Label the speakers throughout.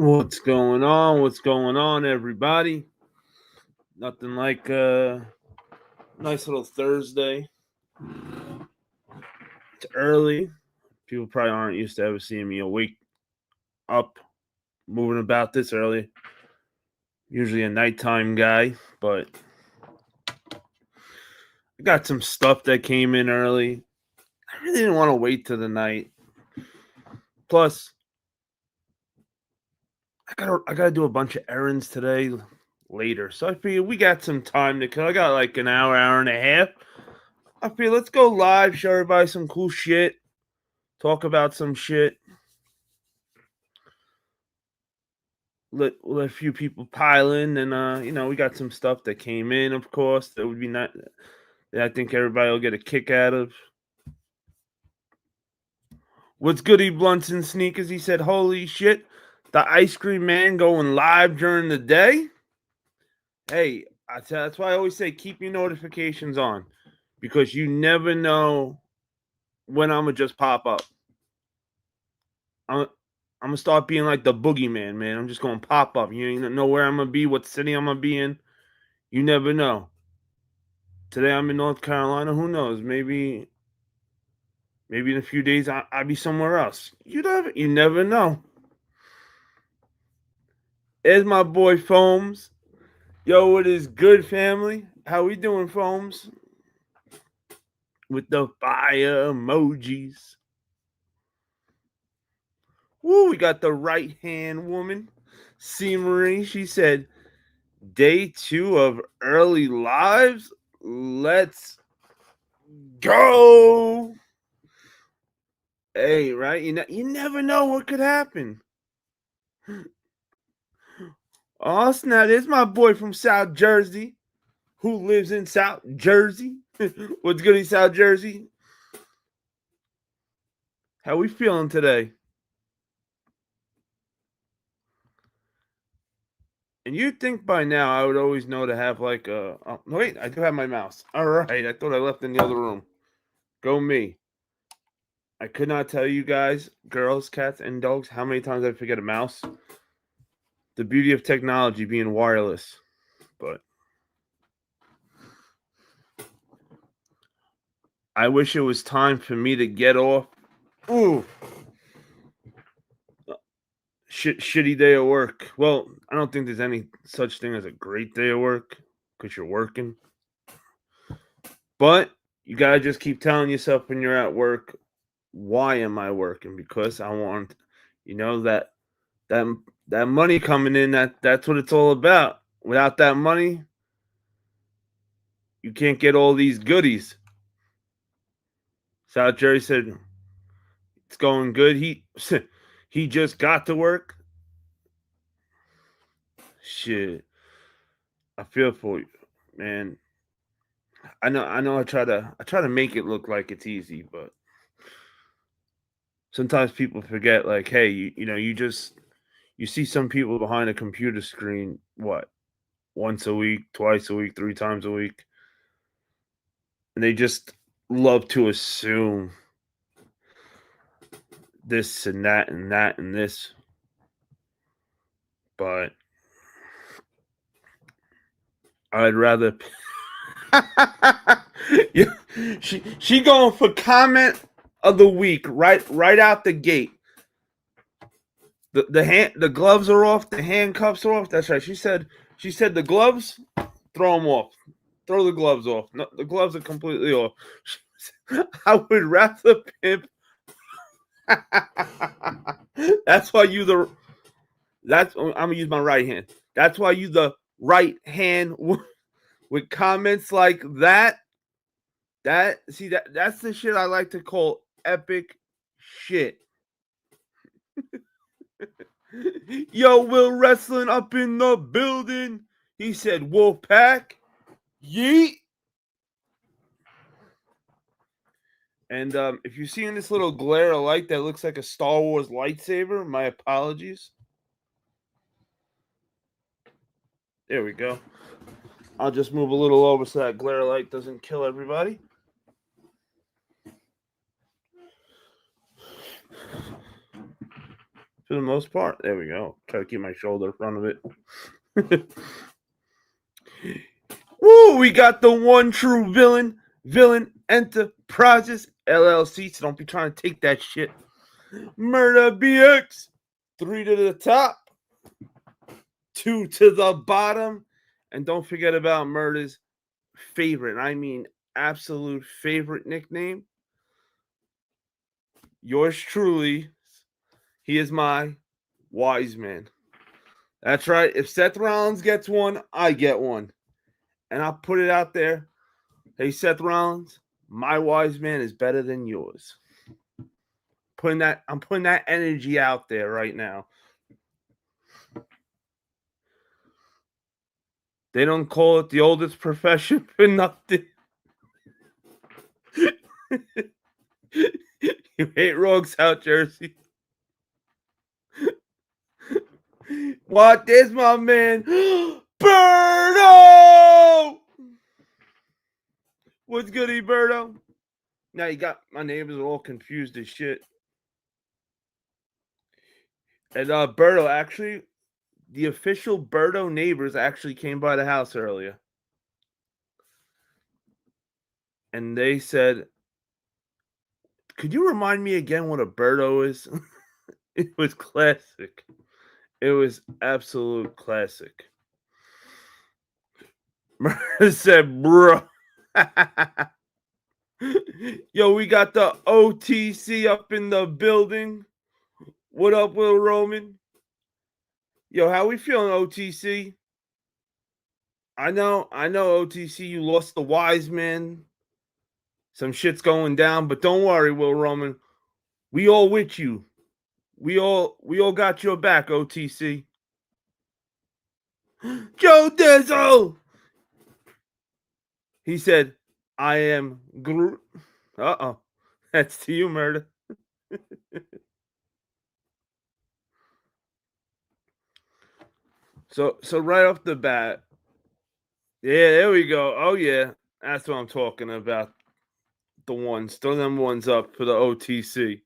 Speaker 1: What's going on? What's going on, everybody? Nothing like a nice little Thursday. It's early. People probably aren't used to ever seeing me awake, up, moving about this early. Usually a nighttime guy, but I got some stuff that came in early. I really didn't want to wait till the night. Plus, I gotta do a bunch of errands today later. So I figured we got some time to kill. I got like an hour and a half. I feel let's go live, show everybody some cool shit, talk about some shit. Let a few people pile in, and we got some stuff that came in, of course, that would be not that I think everybody will get a kick out of. What's goody blunts and sneakers? He said, "Holy shit, the ice cream man going live during the day." Hey, that's why I always say keep your notifications on, because you never know when I'm gonna just pop up. I'm gonna start being like the boogeyman, man. I'm just gonna pop up. You don't know where I'm gonna be, what city I'm gonna be in. You never know. Today I'm in North Carolina. Who knows? Maybe in a few days I'll be somewhere else. You never know. There's my boy Foams. Yo, what is good, family? How we doing, Foams? With the fire emojis. Woo, we got the right hand woman, C. Marie. She said, day 2 of early lives. Let's go. Hey, right? You never know what could happen. Oh, snap. There's my boy from South Jersey who lives in South Jersey. What's good in South Jersey? How we feeling today? And you'd think by now I would always know to have like a... Oh, wait, I do have my mouse. All right, I thought I left in the other room. Go me. I could not tell you guys, girls, cats, and dogs, how many times I forget a mouse. The beauty of technology being wireless. But I wish it was time for me to get off. Ooh. Shitty day of work. Well, I don't think there's any such thing as a great day of work because you're working. But you gotta just keep telling yourself when you're at work, why am I working? Because I want, that money coming in. That's what it's all about. Without that money, you can't get all these goodies. South Jerry said it's going good. He just got to work. Shit, I feel for you, man. I know. I try to make it look like it's easy, but sometimes people forget. Like, hey, you see some people behind a computer screen. What? Once a week, twice a week, 3 times a week, and they just love to assume this and that and that and this. But I'd rather. Yeah, she going for comment of the week right out the gate. The gloves are off, the handcuffs are off. That's right. She said the gloves, throw them off. Throw the gloves off. No, the gloves are completely off. I would rather pimp. That's why I'm gonna use my right hand. That's why you the right hand with comments like that. That's the shit I like to call epic shit. Yo, Will Wrestling up in the building. He said Wolfpack. Yeet. And if you're seeing this little glare of light that looks like a Star Wars lightsaber, my apologies. There we go. I'll just move a little over so that glare of light doesn't kill everybody. for the most part. There we go. Try to keep my shoulder in front of it. Woo! We got the one true villain, Villain Enterprises LLC. So don't be trying to take that shit. Murder BX. 3 to the top, 2 to the bottom, and don't forget about Murder's favorite, I mean absolute favorite nickname. Yours truly. He is my wise man. That's right. If Seth Rollins gets one, I get one. And I'll put it out there. Hey, Seth Rollins, my wise man is better than yours. I'm putting that energy out there right now. They don't call it the oldest profession for nothing. You hate Rogues out, Jersey. What? There's my man, Berto! What's good, Berto? Now you got my neighbors all confused as shit. And Berto, actually, the official Berto neighbors actually came by the house earlier. And they said, could you remind me again what a Berto is? It was classic. It was absolute classic. Murder said, bro. Yo, we got the OTC up in the building. What up, Will Roman? Yo, how we feeling, OTC? I know, OTC, you lost the wise man. Some shit's going down, but don't worry, Will Roman. We all with you. We all got your back, OTC. Joe Dizzle! He said, I am Groot. Uh-oh. That's to you, Murder. So right off the bat. Yeah, there we go. Oh, yeah. That's what I'm talking about. The ones. Throw them ones up for the OTC.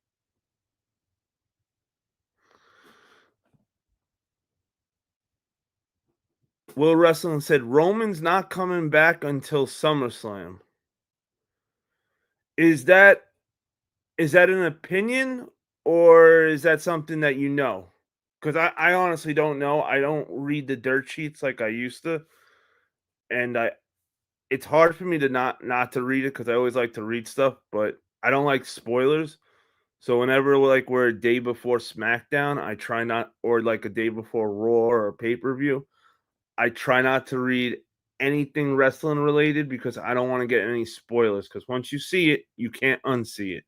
Speaker 1: Will Wrestling said Roman's not coming back until SummerSlam. Is that an opinion, or is that something that you know? Because I honestly don't know. I don't read the dirt sheets like I used to, and it's hard for me to not to read it because I always like to read stuff, but I don't like spoilers. So whenever we're a day before SmackDown, I try not, or like a day before Raw or pay-per-view, I try not to read anything wrestling related because I don't want to get any spoilers. Because once you see it, you can't unsee it.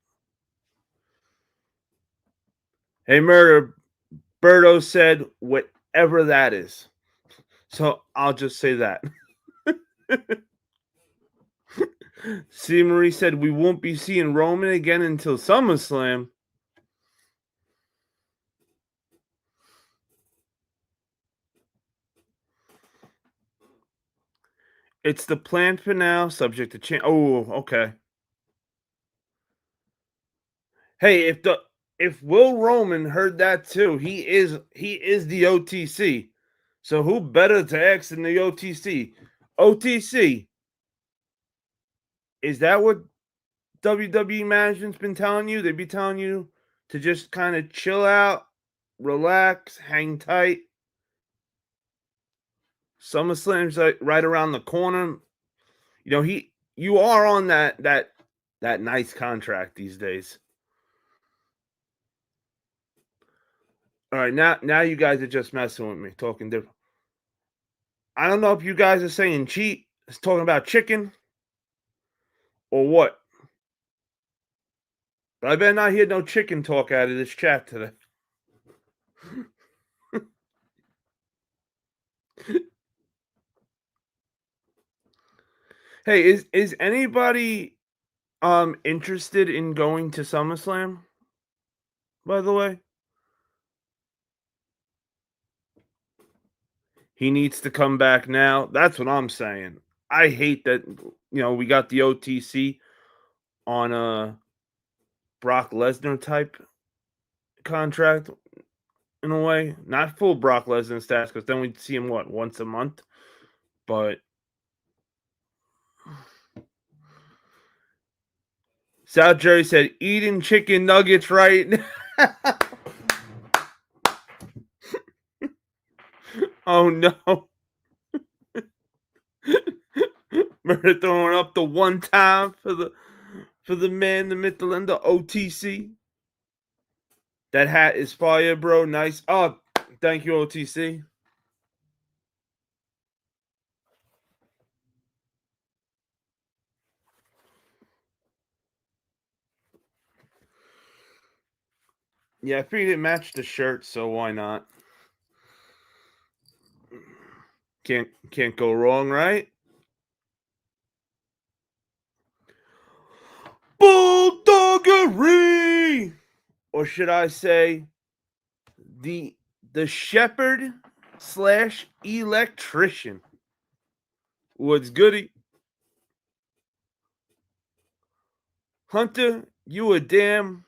Speaker 1: Hey, Murder, Berto said whatever that is. So I'll just say that. C. Marie said we won't be seeing Roman again until SummerSlam. It's the plan for now, subject to change. Oh, okay. Hey, if Will Roman heard that too, he is the OTC. So who better to ask than the OTC? OTC, is that what WWE management's been telling you? They'd be telling you to just kind of chill out, relax, hang tight. SummerSlam's like right around the corner. You know, you are on that nice contract these days. All right, now you guys are just messing with me, talking different. I don't know if you guys are saying cheat, it's talking about chicken, or what. But I better not hear no chicken talk out of this chat today. Hey, is anybody interested in going to SummerSlam? By the way, he needs to come back now. That's what I'm saying. I hate that, we got the OTC on a Brock Lesnar type contract. in a way. Not full Brock Lesnar stats, because then we'd see him, what, once a month? But South Jerry said, eating chicken nuggets right now. Oh, no. Murder throwing up the one time for the man, the myth, the lender, OTC. That hat is fire, bro. Nice. Oh, thank you, OTC. Yeah, I figured it matched the shirt, so why not? Can't go wrong, right? Bulldoggery! Or should I say the shepherd / electrician. What's goody? Hunter, you a damn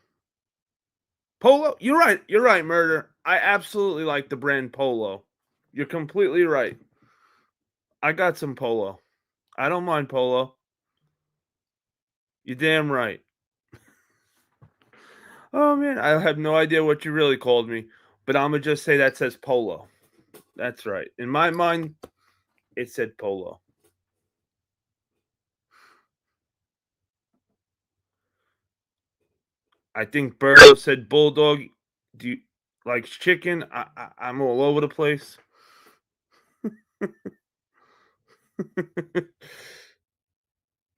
Speaker 1: Polo? You're right, Murder. I absolutely like the brand Polo. You're completely right. I got some Polo. I don't mind Polo. You're damn right. Oh, man, I have no idea what you really called me, but I'm going to just say that says Polo. That's right. In my mind, it said Polo. I think Birdo said Bulldog. Do you likes chicken? I'm all over the place.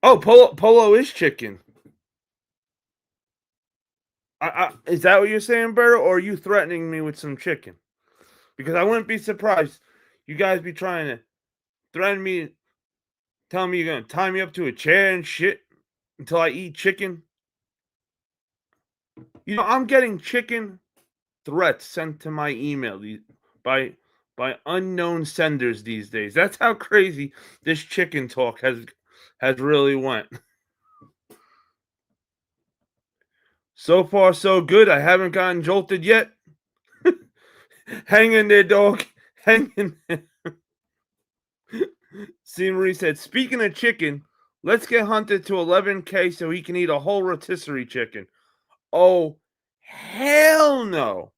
Speaker 1: Oh, Polo is chicken. Is that what you're saying, Birdo, or are you threatening me with some chicken? Because I wouldn't be surprised. You guys be trying to threaten me, telling me you're going to tie me up to a chair and shit until I eat chicken. You know, I'm getting chicken threats sent to my email by unknown senders these days. That's how crazy this chicken talk has really went. So far, so good. I haven't gotten jolted yet. Hang in there, dog. Hang in there. C. Marie said, speaking of chicken, let's get Hunted to 11K so he can eat a whole rotisserie chicken. Oh, hell no.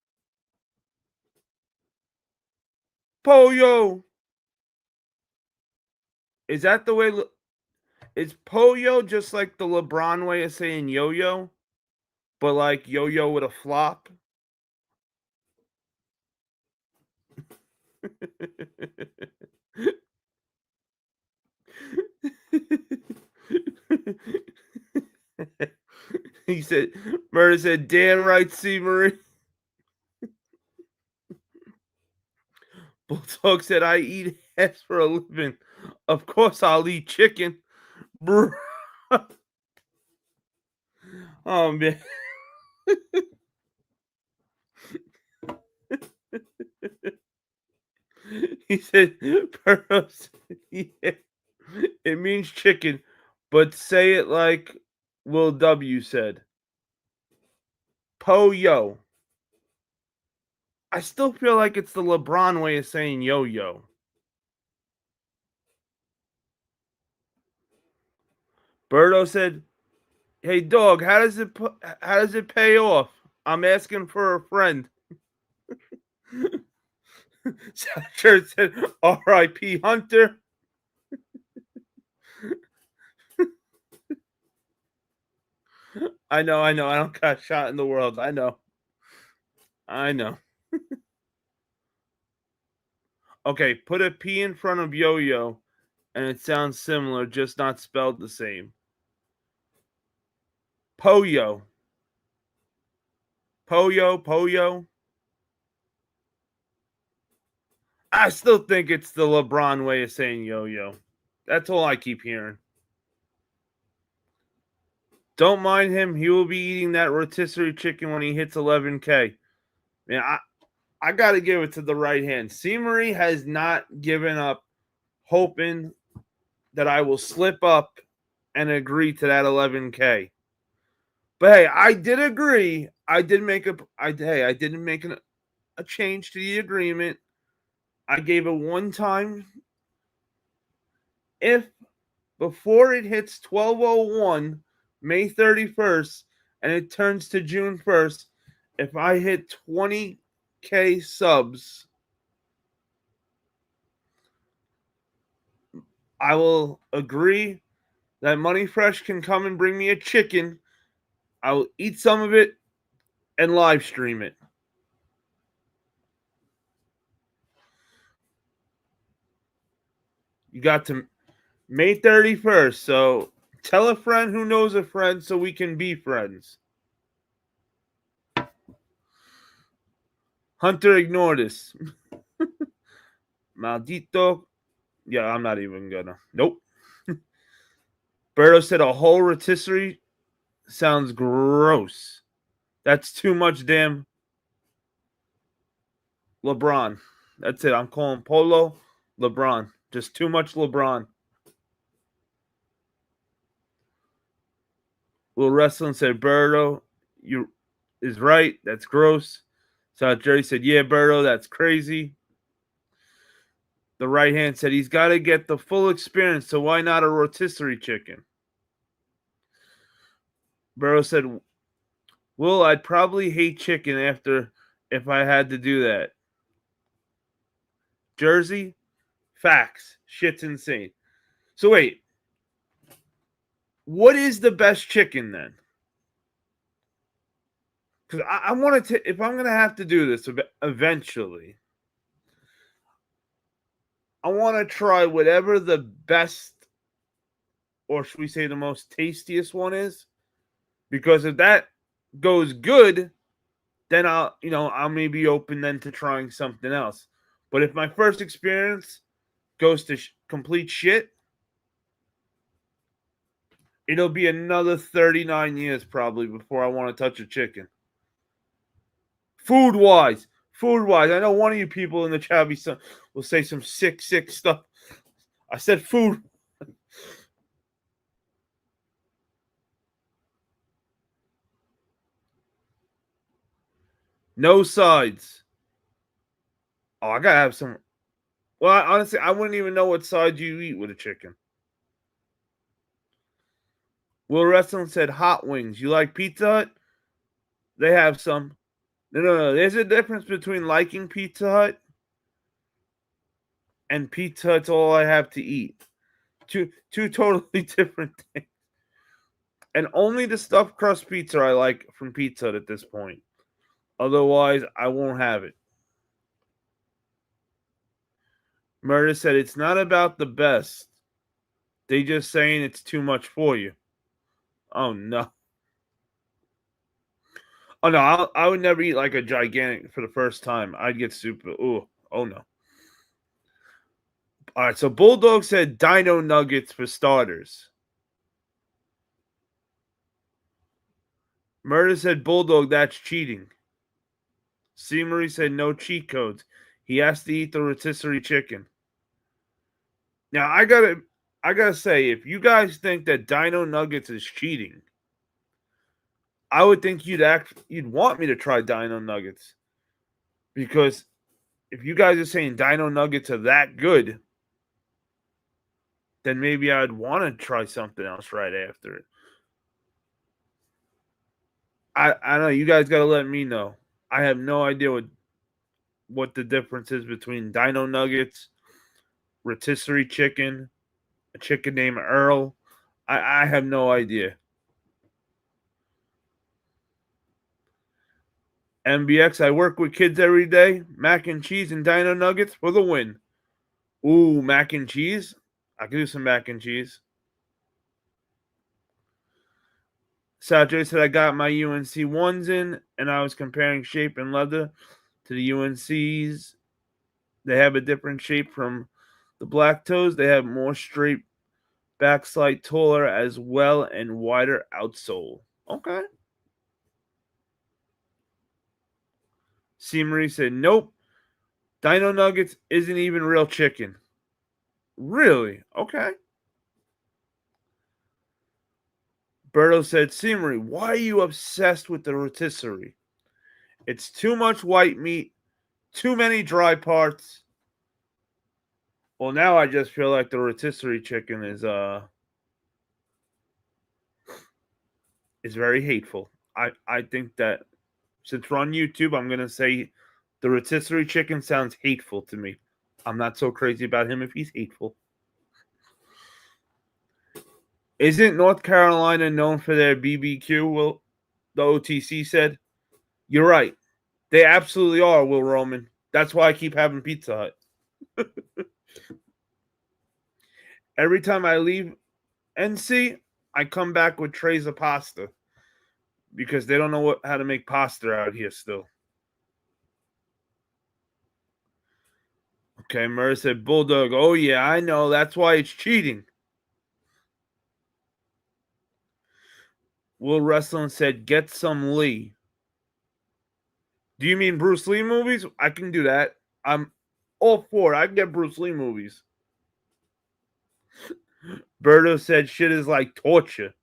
Speaker 1: Pollo. Is that the way? Is Pollo just like the LeBron way of saying yo-yo? But like yo-yo with a flop? He said, Murder said, damn right, C. Marie. Bulldog said, I eat ass for a living. Of course I'll eat chicken. Bro. Oh, man. He said, yeah, it means chicken, but say it like Will W. said. Po-yo. I still feel like it's the LeBron way of saying yo-yo. Birdo said, hey, dog, how does it pay off? I'm asking for a friend. Shirt said, R.I.P. Hunter. I know. I don't got shot in the world. I know. Okay, put a P in front of yo-yo, and it sounds similar, just not spelled the same. Poyo. Poyo. I still think it's the LeBron way of saying yo-yo. That's all I keep hearing. Don't mind him. He will be eating that rotisserie chicken when he hits 11K. Man, I got to give it to the right hand. C. Marie has not given up hoping that I will slip up and agree to that 11K. But hey, I did agree. I didn't make a change to the agreement. I gave a one-time, if before it hits 12:01, May 31st, and it turns to June 1st, if I hit 20K subs, I will agree that Money Fresh can come and bring me a chicken. I will eat some of it and live stream it. You got to May 31st, so tell a friend who knows a friend so we can be friends. Hunter ignored us. Maldito. Yeah, I'm not even gonna. Nope. Berto said a whole rotisserie sounds gross. That's too much damn LeBron. That's it. I'm calling Polo LeBron. Just too much LeBron. Will Wrestling said, Berto, you is right. That's gross. So Jerry said, yeah, Berto, that's crazy. The right hand said he's got to get the full experience, so why not a rotisserie chicken? Berto said, Will, I'd probably hate chicken after if I had to do that. Jersey, facts. Shit's insane. So wait, what is the best chicken then? Because I want to, if I'm going to have to do this eventually, I want to try whatever the best, or should we say the most tastiest one is. Because if that goes good, then I may be open then to trying something else. But if my first experience goes to complete shit, it'll be another 39 years probably before I want to touch a chicken. Food-wise, I know one of you people in the chat will say some sick stuff. I said food. No sides. Oh, I gotta have some. Well, honestly, I wouldn't even know what side you eat with a chicken. Will Wrestling said hot wings. You like Pizza Hut? They have some. No. There's a difference between liking Pizza Hut and Pizza Hut's all I have to eat. Two totally different things. And only the stuffed crust pizza I like from Pizza Hut at this point. Otherwise, I won't have it. Murder said it's not about the best. They just saying it's too much for you. Oh no. Oh no, I would never eat like a gigantic for the first time. I'd get super. Oh no. All right, so Bulldog said Dino Nuggets for starters. Murder said Bulldog, that's cheating. Seamery said no cheat codes. He has to eat the rotisserie chicken. Now I gotta say, if you guys think that Dino Nuggets is cheating, I would think you'd want me to try Dino Nuggets. Because if you guys are saying Dino Nuggets are that good, then maybe I'd want to try something else right after it. I don't know. You guys got to let me know. I have no idea what the difference is between Dino Nuggets, rotisserie chicken, a chicken named Earl. I have no idea. MBX, I work with kids every day. Mac and cheese and Dino Nuggets for the win. Ooh, mac and cheese? I can do some mac and cheese. Saturday said I got my UNC ones in, and I was comparing shape and leather to the UNCs. They have a different shape from the black toes. They have more straight backslide, taller as well, and wider outsole. Okay. C. Marie said, nope. Dino Nuggets isn't even real chicken. Really? Okay. Berto said, C. Marie, why are you obsessed with the rotisserie? It's too much white meat too many dry parts. Well, now I just feel like the rotisserie chicken is very hateful. I think that since we're on YouTube, I'm gonna say the rotisserie chicken sounds hateful to me. I'm not so crazy about him if he's hateful. Isn't North Carolina known for their BBQ? Well, the OTC said. You're right. They absolutely are, Will Roman. That's why I keep having Pizza Hut. Every time I leave NC, I come back with trays of pasta because they don't know how to make pasta out here still. Okay, Murray said Bulldog. Oh yeah, I know. That's why it's cheating. Will Wrestling said get some Lee. Do you mean Bruce Lee movies? I can do that. I'm all for it. I can get Bruce Lee movies. Berto said shit is like torture.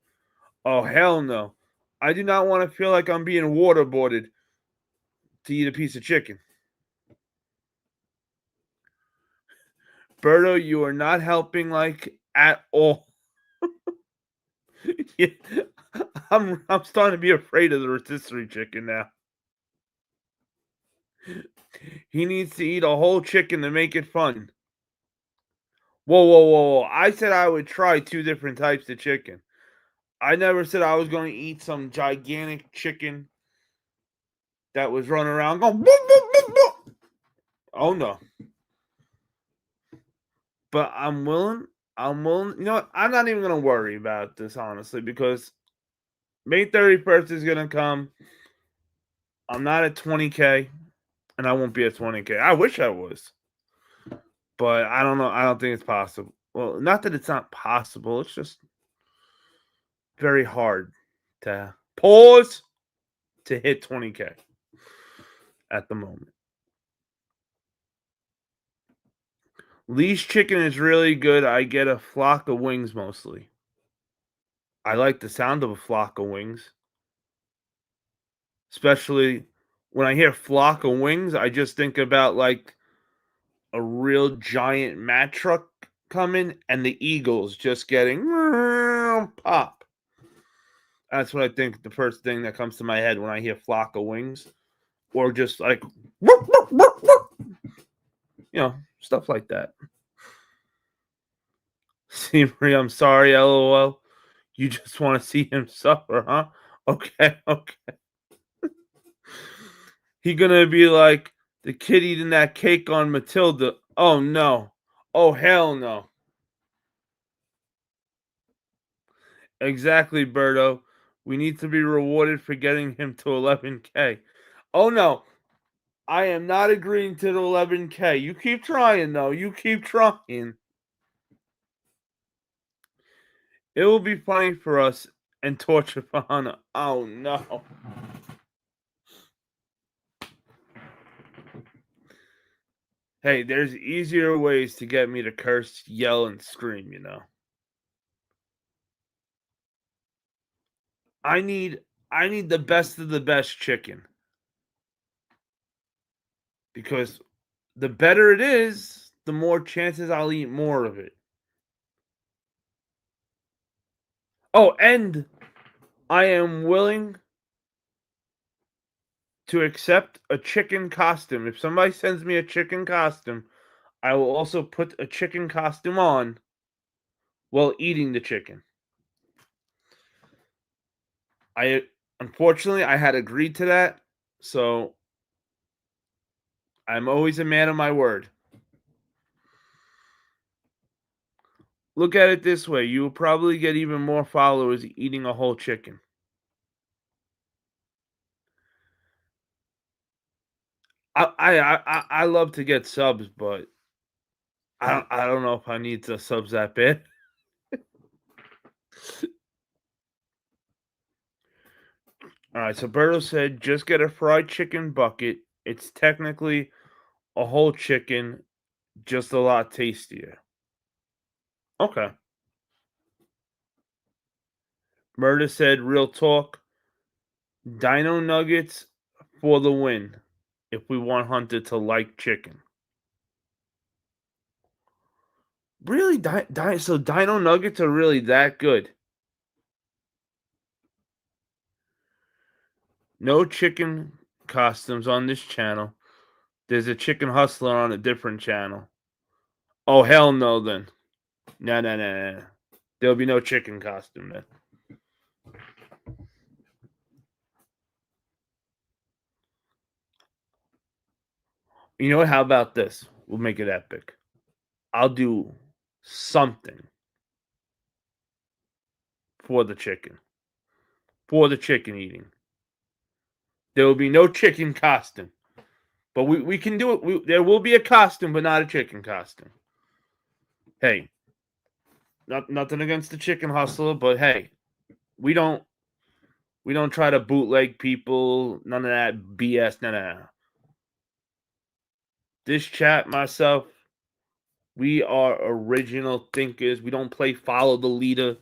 Speaker 1: Oh, hell no. I do not want to feel like I'm being waterboarded to eat a piece of chicken. Berto, you are not helping like at all. Yeah, I'm starting to be afraid of the rotisserie chicken now. He needs to eat a whole chicken to make it fun. Whoa, whoa, whoa. I said I would try 2 different types of chicken. I never said I was going to eat some gigantic chicken that was running around going, boop, boop, boop, boop. Oh, no. But I'm willing. You know what? I'm not even going to worry about this, honestly, because May 31st is going to come. I'm not at 20K, and I won't be at 20K. I wish I was. But I don't know. I don't think it's possible. Well, not that it's not possible. It's just very hard to hit 20K at the moment. Lee's chicken is really good. I get a flock of wings mostly. I like the sound of a flock of wings. Especially when I hear flock of wings, I just think about like a real giant Mack truck coming and the Eagles just getting pop. That's what I think the first thing that comes to my head when I hear flock of wings. Or just like, stuff like that. See, Marie, I'm sorry, LOL. You just want to see him suffer, huh? Okay. He gonna be like the kid eating that cake on Matilda. Oh no. Oh hell no. Exactly, Berto. We need to be rewarded for getting him to 11K. Oh no. I am not agreeing to the 11K. You keep trying, though. You keep trying. It will be funny for us and torture for Hannah. Oh no. Hey, there's easier ways to get me to curse, yell, and scream, I need the best of the best chicken. Because the better it is, the more chances I'll eat more of it. Oh, and I am willing to accept a chicken costume. If somebody sends me a chicken costume, I will also put a chicken costume on while eating the chicken. Unfortunately, I had agreed to that, so I'm always a man of my word. Look at it this way: you will probably get even more followers eating a whole chicken. I love to get subs, but I don't know if I need the subs that bad. All right, so Berto said just get a fried chicken bucket. It's technically a whole chicken, just a lot tastier. Okay. Murda said real talk. Dino nuggets for the win. if we want Hunter to like chicken. Really, so Dino Nuggets are really that good. No chicken costumes on this channel. There's a chicken hustler on a different channel. Oh hell no, then. No, no, no, no. There'll be no chicken costume then. You know what? How about this? We'll make it epic. I'll do something for the chicken. For the chicken eating. There will be no chicken costume. But we can do it. There will be a costume, but not a chicken costume. Hey, nothing against the chicken hustler, but hey, we don't try to bootleg people. None of that BS. No. This chat, myself, we are original thinkers. We don't play follow the leader.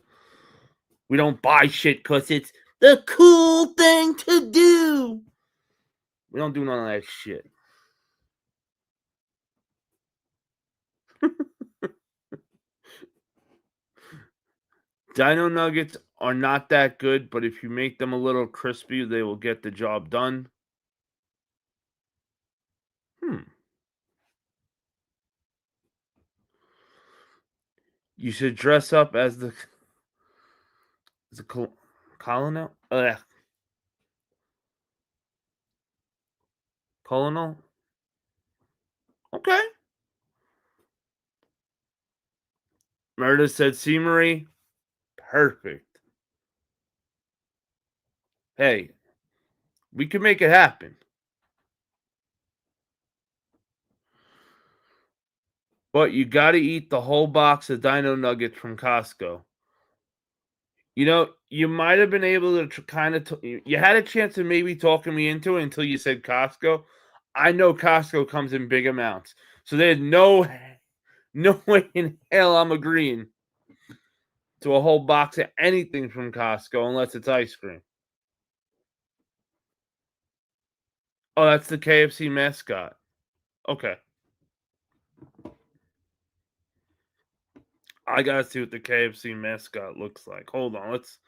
Speaker 1: We don't buy shit because it's the cool thing to do. We don't do none of that shit. Dino Nuggets are not that good, but if you make them a little crispy, they will get the job done. You should dress up as the colonel. Colonel. Okay. Meredith said, "See, Marie, perfect. Hey, we can make it happen." But you got to eat the whole box of Dino Nuggets from Costco. You know, you might have been able to kind of. You had a chance of maybe talking me into it until you said Costco. I know Costco comes in big amounts, so there's no way in hell I'm agreeing to a whole box of anything from Costco unless it's ice cream. Oh, that's the KFC mascot. Okay. I gotta see what the KFC mascot looks like. Hold on, let's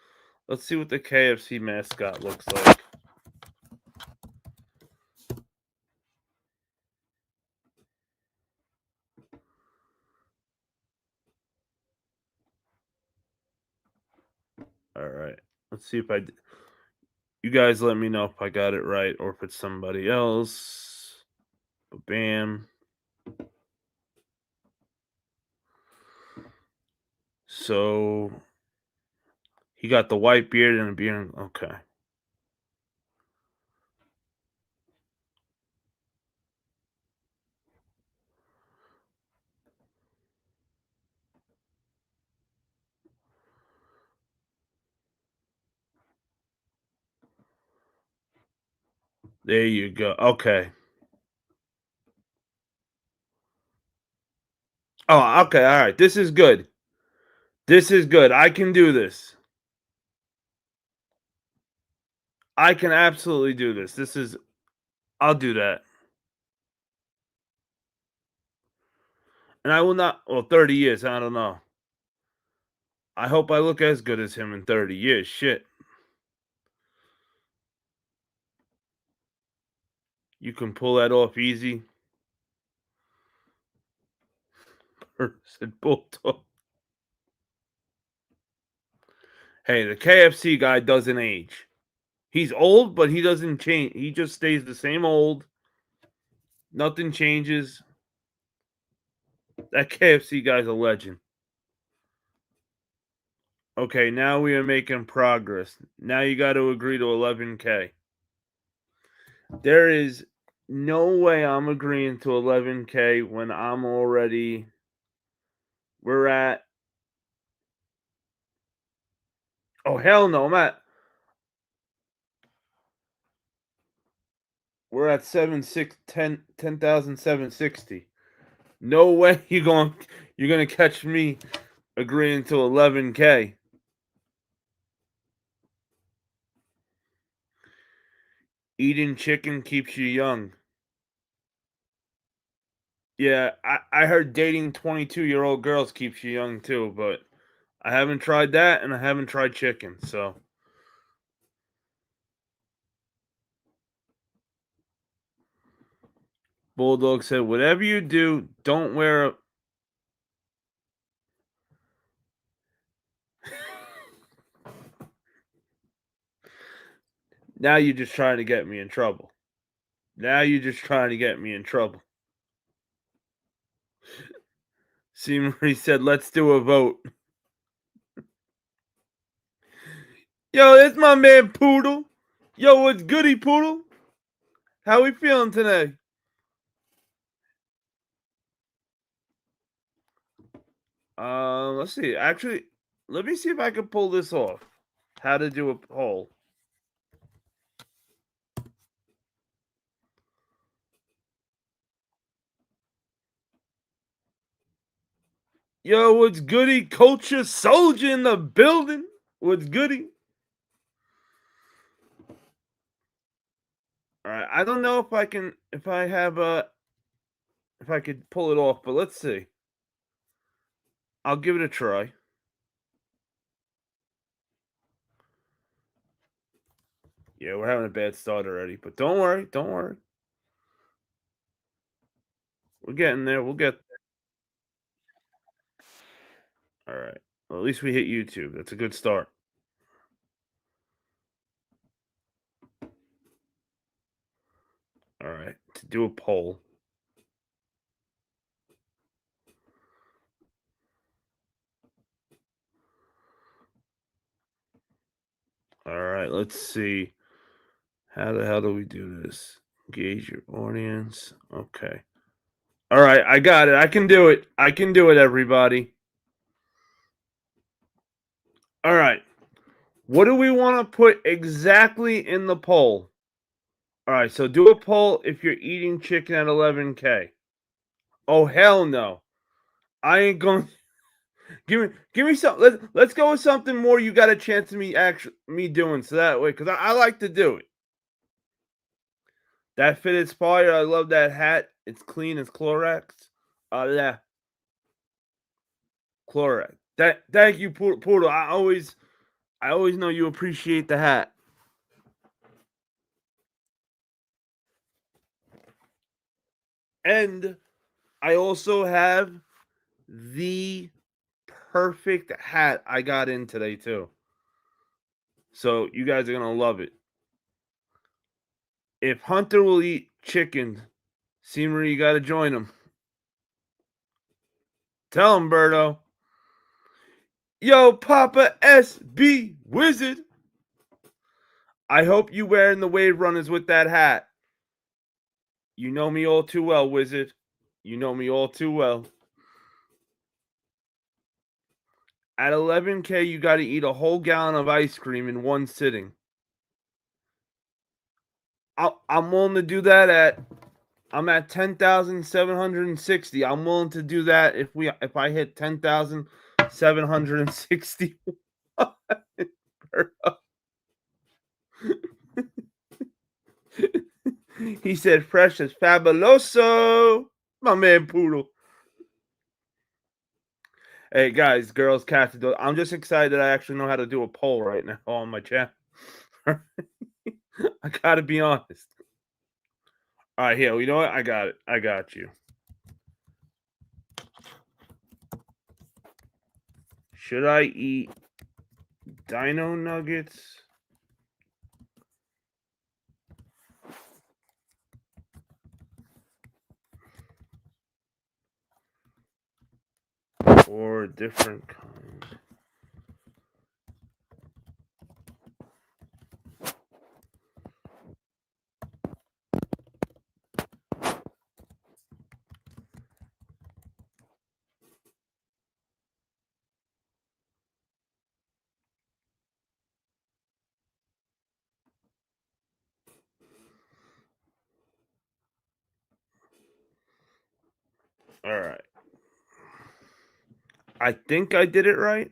Speaker 1: see what the KFC mascot looks like. All right, let's see if I. You guys, let me know if I got it right or if it's somebody else. Bam. So he got the white beard and a beard. Okay. There you go. Okay. Oh, okay. All right. This is good. This is good. I can do this. I can absolutely do this. I'll do that. And I will not, well, 30 years. I don't know. I hope I look as good as him in 30 years. Shit. You can pull that off easy. Said Bulldog. Hey, the KFC guy doesn't age. He's old, but he doesn't change. He just stays the same old. Nothing changes. That KFC guy's a legend. Okay, now we are making progress. Now you got to agree to 11K. There is no way I'm agreeing to 11K when I'm already. We're at. Oh, hell no, I'm at. We're at 10,760. No way you're gonna catch me agreeing to 11K. Eating chicken keeps you young. Yeah, I heard dating 22-year-old girls keeps you young too, but I haven't tried that and I haven't tried chicken, so Bulldog said, "Whatever you do, don't wear a." Now you're just trying to get me in trouble. Now you're just trying to get me in trouble. See, Marie said, "Let's do a vote." Yo, it's my man Poodle. Yo, what's goody, Poodle? How we feeling today? Let's see. Actually, let me see if I can pull this off. How to do a poll. Yo, what's goody? Culture Soldier in the building. What's goody? All right. I don't know if I can, if I have if I could pull it off, but let's see. I'll give it a try. Yeah, we're having a bad start already, but don't worry. Don't worry. We're getting there. We'll get there. All right. Well, at least we hit YouTube. That's a good start. All right. To do a poll. All right. Let's see. How the hell do we do this? Engage your audience. Okay. All right. I got it. I can do it. I can do it, everybody. All right. What do we want to put exactly in the poll? All right. So do a poll if you're eating chicken at 11K. Oh, hell no. I ain't going. Give me something. Let's go with something more. You got a chance of me doing so that way because I like to do it. That fit is fire. I love that hat. It's clean as Clorox. Yeah, Clorox. Thank you, Poodle. I always know you appreciate the hat. And I also have the perfect hat I got in today too. So you guys are gonna love it. If Hunter will eat chicken, Seymour, you gotta join him. Tell him, Berto. Yo, Papa SB Wizard. I hope you wearing the Wave Runners with that hat. You know me all too well, Wizard. You know me all too well. At 11K, you got to eat a whole gallon of ice cream in one sitting. I'm willing to do that at. I'm at 10,760. I'm willing to do that if I hit 10,760. He said, "Fresh as fabuloso." My man Poodle. Hey guys, girls, cats, I'm just excited that I actually know how to do a poll right now on my channel. I gotta be honest. All right, here. You know what? I got it. I got you. Should I eat dino nuggets or a different kind? All right. I think I did it right.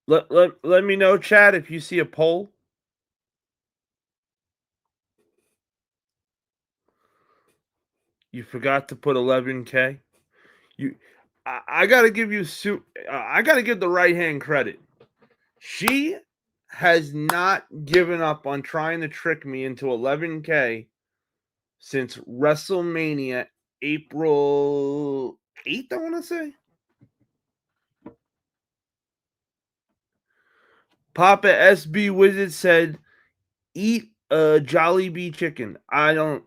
Speaker 1: Let me know, chat, if you see a poll. You forgot to put 11K. You, I gotta give you I gotta give the right hand credit. She has not given up on trying to trick me into 11K since WrestleMania April 8th, I want to say. Papa SB Wizard said, eat a Jollibee chicken. I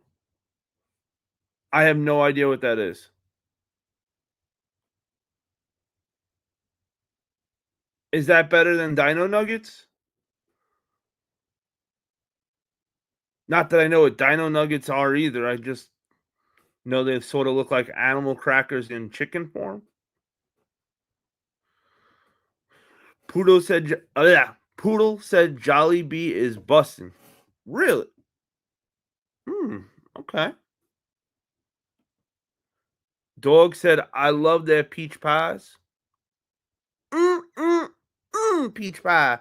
Speaker 1: have no idea what that is. Is that better than Dino Nuggets? Not that I know what Dino Nuggets are either. I just know they sort of look like animal crackers in chicken form. Poodle said, Poodle said Jollibee is busting. Really? Okay. Dog said, I love their peach pies. Peach pie.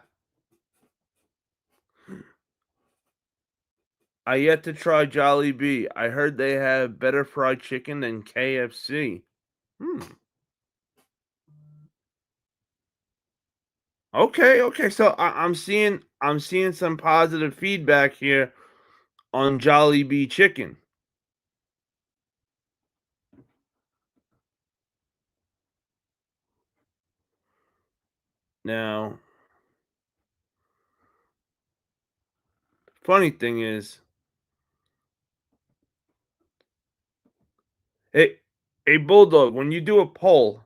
Speaker 1: I yet to try Jollibee. I heard they have better fried chicken than KFC. Okay. So I'm seeing some positive feedback here on Jollibee chicken. Now, funny thing is, hey Bulldog, when you do a poll,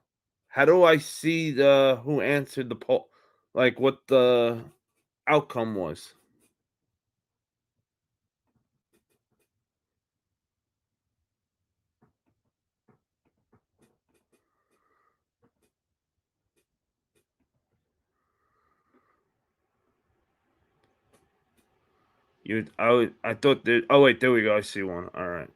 Speaker 1: how do I see the who answered the poll? Like what the outcome was? I thought that. Oh wait, there we go. I see one. All right.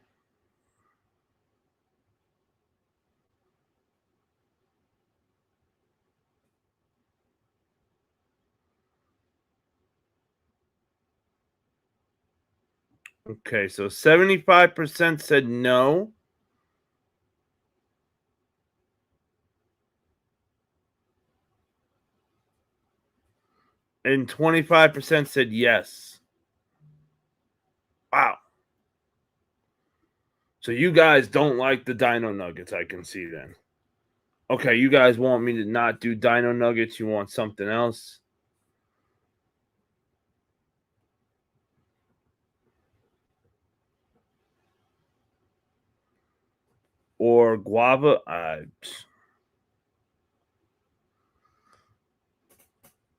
Speaker 1: Okay, so 75% said no. And 25% said yes. Wow. So you guys don't like the Dino Nuggets, I can see then. Okay, you guys want me to not do Dino Nuggets, you want something else? Or guava?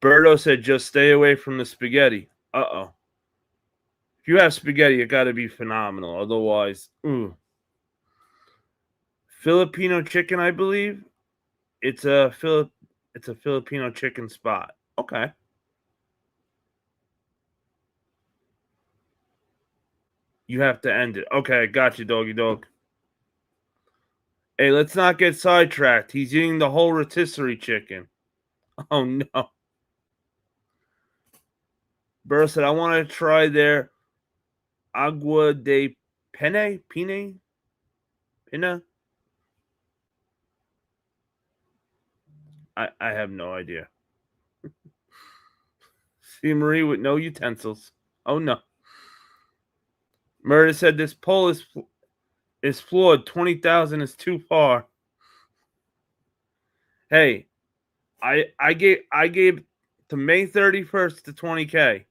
Speaker 1: Berto said just stay away from the spaghetti. Uh-oh. If you have spaghetti, it got to be phenomenal. Otherwise, Filipino chicken, I believe. It's a Filipino chicken spot. Okay. You have to end it. Okay, got you, doggy dog. Hey, let's not get sidetracked. He's eating the whole rotisserie chicken. Oh no. Burr said, I want to try their agua de pina. I have no idea. See Marie with no utensils. Oh no. Murder said this poll is flawed. 20,000 is too far. Hey, I gave to May 31st to 20K.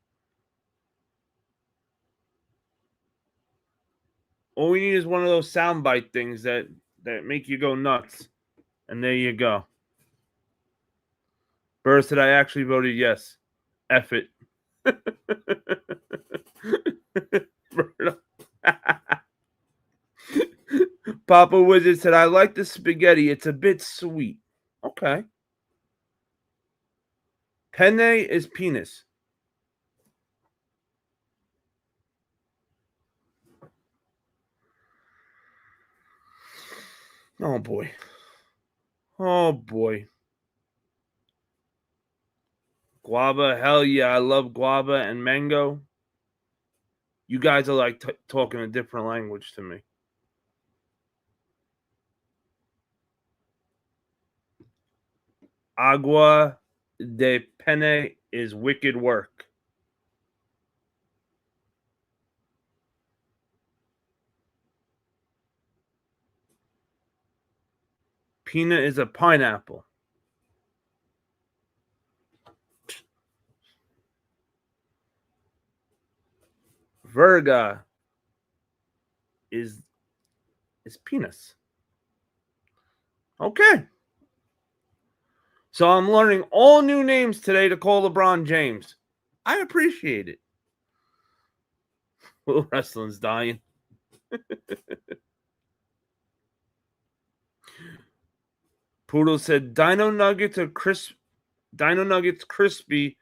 Speaker 1: All we need is one of those soundbite things that make you go nuts. And there you go. Burr said I actually voted yes. F it. Papa Wizard said I like the spaghetti. It's a bit sweet. Okay. Penne is penis. Oh boy. Oh boy. Guava, hell yeah, I love guava and mango. You guys are like talking a different language to me. Agua de pene is wicked work. Pina is a pineapple. Verga is penis. Okay. So I'm learning all new names today to call LeBron James. I appreciate it. Will Wrestling's dying. Poodle said Dino Nuggets crispy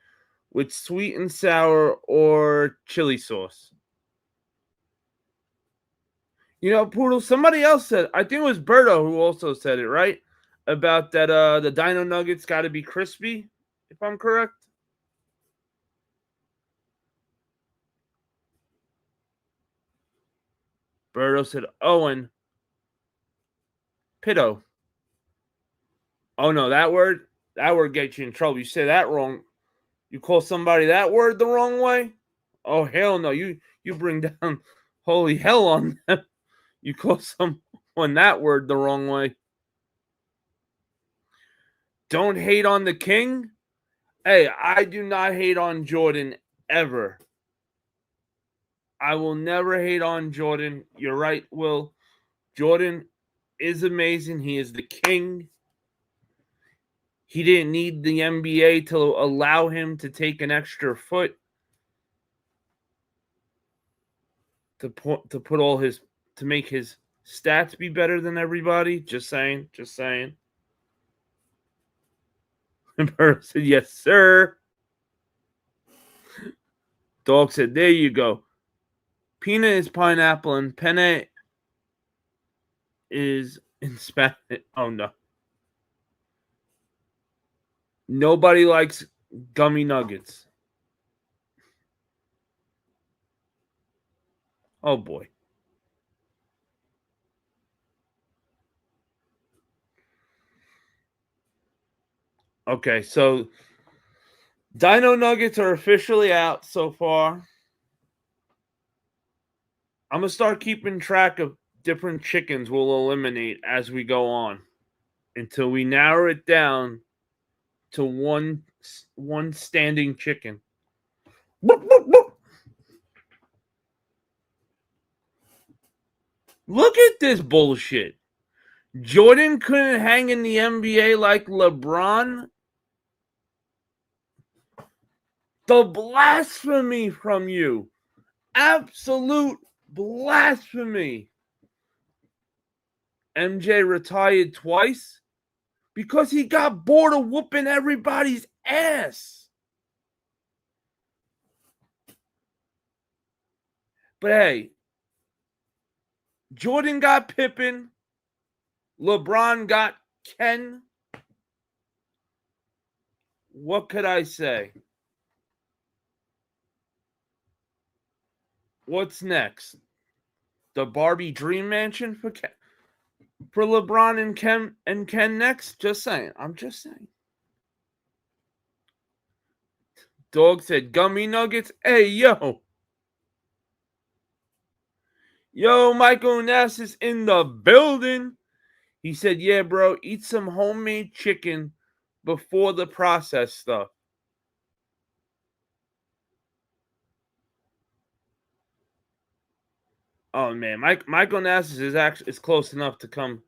Speaker 1: with sweet and sour or chili sauce. You know, Poodle, somebody else said, I think it was Berto who also said it, right? About that the Dino Nuggets got to be crispy, if I'm correct. Berto said Owen Pitto. Oh no, that word gets you in trouble. You say that wrong. You call somebody that word the wrong way? Oh hell no. You bring down holy hell on them. You call someone that word the wrong way. Don't hate on the king. Hey, I do not hate on Jordan ever. I will never hate on Jordan. You're right, Will. Jordan is amazing. He is the king. He didn't need the NBA to allow him to take an extra foot to put all his to make his stats be better than everybody. Just saying. Just saying. And Bird said, yes, sir. Dog said, there you go. Pina is pineapple and penne is in Spanish. Oh, no. Nobody likes gummy nuggets. Oh, boy. Okay, so Dino Nuggets are officially out so far. I'm going to start keeping track of different chickens we'll eliminate as we go on until we narrow it down to one standing chicken. Boop, boop, boop. Look at this bullshit. Jordan couldn't hang in the NBA like LeBron. The blasphemy from you. Absolute blasphemy. MJ retired twice because he got bored of whooping everybody's ass. But hey, Jordan got Pippen. LeBron got Ken. What could I say? What's next? The Barbie Dream Mansion for LeBron and Ken next? Just saying. I'm just saying. Dog said gummy nuggets. Hey, yo. Yo, Michael Ness is in the building. He said, yeah, bro, eat some homemade chicken before the processed stuff. Oh man, Michael Nass is close enough to come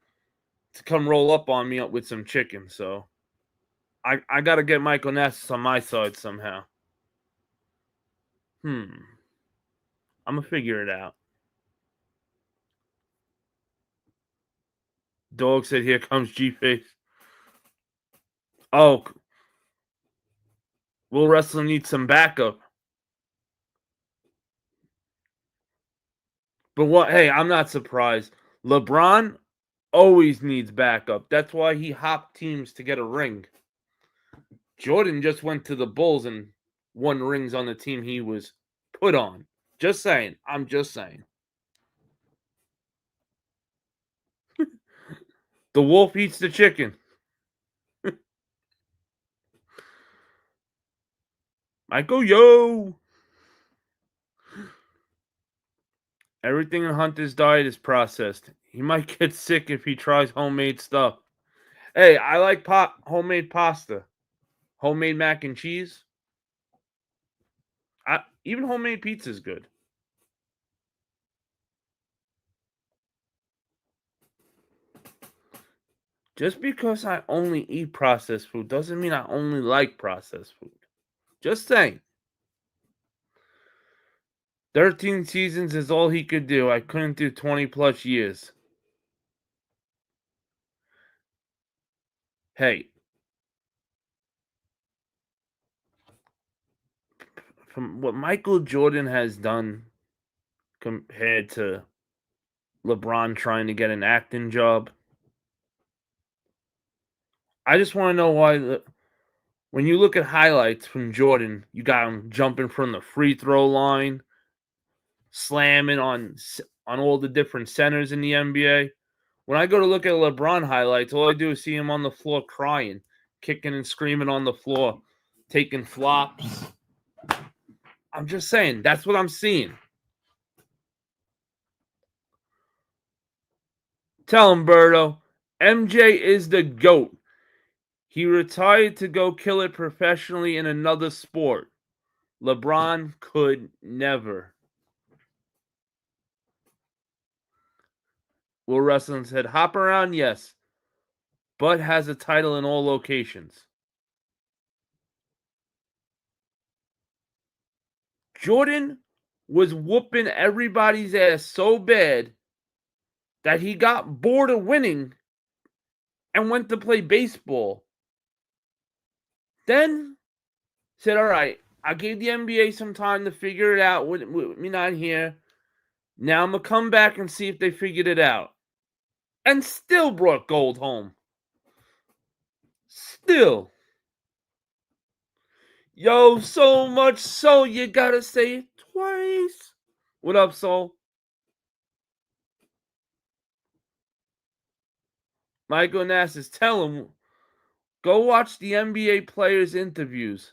Speaker 1: roll up on me with some chicken. So I got to get Michael Nass on my side somehow. I'm gonna figure it out. Dog said, "Here comes G-Face." Oh, Will Wrestling need some backup. But what? Hey, I'm not surprised. LeBron always needs backup. That's why he hopped teams to get a ring. Jordan just went to the Bulls and won rings on the team he was put on. Just saying. I'm just saying. The wolf eats the chicken. Michael, yo! Everything in Hunter's diet is processed. He might get sick if he tries homemade stuff. Hey, I like homemade pasta. Homemade mac and cheese. Even homemade pizza is good. Just because I only eat processed food doesn't mean I only like processed food. Just saying. 13 seasons is all he could do. I couldn't do 20 plus years. Hey, from what Michael Jordan has done compared to LeBron trying to get an acting job, I just want to know why. When you look at highlights from Jordan, you got him jumping from the free throw line, slamming on all the different centers in the NBA. When I go to look at LeBron highlights, all I do is see him on the floor crying, kicking and screaming on the floor, taking flops. I'm just saying, that's what I'm seeing. Tell him, Berto, MJ is the GOAT. He retired to go kill it professionally in another sport. LeBron could never. Will Wrestling said, hop around, yes, but has a title in all locations. Jordan was whooping everybody's ass so bad that he got bored of winning and went to play baseball. Then said, all right, I gave the NBA some time to figure it out with me not here. Now I'm going to come back and see if they figured it out. And still brought gold home. Still. Yo, so much so you got to say it twice. What up, Soul? Michael Nassis, tell him, go watch the NBA players' interviews.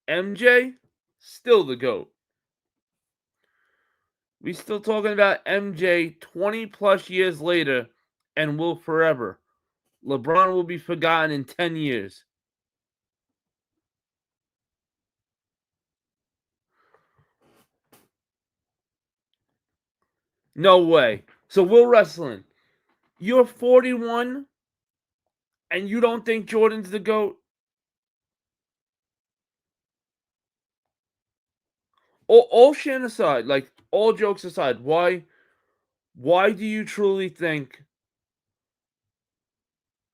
Speaker 1: MJ, still the GOAT. We still talking about MJ 20 plus years later and will forever. LeBron will be forgotten in 10 years. No way. So Will Wrestling, you're 41 and you don't think Jordan's the GOAT? All shit aside, like all jokes aside, why do you truly think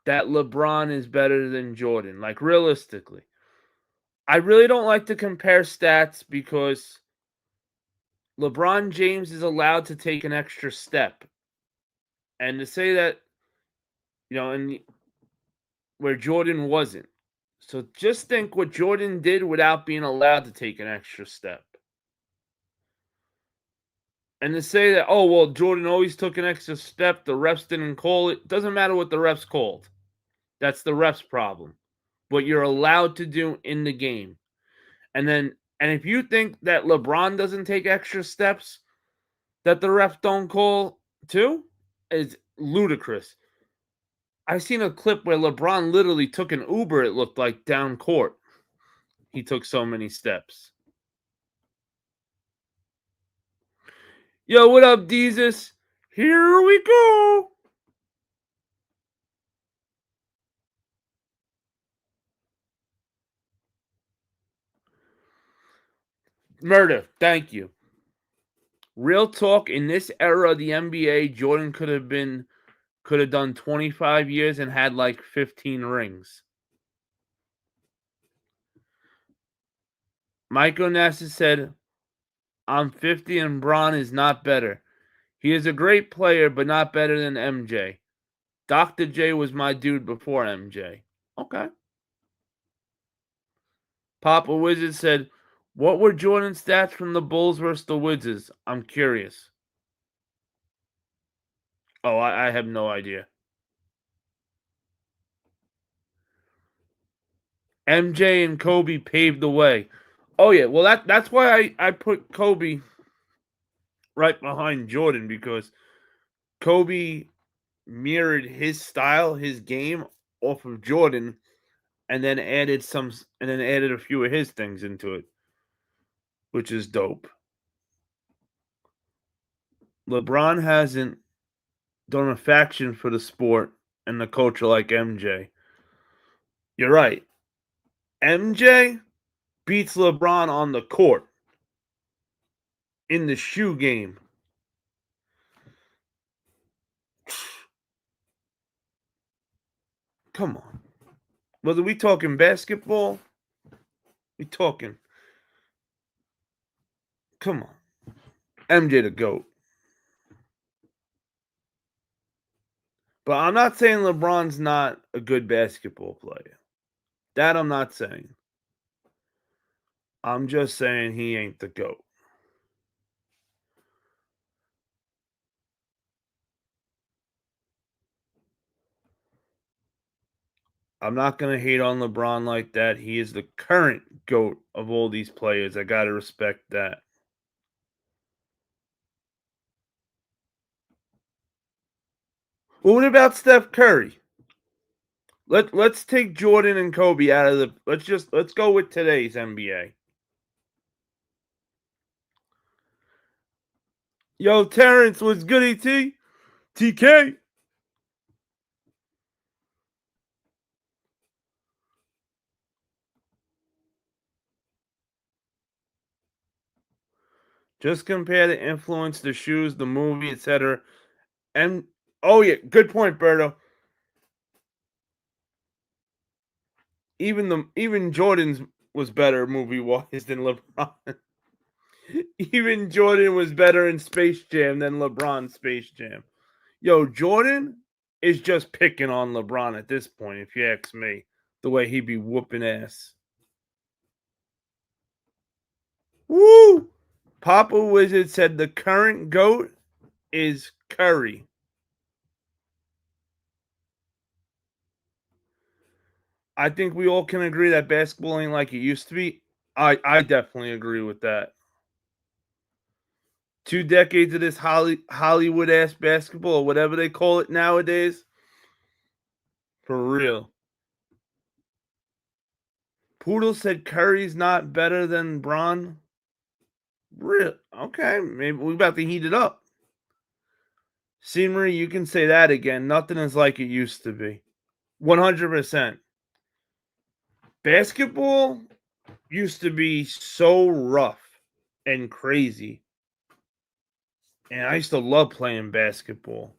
Speaker 1: that LeBron is better than Jordan? Like realistically. I really don't like to compare stats because LeBron James is allowed to take an extra step. And to say that, where Jordan wasn't. So just think what Jordan did without being allowed to take an extra step. And to say that, oh, well, Jordan always took an extra step, the refs didn't call it. Doesn't matter what the refs called. That's the refs' problem. What you're allowed to do in the game. And if you think that LeBron doesn't take extra steps that the refs don't call too, is ludicrous. I seen a clip where LeBron literally took an Uber, it looked like, down court. He took so many steps. Yo, what up, Jesus? Here we go. Murder, thank you. Real talk, in this era of the NBA, Jordan could have done 25 years and had like 15 rings. Mike Onassis said, I'm 50 and Bron is not better. He is a great player, but not better than MJ. Dr. J was my dude before MJ. Okay. Papa Wizard said, what were Jordan's stats from the Bulls versus the Wizards? I'm curious. Oh, I have no idea. MJ and Kobe paved the way. Oh yeah, well that's why I put Kobe right behind Jordan, because Kobe mirrored his style, his game off of Jordan, and then added a few of his things into it, which is dope. LeBron hasn't done a faction for the sport and the culture like MJ. You're right. MJ beats LeBron on the court in the shoe game. Come on. Whether we talking basketball, we talking. Come on. MJ the GOAT. But I'm not saying LeBron's not a good basketball player. That I'm not saying. I'm just saying he ain't the GOAT. I'm not going to hate on LeBron like that. He is the current GOAT of all these players. I got to respect that. Well, what about Steph Curry? Let's take Jordan and Kobe out of the. Let's go with today's NBA. Yo, Terrence, what's goody T? TK. Just compare the influence, the shoes, the movie, etc. And oh yeah, good point, Berto. Even Jordan's was better movie wise than LeBron. Even Jordan was better in Space Jam than LeBron Space Jam. Yo, Jordan is just picking on LeBron at this point, if you ask me. The way he be whooping ass. Woo! Papa Wizard said the current GOAT is Curry. I think we all can agree that basketball ain't like it used to be. I definitely agree with that. 2 decades of this Hollywood ass basketball, or whatever they call it nowadays. For real. Poodle said Curry's not better than Bron. Real. Okay, maybe we about to heat it up. Scenery, you can say that again. Nothing is like it used to be. 100%. Basketball used to be so rough and crazy. And I used to love playing basketball.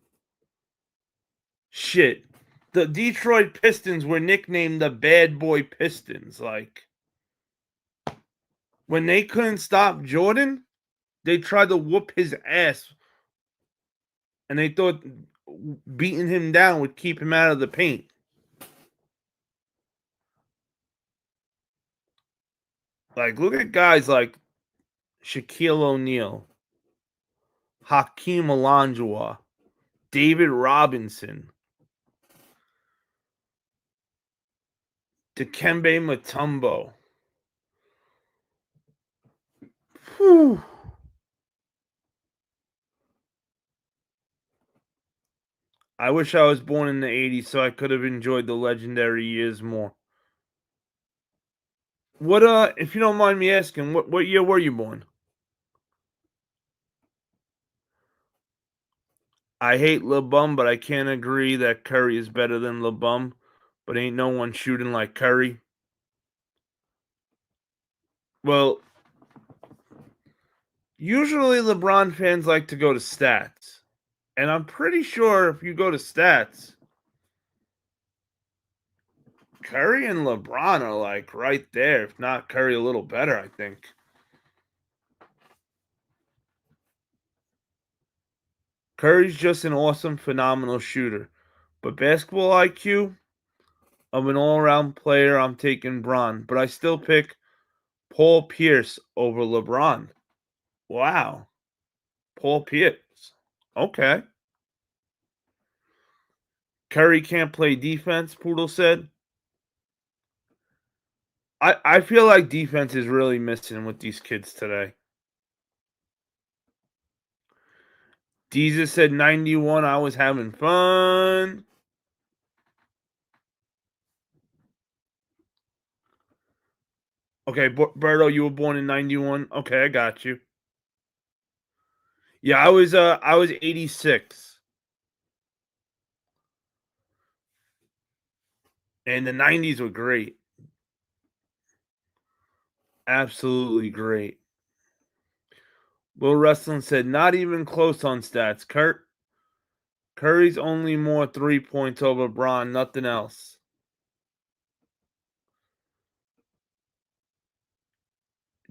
Speaker 1: Shit. The Detroit Pistons were nicknamed the Bad Boy Pistons. Like, when they couldn't stop Jordan, they tried to whoop his ass. And they thought beating him down would keep him out of the paint. Like, look at guys like Shaquille O'Neal, Hakeem Olajuwon, David Robinson, Dikembe Mutombo. Whew. I wish I was born in the 80s so I could have enjoyed the legendary years more. What if you don't mind me asking, what year were you born? I hate LeBum, but I can't agree that Curry is better than LeBum. But ain't no one shooting like Curry. Well, usually LeBron fans like to go to stats. And I'm pretty sure if you go to stats, Curry and LeBron are like right there. If not Curry, a little better, I think. Curry's just an awesome, phenomenal shooter. But basketball IQ of an all around player, I'm taking Bron. But I still pick Paul Pierce over LeBron. Wow. Paul Pierce. Okay. Curry can't play defense, Poodle said. I feel like defense is really missing with these kids today. Jesus said 91, I was having fun. Okay, Berto, you were born in 91. Okay, I got you. Yeah, I was 86. And the 90s were great. Absolutely great. Will Wrestling said not even close on stats. Curry's only more 3 points over Braun, nothing else.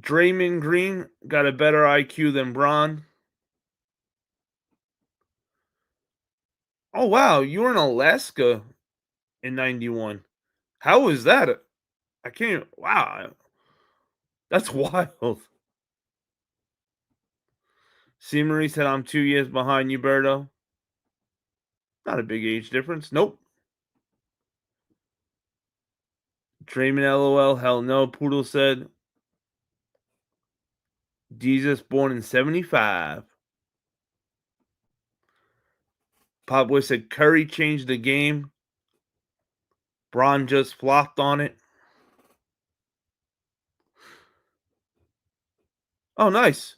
Speaker 1: Draymond Green got a better IQ than Braun. Oh wow, you were in Alaska in 91. How was that? I can't even, wow. That's wild. C. Marie said I'm 2 years behind you, Berto. Not a big age difference. Nope. Draymond LOL, hell no. Poodle said Jesus born in 75. Pop Boy said Curry changed the game. Braun just flopped on it. Oh, nice.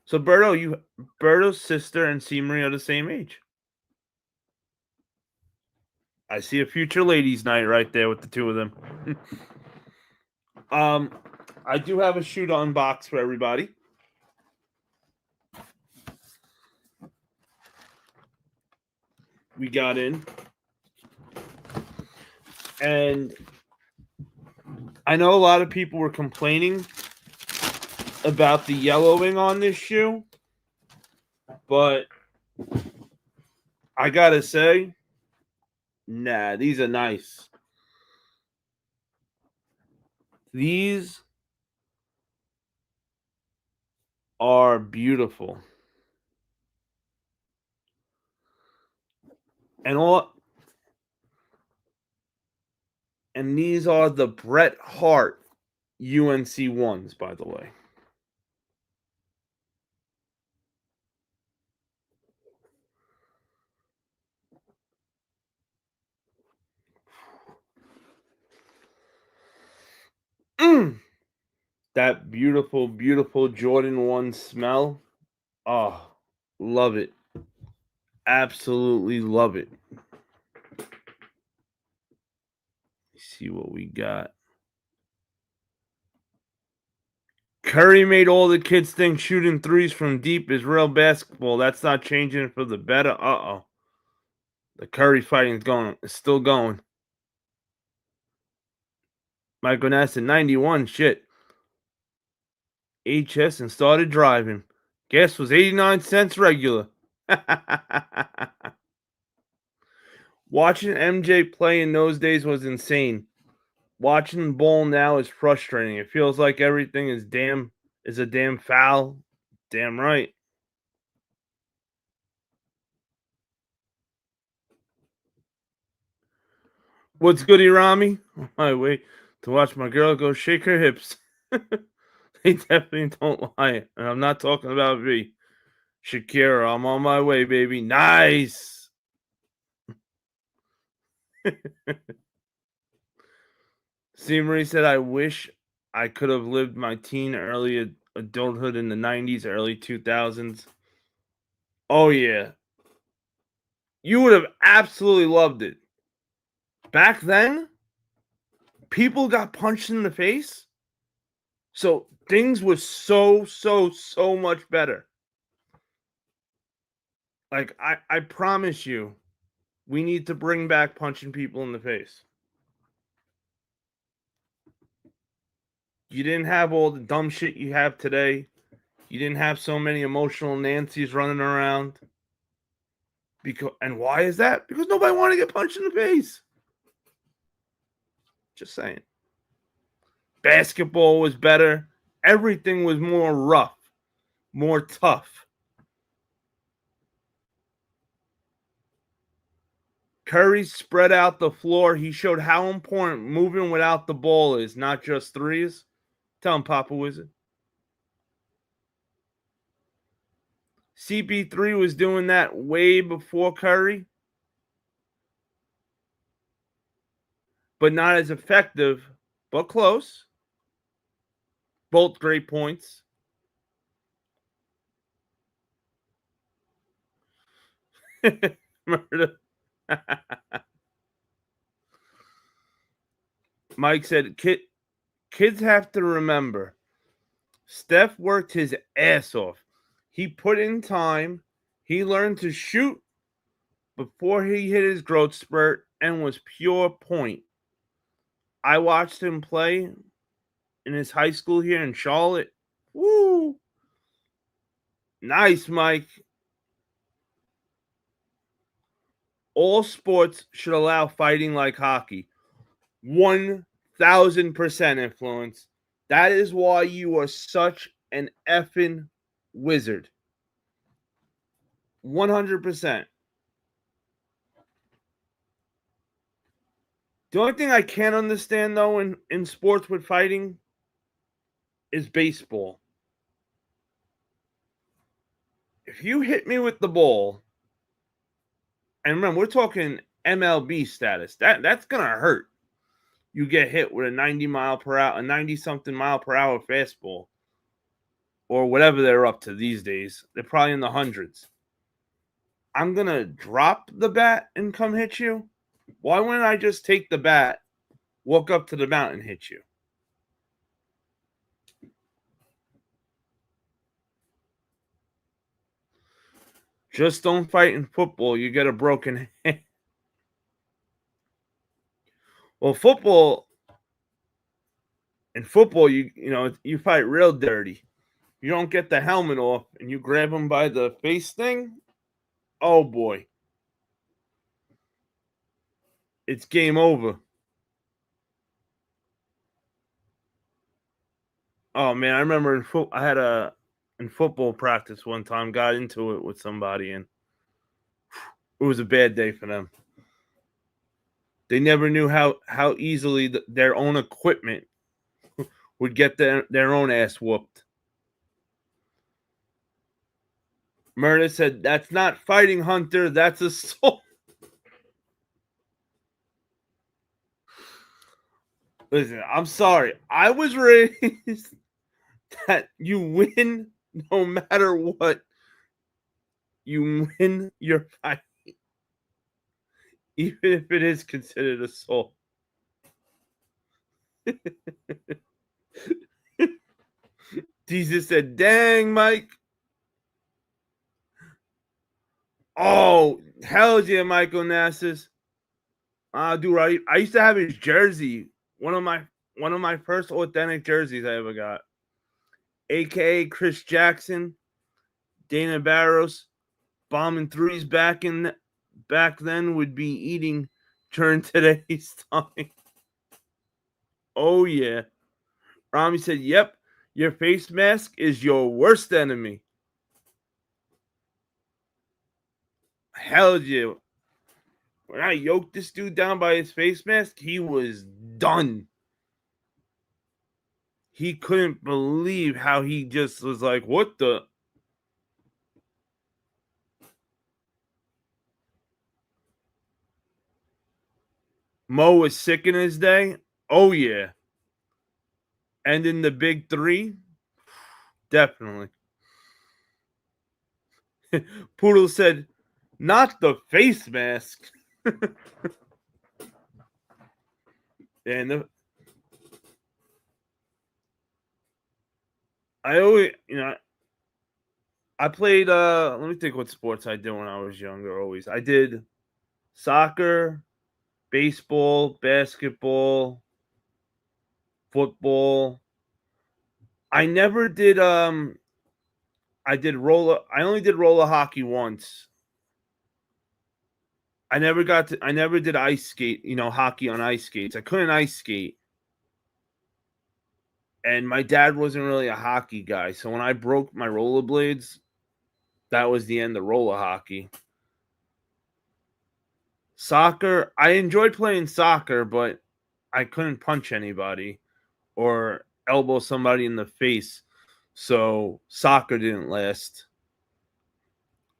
Speaker 1: So Berto's sister and C. Marie are the same age. I see a future ladies' night right there with the two of them. I do have a shoe to unbox for everybody. We got in. And I know a lot of people were complaining about the yellowing on this shoe, but I gotta say, nah, these are nice. These are beautiful. And these are the Bret Hart UNC ones, by the way. That beautiful, beautiful Jordan 1 smell. Oh, love it. Absolutely love it. Let's see what we got. Curry made all the kids think shooting threes from deep is real basketball. That's not changing for the better. Uh-oh. The Curry fighting is still going. Michael Nass in 91, shit. HS and started driving. Gas was 89 cents regular. Watching MJ play in those days was insane. Watching ball now is frustrating. It feels like everything is a damn foul. Damn right. What's goody, Rami? I wait to watch my girl go shake her hips. They definitely don't lie. And I'm not talking about me. Shakira, I'm on my way, baby. Nice. C. Marie said, I wish I could have lived my teen, early adulthood in the 90s, early 2000s. Oh, yeah. You would have absolutely loved it. Back then, people got punched in the face. So things were so much better. Like, I promise you, we need to bring back punching people in the face. You didn't have all the dumb shit you have today. You didn't have so many emotional Nancy's running around. And why is that? Because nobody wanted to get punched in the face. Just saying. Basketball was better. Everything was more rough, more tough. Curry spread out the floor. He showed how important moving without the ball is, not just threes. Tell him, Papa Wizard. CP3 was doing that way before Curry, but not as effective, but close. Both great points. Murder. Mike said, kids have to remember, Steph worked his ass off. He put in time. He learned to shoot before he hit his growth spurt and was pure point. I watched him play in his high school here in Charlotte. Woo! Nice, Mike. All sports should allow fighting like hockey. 1,000% influence. That is why you are such an effing wizard. 100%. The only thing I can't understand, though, in sports with fighting is baseball. If you hit me with the ball, and remember, we're talking MLB status, that's going to hurt. You get hit with a 90-something mile per hour fastball, or whatever they're up to these days. They're probably in the hundreds. I'm going to drop the bat and come hit you? Why wouldn't I just take the bat, walk up to the mountain, and hit you? Just don't fight in football. You get a broken hand. Well, in football, you fight real dirty. You don't get the helmet off and you grab him by the face thing. Oh boy. It's game over. Oh man, I remember in football practice one time, got into it with somebody, and it was a bad day for them. They never knew how easily their own equipment would get their own ass whooped. Myrna said, "That's not fighting, Hunter. That's assault." Listen, I'm sorry. I was raised that you win no matter what. You win your fight, even if it is considered assault. Jesus said, "Dang, Mike." Oh, hell yeah, Michael Nassis. Dude, I used to have his jersey. One of my first authentic jerseys I ever got. AKA Chris Jackson, Dana Barros, bombing threes back then would be eating during today's time. Oh yeah. Rami said, "Yep, your face mask is your worst enemy." Hell yeah. When I yoked this dude down by his face mask, he was done. He couldn't believe how he just was like, what the? Mo was sick in his day. Oh, yeah. And in the big three, definitely. Poodle said, "Not the face mask." And I always, I played, let me think what sports I did when I was younger always. I did soccer, baseball, basketball, football. I never did, I only did roller hockey once. I never did ice skate, hockey on ice skates. I couldn't ice skate. And my dad wasn't really a hockey guy. So when I broke my rollerblades, that was the end of roller hockey. Soccer, I enjoyed playing soccer, but I couldn't punch anybody or elbow somebody in the face. So soccer didn't last,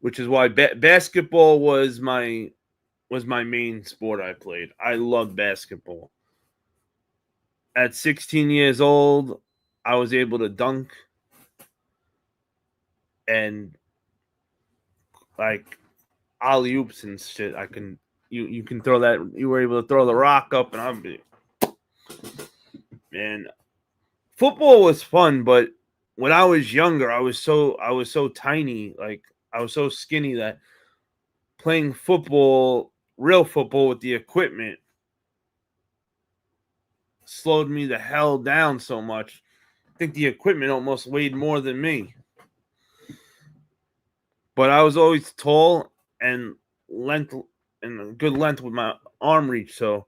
Speaker 1: which is why basketball was my main sport I played. I loved basketball. At 16 years old, I was able to dunk and like alley oops and shit. You can throw that. You were able to throw the rock up, and I'd be, man. Football was fun, but when I was younger, I was so tiny, like I was so skinny that playing football, real football with the equipment, slowed me the hell down so much. I think the equipment almost weighed more than me. But I was always tall and length and a good length with my arm reach. So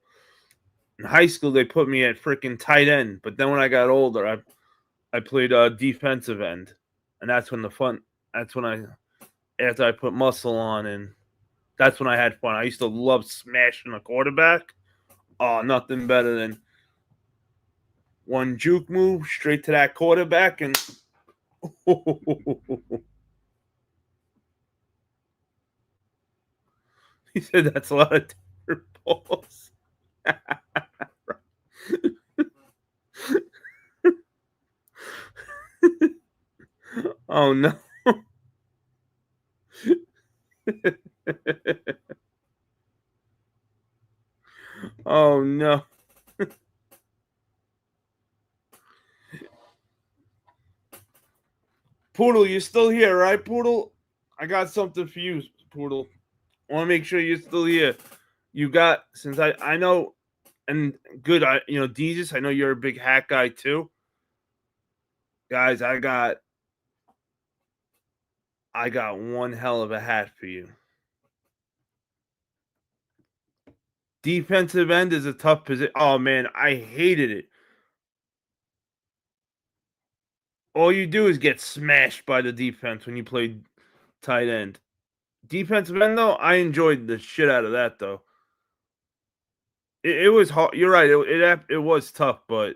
Speaker 1: in high school they put me at freaking tight end. But then when I got older, I played defensive end, and that's when the fun. That's when I after I put muscle on, and that's when I had fun. I used to love smashing a quarterback. Oh, nothing better than one juke move straight to that quarterback, and he said that's a lot of balls. Oh no. Oh no. Poodle, you still here, right, Poodle? I got something for you, Poodle. I want to make sure you're still here. You got since I know and good Jesus, I know you're a big hat guy too. Guys, I got one hell of a hat for you. Defensive end is a tough position. Oh man, I hated it. All you do is get smashed by the defense when you play tight end. Defensive end though, I enjoyed the shit out of that though. It was hard. You're right. It was tough, but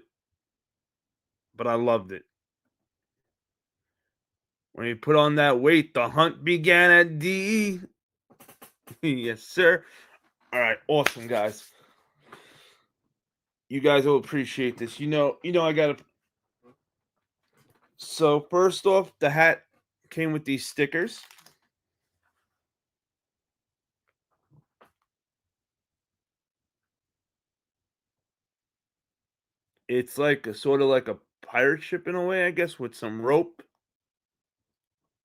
Speaker 1: I loved it. When he put on that weight, the hunt began at D. Yes, sir. All right, awesome guys. You guys will appreciate this. I got to. So first off, the hat came with these stickers. It's like a sort of like a pirate ship in a way, I guess, with some rope.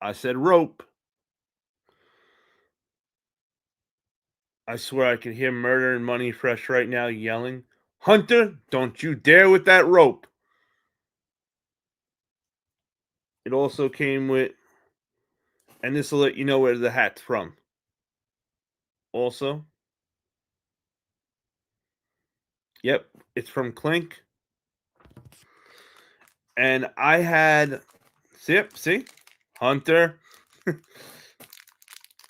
Speaker 1: I said rope. I swear I can hear Murder and Money Fresh right now yelling, Hunter, don't you dare with that rope. It also came with, and this will let you know where the hat's from. Also, yep, it's from Clink. And I had, see, Hunter.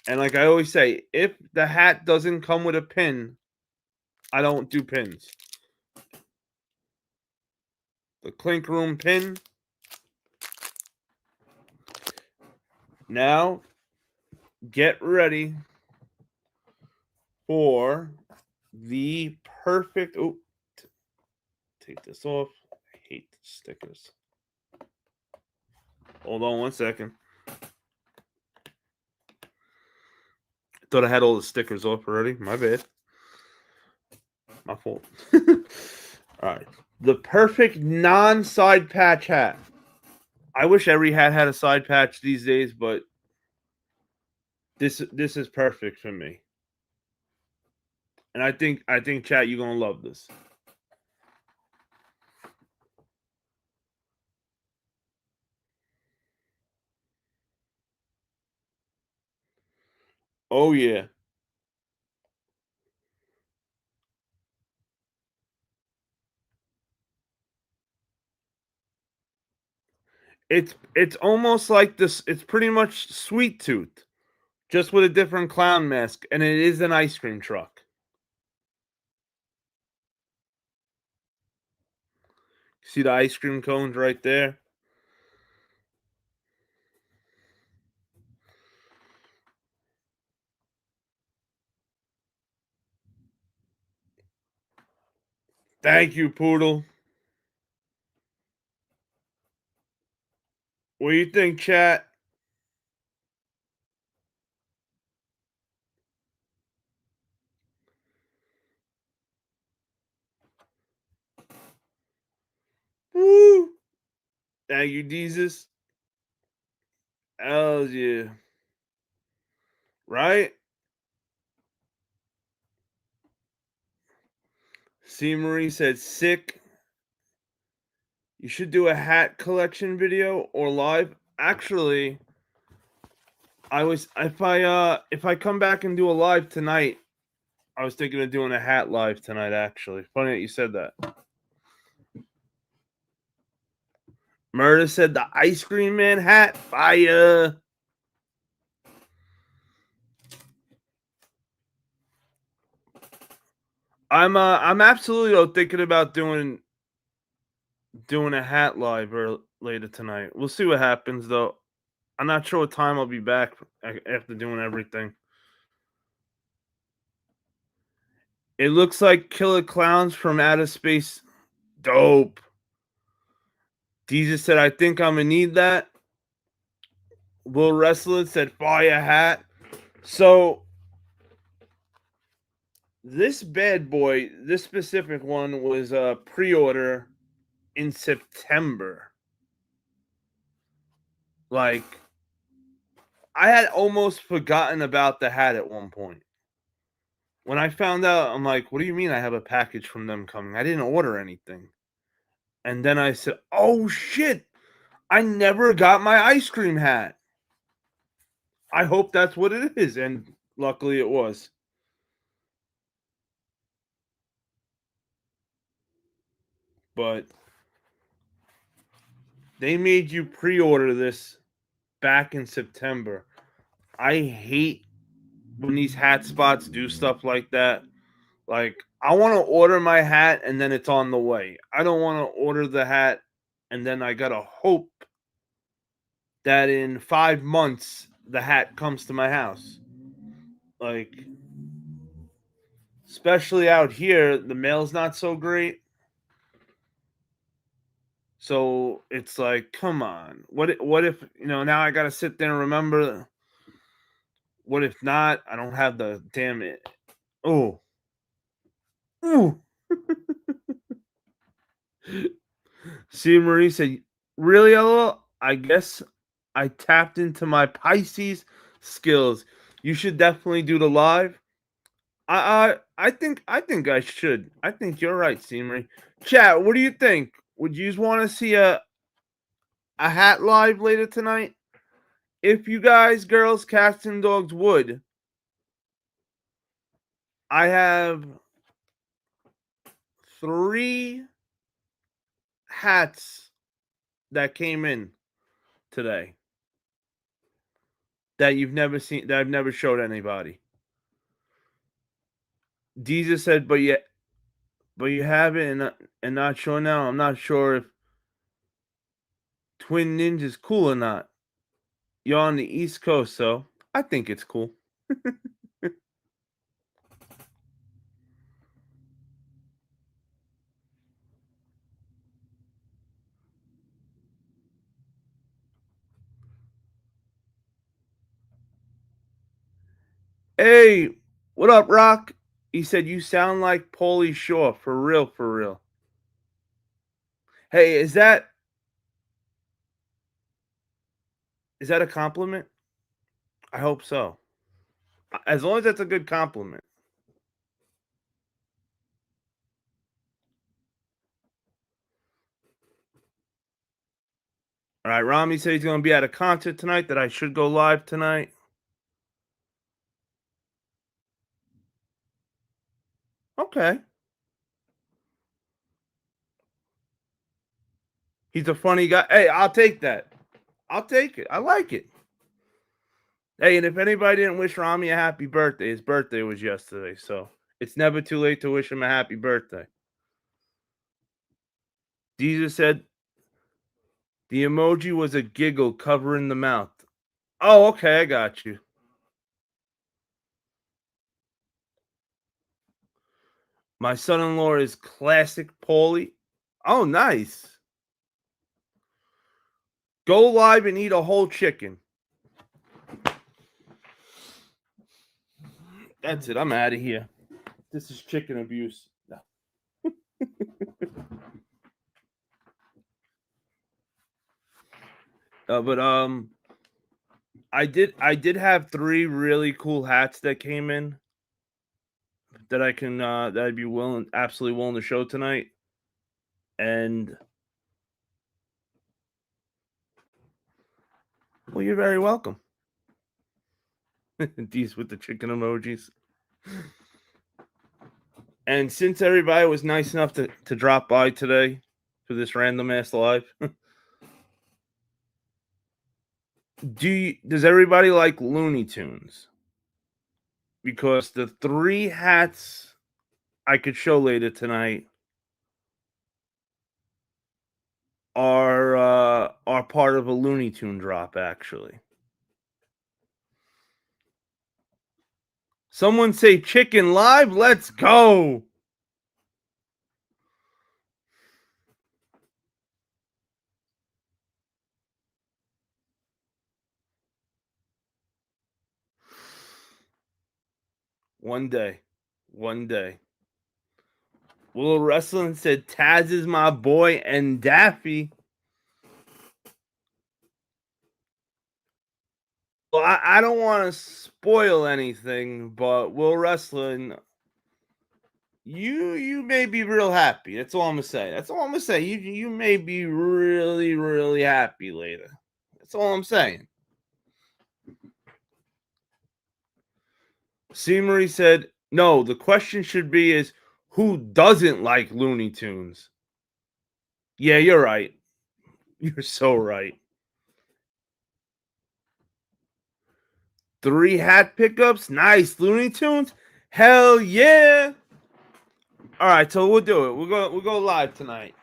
Speaker 1: And like I always say, if the hat doesn't come with a pin, I don't do pins. The Clink Room pin. Now, get ready for the perfect. Oh, take this off. I hate the stickers. Hold on one second. Thought I had all the stickers off already. My bad. My fault. All right. The perfect non-side patch hat. I wish every hat had a side patch these days, but this is perfect for me. And I think chat, you're gonna love this. Oh yeah. It's almost like this. It's pretty much Sweet Tooth, just with a different clown mask, and it is an ice cream truck. See the ice cream cones right there? Thank you, Poodle. What do you think, chat? Woo! Thank you, Jesus. Hell yeah. Right? C. Marie said, sick. You should do a hat collection video or live. Actually, if I come back and do a live tonight, I was thinking of doing a hat live tonight, actually. Funny that you said that. Murda said the ice cream man hat. Fire. I'm absolutely thinking about doing a hat live or later tonight. We'll see what happens though. I'm not sure what time I'll be back after doing everything. It looks like Killer Clowns from Outer Space. Dope. Jesus said, I think I'm gonna need that. Will Wrestler said, fire hat. So this bad boy, this specific one was a pre-order in September. Like, I had almost forgotten about the hat at one point. When I found out, I'm like, what do you mean I have a package from them coming? I didn't order anything. And then I said, oh shit, I never got my ice cream hat. I hope that's what it is. And luckily it was. But they made you pre-order this back in September. I hate when these hat spots do stuff like that. Like, I want to order my hat and then it's on the way. I don't want to order the hat and then I got to hope that in 5 months the hat comes to my house. Like, especially out here, the mail's not so great. So it's like, come on. What if, now I got to sit there and remember, what if not? I don't have the damn it. Oh. Ooh. See, Marie said, really, Ella? I guess I tapped into my Pisces skills. You should definitely do the live. I think I should. I think you're right, C. Marie. Chat, what do you think? Would you want to see a hat live later tonight? If you guys, girls, cats, and dogs would, I have 3 hats that came in today that you've never seen, that I've never showed anybody. Jesus said, but you have it and not sure now. I'm not sure if Twin Ninja's cool or not. You're on the East Coast, so I think it's cool. Hey, what up, Rock? He said you sound like Paulie Shore, for real, for real. Hey, is that a compliment? I hope so. As long as that's a good compliment. All right, Rami said he's going to be at a concert tonight, that I should go live tonight. Okay. He's a funny guy. Hey, I'll take that. I'll take it. I like it. Hey, and if anybody didn't wish Rami a happy birthday, his birthday was yesterday, so it's never too late to wish him a happy birthday. Jesus said the emoji was a giggle covering the mouth. Oh, okay, I got you. My son-in-law is classic Paulie. Oh, nice. Go live and eat a whole chicken. That's it. I'm out of here. This is chicken abuse. No. But I did have 3 really cool hats that came in that I can that I'd be absolutely willing to show tonight. And well, you're very welcome. These with the chicken emojis. And since everybody was nice enough to drop by today for this random ass live, does everybody like Looney Tunes? Because the 3 hats I could show later tonight are part of a Looney Tune drop, actually. Someone say chicken live. Let's go. One day. Will Wrestling said Taz is my boy and Daffy. Well, I don't want to spoil anything, but Will Wrestling, you may be real happy. That's all I'm gonna say. You may be really happy later. That's all I'm saying. C. Marie said, no, the question should be is who doesn't like Looney Tunes? Yeah, you're right. You're so right. 3 hat pickups. Nice. Looney Tunes. Hell yeah. All right, so we'll do it. We'll go live tonight.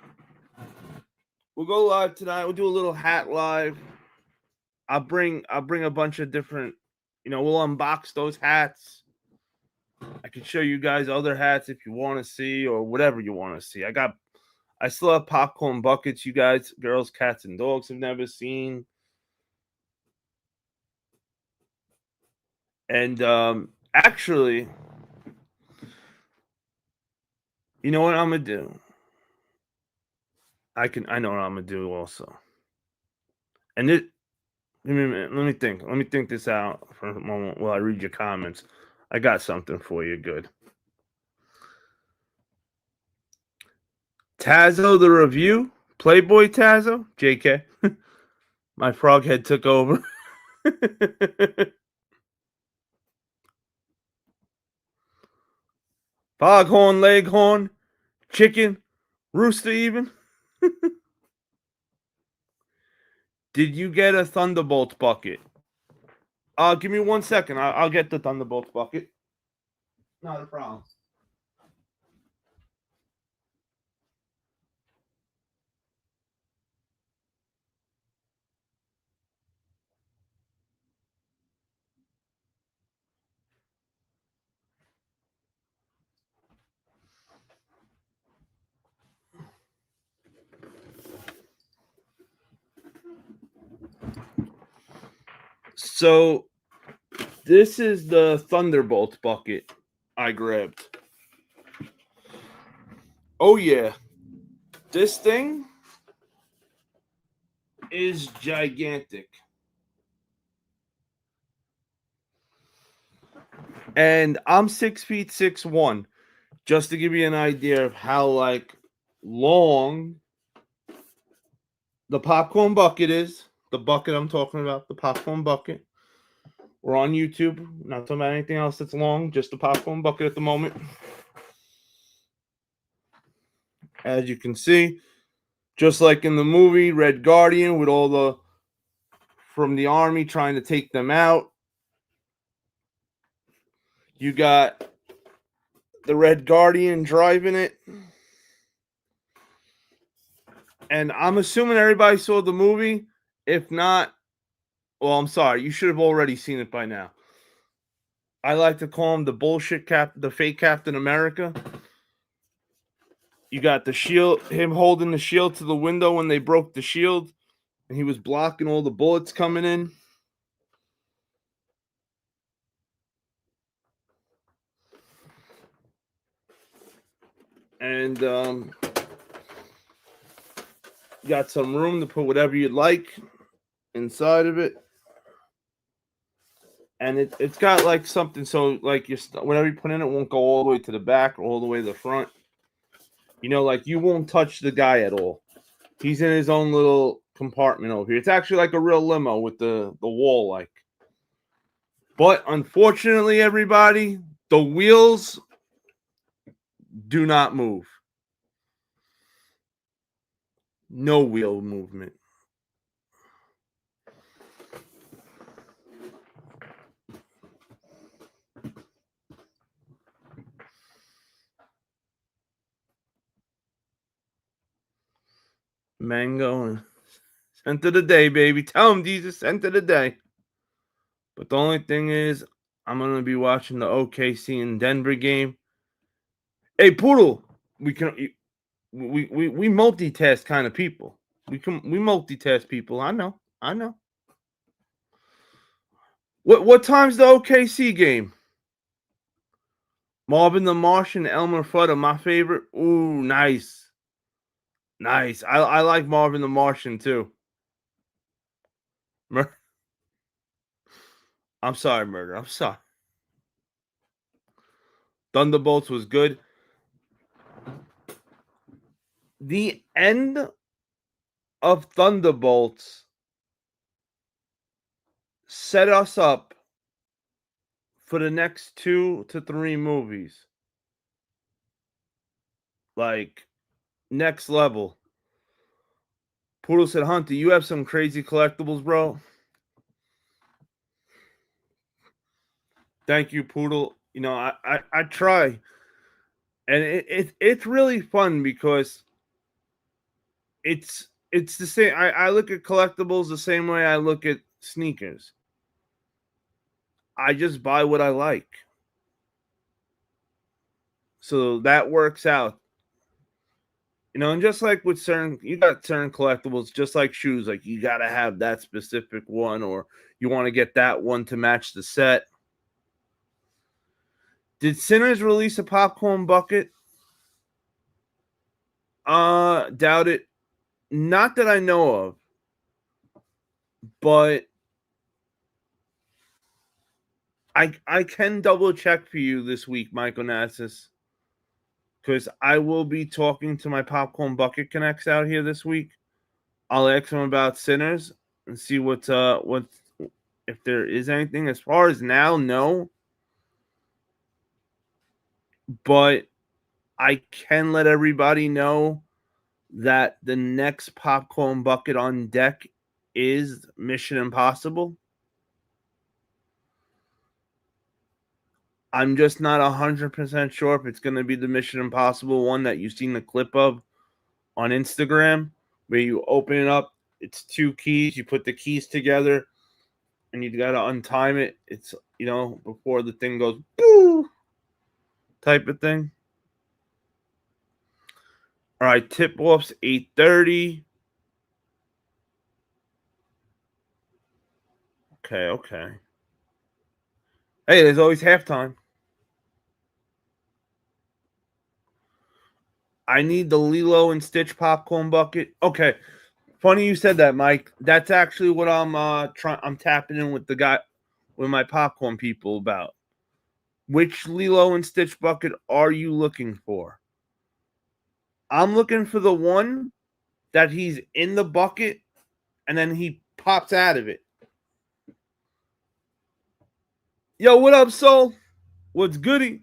Speaker 1: We'll do a little hat live. I'll bring a bunch of different, we'll unbox those hats. I can show you guys other hats if you want to see or whatever you want to see. I still have popcorn buckets you guys, girls, cats, and dogs have never seen. And actually, you know what I'm gonna do? I know what I'm gonna do also. And let me think. Let me think this out for a moment while I read your comments. I got something for you good. Tazo the review, Playboy Tazo, JK. My frog head took over. Foghorn, leghorn, chicken, rooster even. Did you get a Thunderbolt bucket? Give me 1 second. I'll get the Thunderbolt bucket. Not a problem. So this is the Thunderbolt bucket I grabbed. Oh yeah. This thing is gigantic. And I'm 6'6". Just to give you an idea of how long the popcorn bucket is. The bucket I'm talking about, the popcorn bucket. We're on YouTube. Not talking about anything else that's long, just the popcorn bucket at the moment. As you can see, just like in the movie Red Guardian with all the from the army trying to take them out. You got the Red Guardian driving it. And I'm assuming everybody saw the movie. If not, well, I'm sorry. You should have already seen it by now. I like to call him the fake Captain America. You got the shield, him holding the shield to the window when they broke the shield, and he was blocking all the bullets coming in. And you got some room to put whatever you'd like inside of it. And it's got like something so like whatever you put in it won't go all the way to the back or all the way to the front. You know, like you won't touch the guy at all. He's in his own little compartment over here. It's actually like a real limo with the wall like. But unfortunately, everybody, the wheels do not move. No wheel movement. Mango and scent of the day, baby. Tell him Jesus, scent of the day. But the only thing is, I'm gonna be watching the OKC and Denver game. Hey, Poodle, we multitask kind of people. We multitask people. I know. What time's the OKC game? Marvin the Martian, Elmer Fudd are my favorite. Ooh, nice. I like Marvin the Martian too. I'm sorry, Murder. I'm sorry. Thunderbolts was good. The end of Thunderbolts set us up for the next 2 to 3 movies. Like, next level. Poodle said, Hunter, you have some crazy collectibles, bro. Thank you, Poodle. You know, I try. And it's really fun because it's the same. I look at collectibles the same way I look at sneakers. I just buy what I like. So that works out. You know, and just like with you got certain collectibles, just like shoes, like you got to have that specific one or you want to get that one to match the set. Did Sinners release a popcorn bucket? Doubt it. Not that I know of. But I can double check for you this week, Michael Nassis. Because I will be talking to my popcorn bucket connects out here this week. I'll ask them about Sinners and see what if there is anything. As far as now, no. But I can let everybody know that the next popcorn bucket on deck is Mission Impossible. I'm just not 100% sure if it's going to be the Mission Impossible one that you've seen the clip of on Instagram, where you open it up. It's 2 keys. You put the keys together, and you got to untime it. It's, you know, before the thing goes boo type of thing. All right, tip-off's 8:30. Okay. Hey, there's always halftime. I need the Lilo and Stitch popcorn bucket. Okay, funny you said that, Mike. That's actually what I'm tapping in with my popcorn people about. Which Lilo and Stitch bucket are you looking for? I'm looking for the one that he's in the bucket and then he pops out of it. Yo, what up, Soul? What's goody?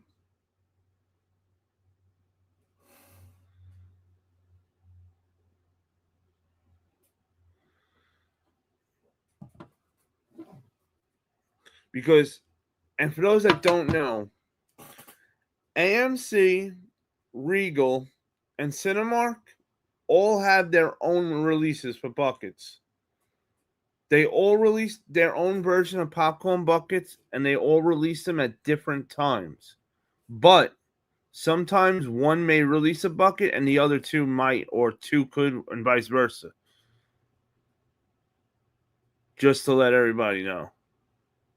Speaker 1: Because, and for those that don't know, AMC, Regal, and Cinemark all have their own releases for buckets. They all release their own version of popcorn buckets, and they all release them at different times. But sometimes one may release a bucket and the other two might, or two could, and vice versa. Just to let everybody know.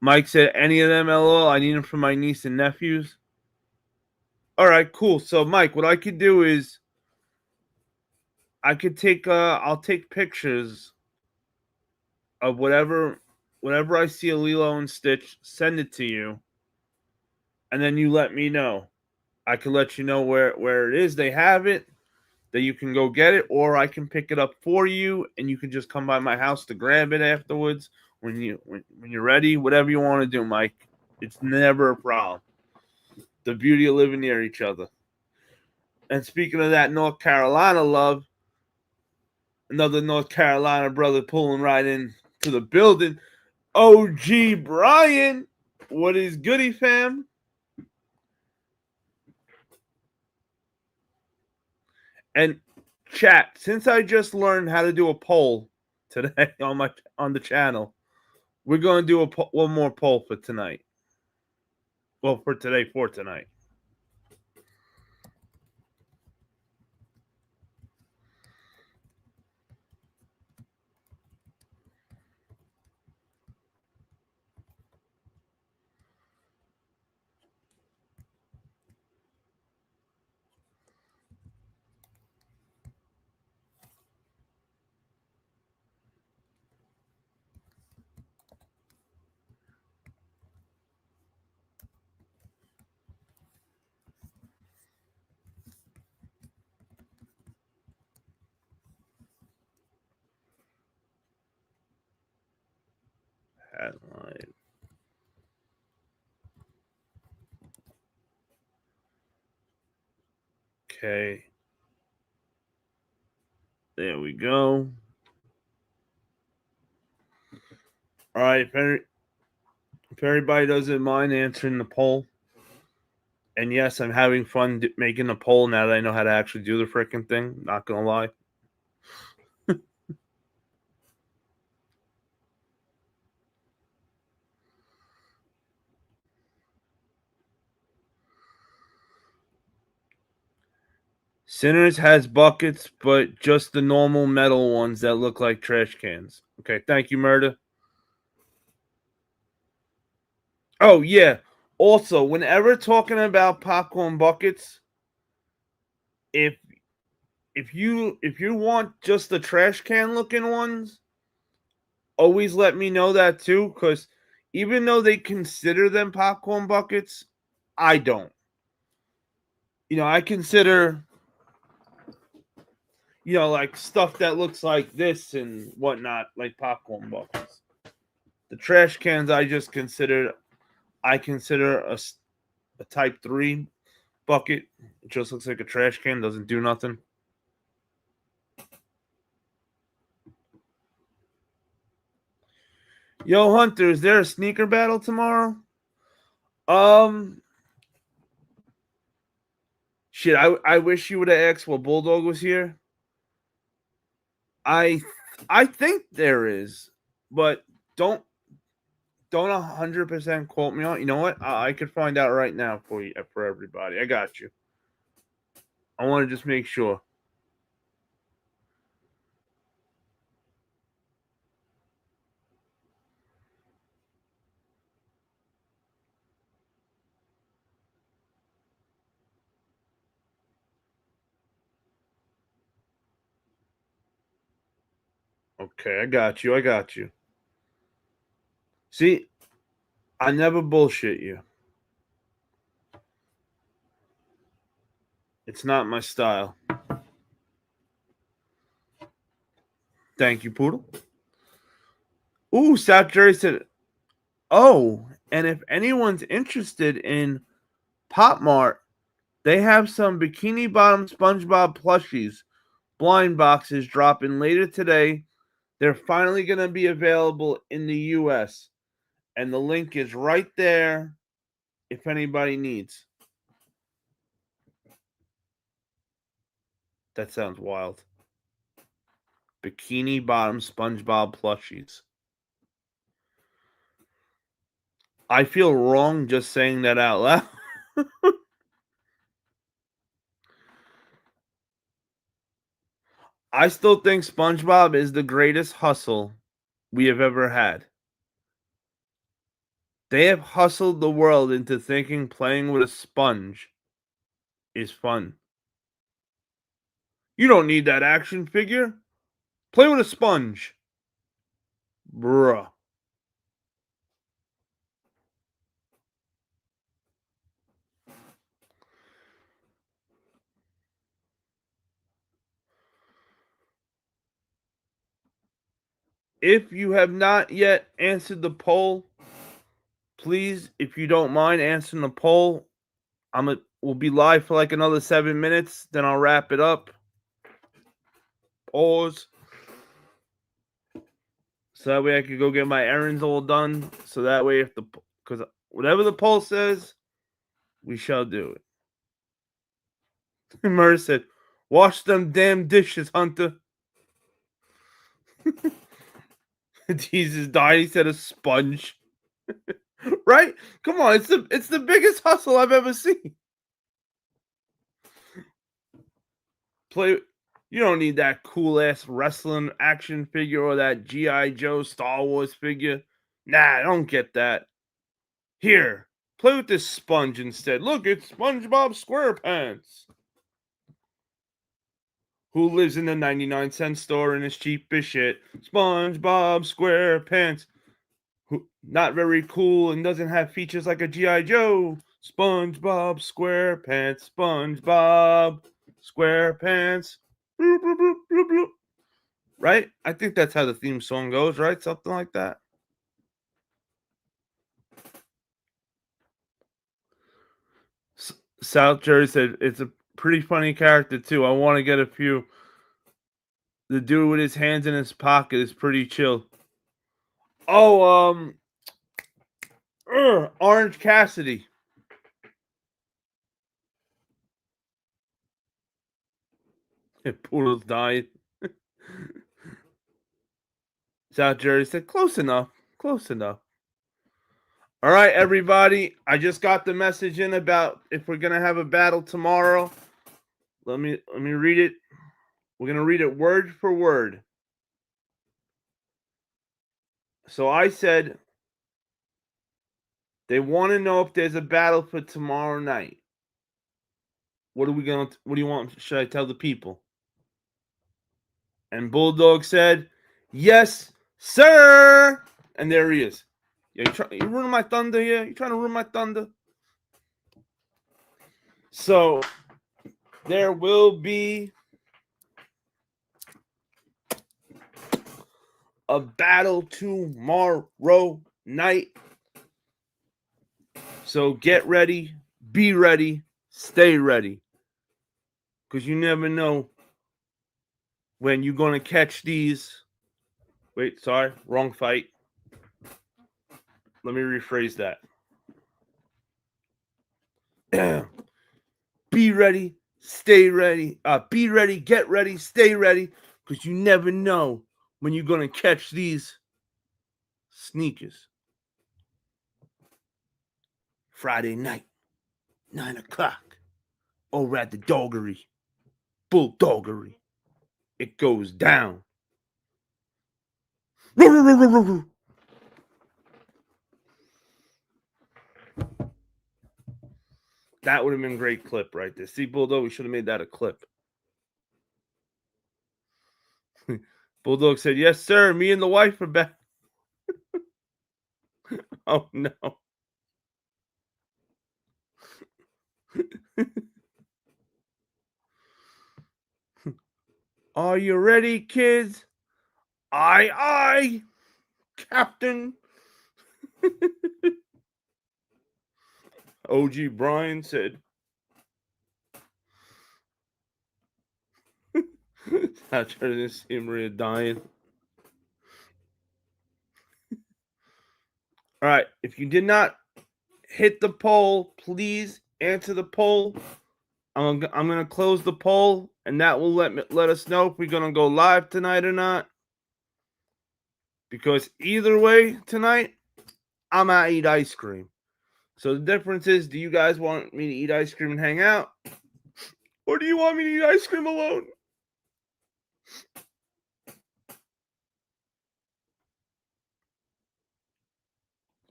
Speaker 1: Mike said, any of them, LOL, I need them for my niece and nephews. All right, cool. So, Mike, what I could do is I could take I'll take pictures of whatever I see a Lilo and Stitch, send it to you, and then you let me know. I can let you know where it is. They have it, that you can go get it, or I can pick it up for you, and you can just come by my house to grab it afterwards when you're ready. Whatever you want to do, Mike. It's never a problem. The beauty of living near each other. And speaking of that North Carolina love, another North Carolina brother pulling right in to the building. OG Brian, what is goody, fam? And chat, since I just learned how to do a poll today on the channel, we're going to do one more poll for tonight. Well, for tonight. Headline. Okay. There we go. All right. If everybody doesn't mind answering the poll, and yes, I'm having fun making the poll now that I know how to actually do the freaking thing. Not going to lie. Sinners has buckets, but just the normal metal ones that look like trash cans. Okay, thank you, Murda. Oh, yeah. Also, whenever talking about popcorn buckets, if you want just the trash can looking ones, always let me know that too, because even though they consider them popcorn buckets, I don't. I consider like stuff that looks like this and whatnot, like popcorn buckets. The trash cans I consider a type 3 bucket. It just looks like a trash can, doesn't do nothing. Yo, Hunter, is there a sneaker battle tomorrow? Shit, I wish you would have asked while Bulldog was here. I think there is, but don't 100% quote me on. You know what? I could find out right now for everybody. I got you. I want to just make sure. Okay, I got you. See, I never bullshit you. It's not my style. Thank you, Poodle. Ooh, South Jersey said, oh, and if anyone's interested in Pop Mart, they have some Bikini Bottom SpongeBob plushies, blind boxes dropping later today. They're finally going to be available in the U.S., and the link is right there if anybody needs. That sounds wild. Bikini Bottom SpongeBob plushies. I feel wrong just saying that out loud. I still think SpongeBob is the greatest hustle we have ever had. They have hustled the world into thinking playing with a sponge is fun. You don't need that action figure. Play with a sponge. Bruh. If you have not yet answered the poll, please, if you don't mind answering the poll, we'll be live for like another 7 minutes, then I'll wrap it up. Pause. So that way I could go get my errands all done. So that way, because whatever the poll says, we shall do it. Murr said, "Wash them damn dishes, Hunter." Jesus died. He said a sponge. Right? Come on, it's the biggest hustle I've ever seen. Play. You don't need that cool ass wrestling action figure or that G.I. Joe Star Wars figure. Nah, I don't get that. Here, play with this sponge instead. Look, it's SpongeBob SquarePants, who lives in the 99-cent store and is cheap as shit. SpongeBob SquarePants, who not very cool and doesn't have features like a G.I. Joe. SpongeBob SquarePants, SpongeBob SquarePants. Bloop, bloop, bloop, bloop, bloop. Right? I think that's how the theme song goes, right? Something like that. South Jersey said it's a pretty funny character too. I want to get a few. The dude with his hands in his pocket is pretty chill. Oh, Orange Cassidy. Poodle's dying. South Jersey said close enough. Close enough. All right, everybody. I just got the message in about if we're gonna have a battle tomorrow. Let me read it. We're gonna read it word for word. So I said they want to know if there's a battle for tomorrow night. What do you want? Should I tell the people? And Bulldog said, "Yes, sir." And there he is. Yeah, you ruining my thunder here? You trying to ruin my thunder? So there will be a battle tomorrow night. So get ready, be ready, stay ready. Because you never know when you're going to catch these. Wait, sorry, wrong fight. Let me rephrase that. Be ready, stay ready. Be ready, get ready, stay ready. Because you never know when you're going to catch these sneakers. Friday night, 9 o'clock, over at the Doggery. Bulldoggery. It goes down. That would have been a great clip right there. See, Bulldog, we should have made that a clip. Bulldog said, "Yes, sir. Me and the wife are back." Oh, no. Are you ready, kids? Aye, aye, Captain. OG Brian said, I tried to see Maria dying. All right. If you did not hit the poll, please answer the poll. I'm gonna close the poll, and that will let us know if we're gonna go live tonight or not. Because either way tonight, I'm gonna eat ice cream. So the difference is, do you guys want me to eat ice cream and hang out? Or do you want me to eat ice cream alone?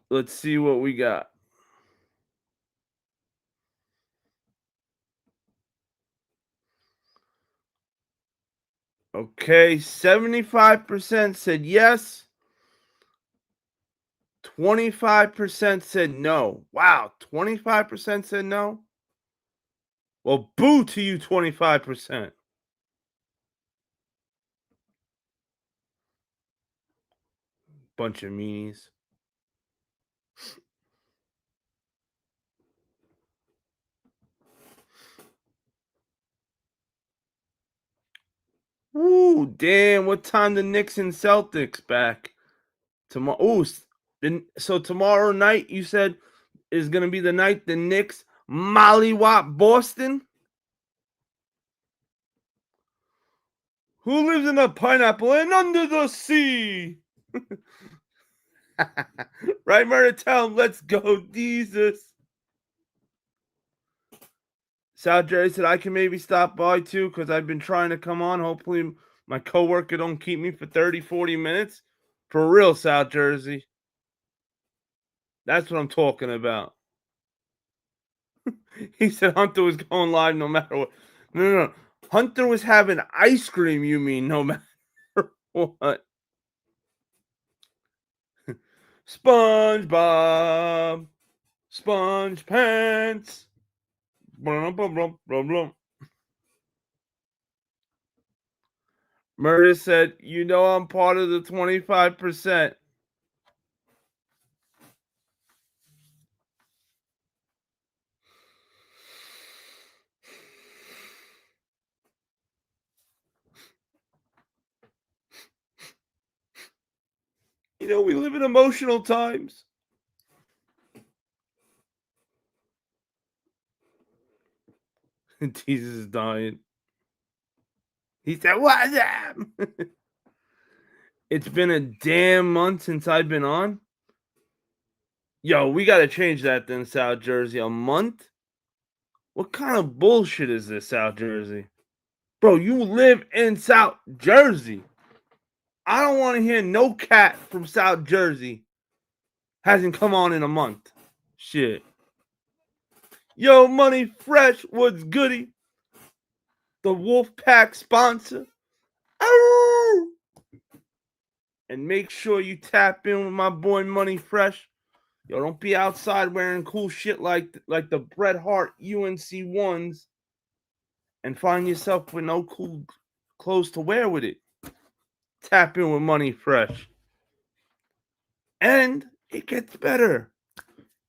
Speaker 1: Let's see what we got. Okay, 75% said yes. 25% said no. Wow, 25% said no? Well, boo to you, 25%. Bunch of meanies. Ooh, damn, what time the Knicks and Celtics back? Tomorrow. Ooh, so tomorrow night, you said, is going to be the night the Knicks mollywop Boston? Who lives in a pineapple and under the sea? Right, Murder? Tell him, let's go, Jesus. South Jersey said, I can maybe stop by too because I've been trying to come on. Hopefully my coworker don't keep me for 30, 40 minutes. For real, South Jersey. That's what I'm talking about. He said Hunter was going live no matter what. No. Hunter was having ice cream, you mean, no matter what. SpongeBob. Sponge pants. Blum, blum, blum, blum, blum. Murder said, you know I'm part of the 25%. You know, we live in emotional times. Jesus is dying. He said, what's up? It's been a damn month since I've been on. Yo, we got to change that then, South Jersey. A month? What kind of bullshit is this, South Jersey? Bro, you live in South Jersey. I don't want to hear no cat from South Jersey hasn't come on in a month. Shit. Yo, Money Fresh, what's goody? The Wolfpack sponsor. Ow! And make sure you tap in with my boy Money Fresh. Yo, don't be outside wearing cool shit like the Bret Hart UNC ones and find yourself with no cool clothes to wear with it. Tap in with Money Fresh. And it gets better.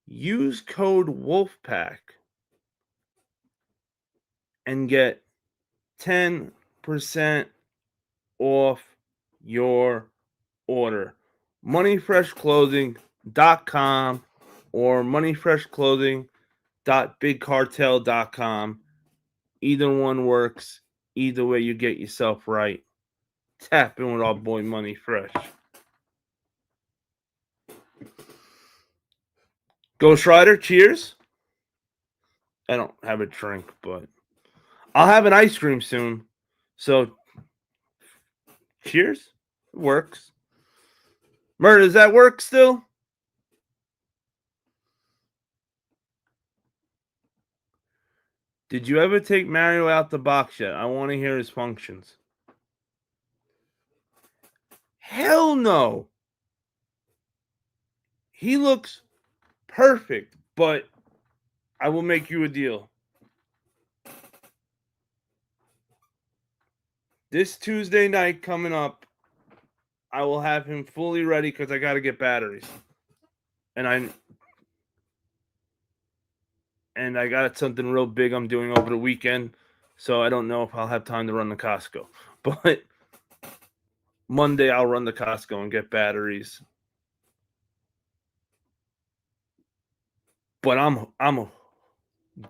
Speaker 1: Use code Wolfpack and get 10% off your order. moneyfreshclothing.com or moneyfreshclothing.bigcartel.com. Either one works. Either way, you get yourself right. Tap in with our boy Money Fresh. Ghost Rider, cheers. I don't have a drink, but I'll have an ice cream soon. So, cheers. It works. Murder, does that work still? Did you ever take Mario out the box yet? I want to hear his functions. Hell no. He looks perfect, but I will make you a deal. This Tuesday night coming up, I will have him fully ready because I got to get batteries. And I got something real big I'm doing over the weekend, so I don't know if I'll have time to run the Costco. But Monday I'll run the Costco and get batteries. But I'm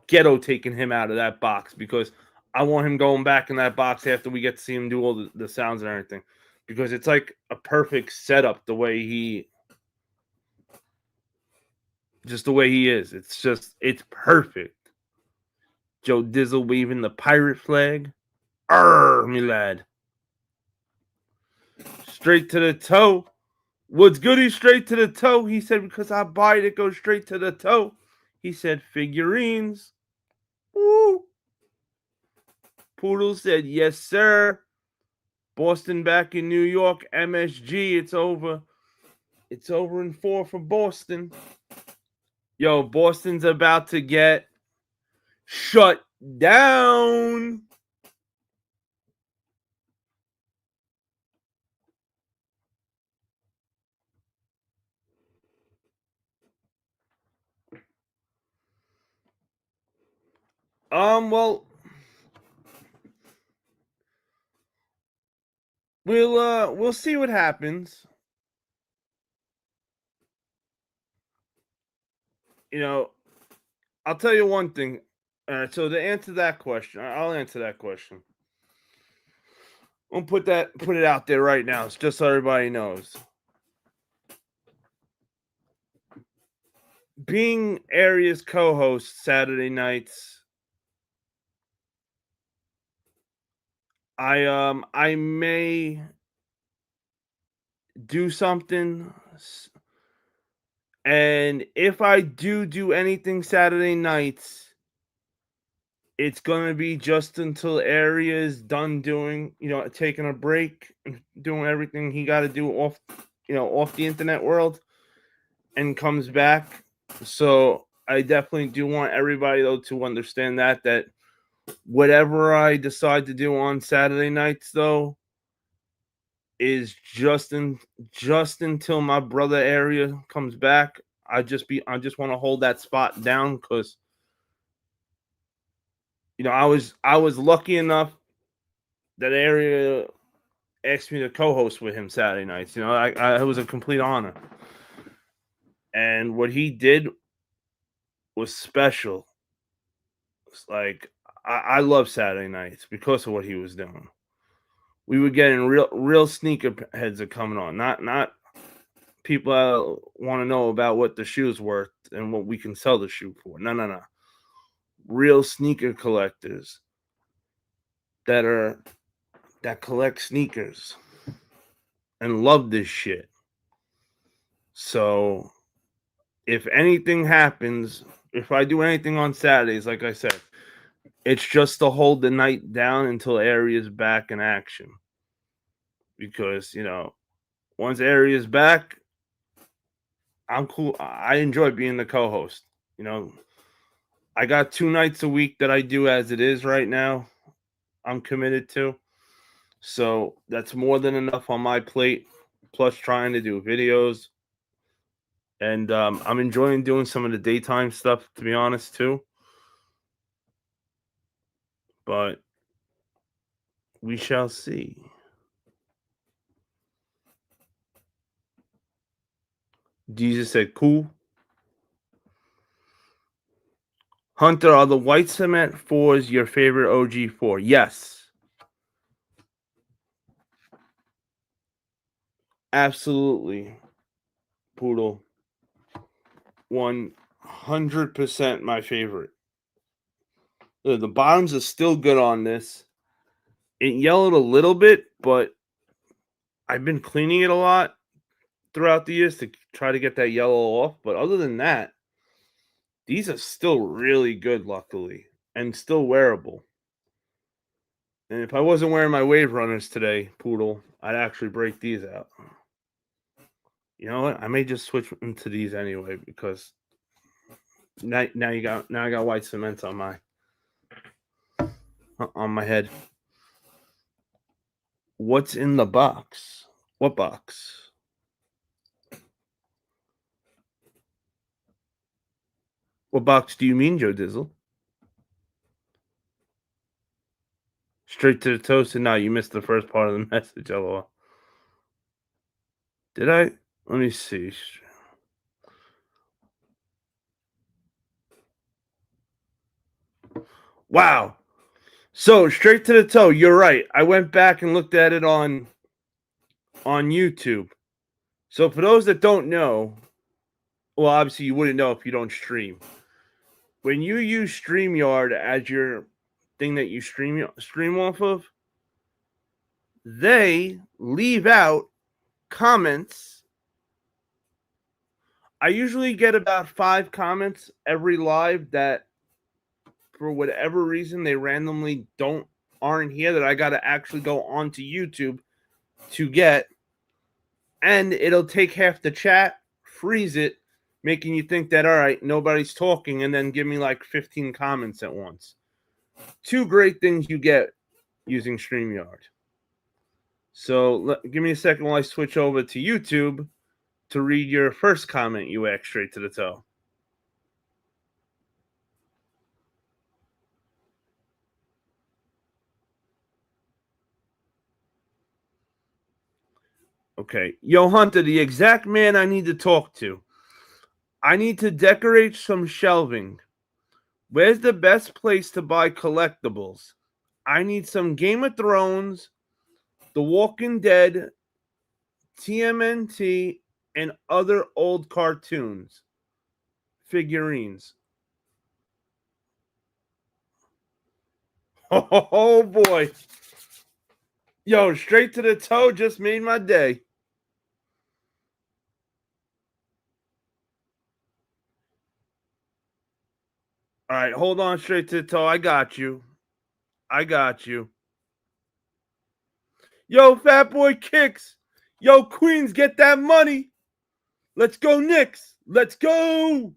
Speaker 1: ghetto taking him out of that box because I want him going back in that box after we get to see him do all the sounds and everything. Because it's like a perfect setup the way he is. It's perfect. Joe Dizzle waving the pirate flag. Arr, me lad. Straight to the toe. What's goody straight to the toe? He said, because I buy it, it goes straight to the toe. He said, figurines. Woo. Poodle said, yes, sir. Boston back in New York. MSG, it's over. It's over in 4 for Boston. Yo, Boston's about to get shut down. Well, we'll see what happens. You know, I'll tell you one thing. All right, so to answer that question, I'll answer that question. I'll put it out there right now. It's just so everybody knows. Being Aria's co-host Saturday nights, I may do something, and if I do anything Saturday nights, it's gonna be just until Aria is done doing, taking a break and doing everything he got to do off the internet world, and comes back. So I definitely do want everybody though to understand that whatever I decide to do on Saturday nights though is just until my brother Aria comes back. I just want to hold that spot down because I was lucky enough that Aria asked me to co-host with him Saturday nights. It was a complete honor, and what he did was special. It's like I love Saturday nights because of what he was doing. We were getting real sneaker heads are coming on, not people that want to know about what the shoe's worth and what we can sell the shoe for. No. Real sneaker collectors that collect sneakers and love this shit. So if anything happens, if I do anything on Saturdays, like I said, it's just to hold the night down until Aria's back in action. Because, once Aria's back, I'm cool. I enjoy being the co-host. I got 2 nights a week that I do as it is right now. I'm committed to. So that's more than enough on my plate, plus trying to do videos. And I'm enjoying doing some of the daytime stuff, to be honest, too. But we shall see. Jesus said, cool. Hunter, are the white cement 4s your favorite OG 4? Yes. Absolutely. Poodle. 100% my favorite. The bottoms are still good on this. It yellowed a little bit, but I've been cleaning it a lot throughout the years to try to get that yellow off. But other than that, these are still really good, luckily, and still wearable. And if I wasn't wearing my Wave Runners today, Poodle, I'd actually break these out. You know what? I may just switch into these anyway because now I got white cement on my head. What's in the box? What box? What box do you mean, Joe Dizzle? Straight to the toast, and now you missed the first part of the message, lol. Did I? Let me see. Wow. So straight to the toe, you're right. I went back and looked at it on YouTube. So for those that don't know, well, obviously you wouldn't know if you don't stream. When you use StreamYard as your thing that you stream off of, they leave out comments. I usually get about 5 comments every live that for whatever reason they randomly aren't here that I got to actually go onto YouTube to get, and it'll take half the chat, freeze it, making you think that all right, nobody's talking, and then give me like 15 comments at once. 2 great things you get using StreamYard. So give me a second while I switch over to YouTube to read your first comment you asked straight to the toe. Okay. Yo, Hunter, the exact man I need to talk to. I need to decorate some shelving. Where's the best place to buy collectibles? I need some Game of Thrones, The Walking Dead, TMNT, and other old cartoons. Figurines. Oh boy. Yo, straight to the toe just made my day. All right, hold on straight to the toe. I got you. Yo, Fat Boy Kicks. Yo, Queens, get that money. Let's go, Knicks. Let's go.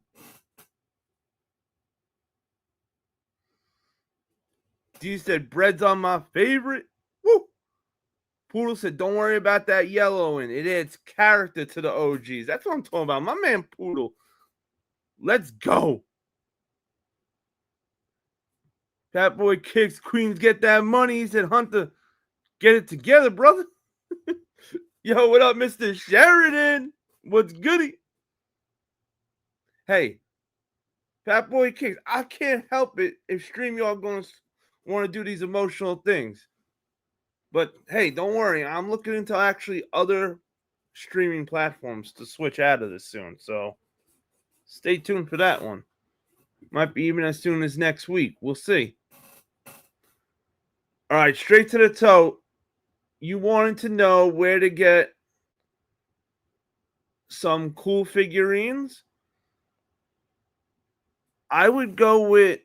Speaker 1: D said, bread's on my favorite. Woo. Poodle said, don't worry about that yellow in. It adds character to the OGs. That's what I'm talking about. My man Poodle. Let's go. Fat Boy Kicks, Queens, get that money. He said, Hunter, get it together, brother. Yo, what up, Mr. Sheridan? What's goody? Hey, Fat Boy Kicks, I can't help it if StreamYard going to want to do these emotional things. But hey, don't worry. I'm looking into actually other streaming platforms to switch out of this soon. So stay tuned for that one. Might be even as soon as next week. We'll see. All right, straight to the toe. You wanted to know where to get some cool figurines? I would go with.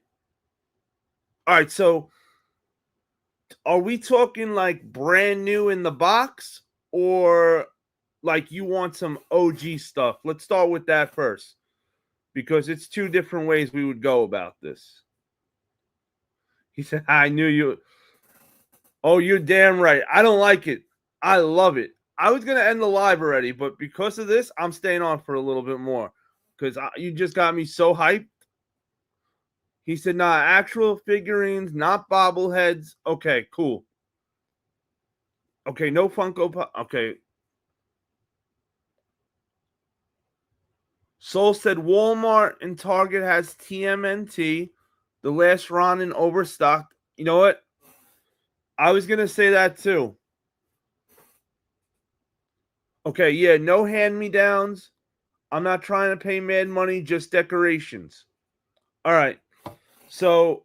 Speaker 1: All right, so are we talking like brand new in the box or like you want some OG stuff? Let's start with that first because it's 2 different ways we would go about this. He said, I knew you. Oh, you're damn right. I don't like it. I love it. I was going to end the live already, but because of this, I'm staying on for a little bit more because you just got me so hyped. He said, nah, actual figurines, not bobbleheads. Okay, cool. Okay, no Funko Pop. Okay. Soul said Walmart and Target has TMNT. The last Ronin overstocked. You know what? I was going to say that too. Okay, yeah, no hand-me-downs. I'm not trying to pay mad money, just decorations. All right. So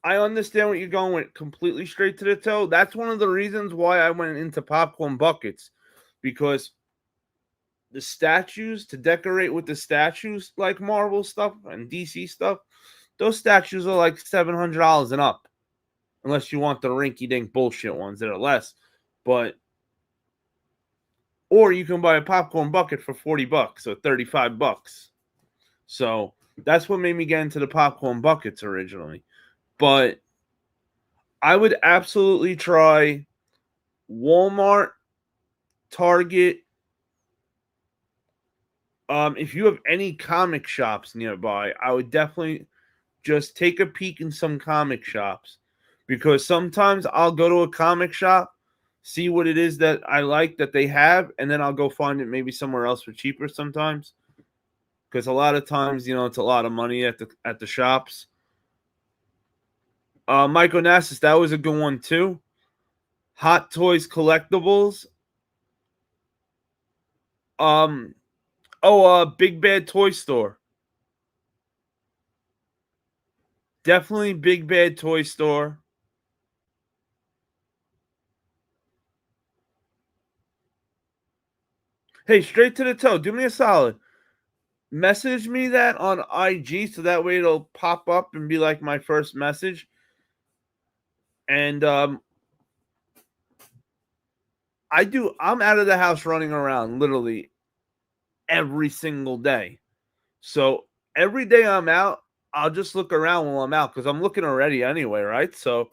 Speaker 1: I understand what you're going with completely straight to the toe. That's one of the reasons why I went into popcorn buckets because the statues to decorate with the statues like Marvel stuff and DC stuff, those statues are like $700 and up. Unless you want the rinky-dink bullshit ones that are less. But or you can buy a popcorn bucket for $40 or $35. So that's what made me get into the popcorn buckets originally. But I would absolutely try Walmart, Target. If you have any comic shops nearby, I would definitely just take a peek in some comic shops because sometimes I'll go to a comic shop, see what it is that I like that they have, and then I'll go find it maybe somewhere else for cheaper sometimes. Because a lot of times, it's a lot of money at the shops. Michael Nassis, that was a good one too. Hot Toys Collectibles. Big Bad Toy Store. Definitely Big Bad Toy Store. Hey, straight to the toe. Do me a solid. Message me that on IG so that way it'll pop up and be like my first message. And I'm out of the house running around literally every single day. So every day I'm out, I'll just look around while I'm out because I'm looking already anyway, right? So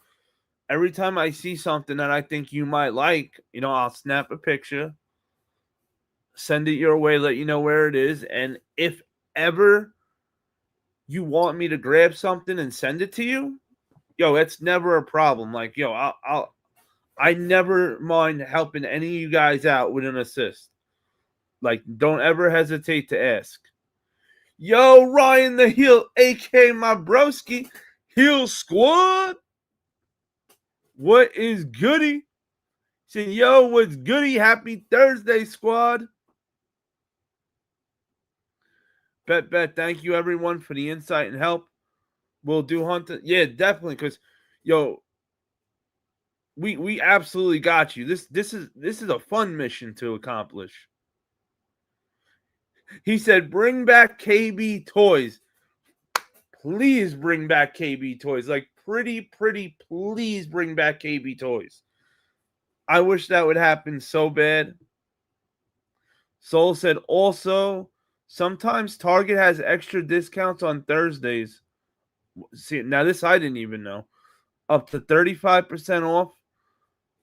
Speaker 1: every time I see something that I think you might like, I'll snap a picture, send it your way, let you know where it is. And if ever you want me to grab something and send it to you, that's never a problem. Like, I never mind helping any of you guys out with an assist. Like, don't ever hesitate to ask. Yo, Ryan the Heel, aka my broski, Heel Squad. What is goody? Saying, yo, what's goody? Happy Thursday, squad. Bet. Thank you, everyone, for the insight and help. We'll do hunting. Yeah, definitely, because, we absolutely got you. This is a fun mission to accomplish. He said, bring back KB Toys. Please bring back KB Toys. Like, pretty, please bring back KB Toys. I wish that would happen so bad. Soul said, also, sometimes Target has extra discounts on Thursdays. See, now this I didn't even know. Up to 35% off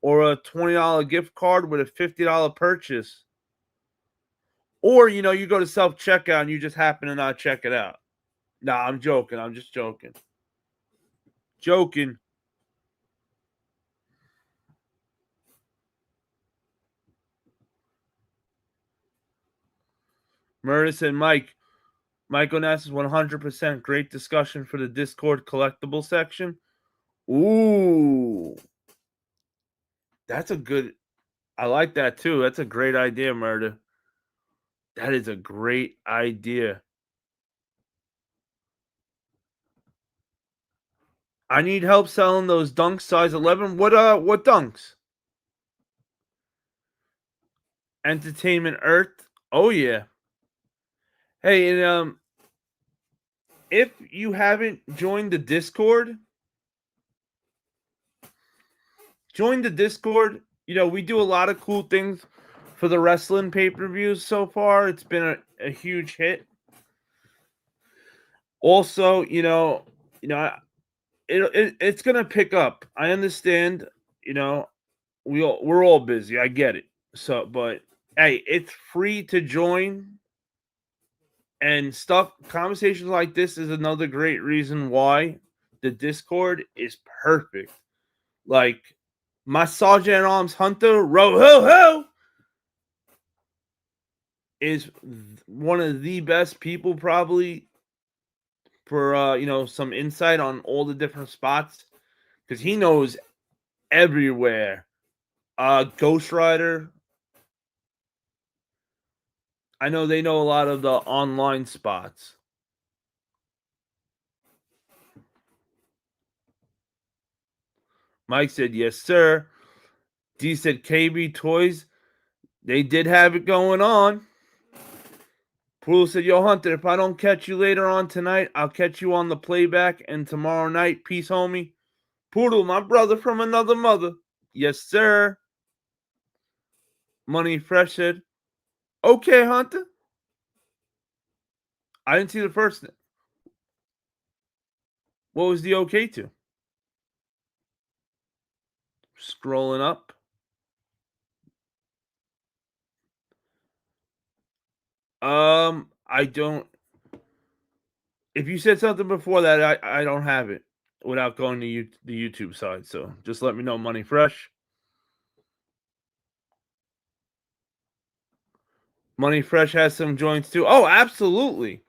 Speaker 1: or a $20 gift card with a $50 purchase. Or, you go to self-checkout and you just happen to not check it out. Nah, I'm joking. I'm just joking. Joking. Murder said, Michael Nass is 100% great discussion for the Discord collectible section. Ooh. That's a good... I like that too. That's a great idea, Murder. That is a great idea. I need help selling those dunks size 11. What dunks? Entertainment Earth. Oh yeah. Hey, and if you haven't joined the Discord, join the Discord. We do a lot of cool things for the wrestling pay-per-views so far. It's been a huge hit. Also, it's gonna pick up. I understand. We're all busy. I get it. So, but hey, it's free to join. And stuff, conversations like this is another great reason why the Discord is perfect. Like, my Sergeant at Arms Hunter, Ro-ho-ho, is one of the best people probably for, some insight on all the different spots. Because he knows everywhere. Ghost Rider, I know they know a lot of the online spots. Mike said, yes, sir. D said, KB Toys, they did have it going on. Poodle said, yo, Hunter, if I don't catch you later on tonight, I'll catch you on the playback and tomorrow night. Peace, homie. Poodle, my brother from another mother. Yes, sir. Money Fresh said, okay, Hunter. I didn't see the first. What was the okay to? Scrolling up. I don't. If you said something before that, I don't have it without going to the YouTube side. So just let me know, Money Fresh. Money Fresh has some joints too. Oh, absolutely.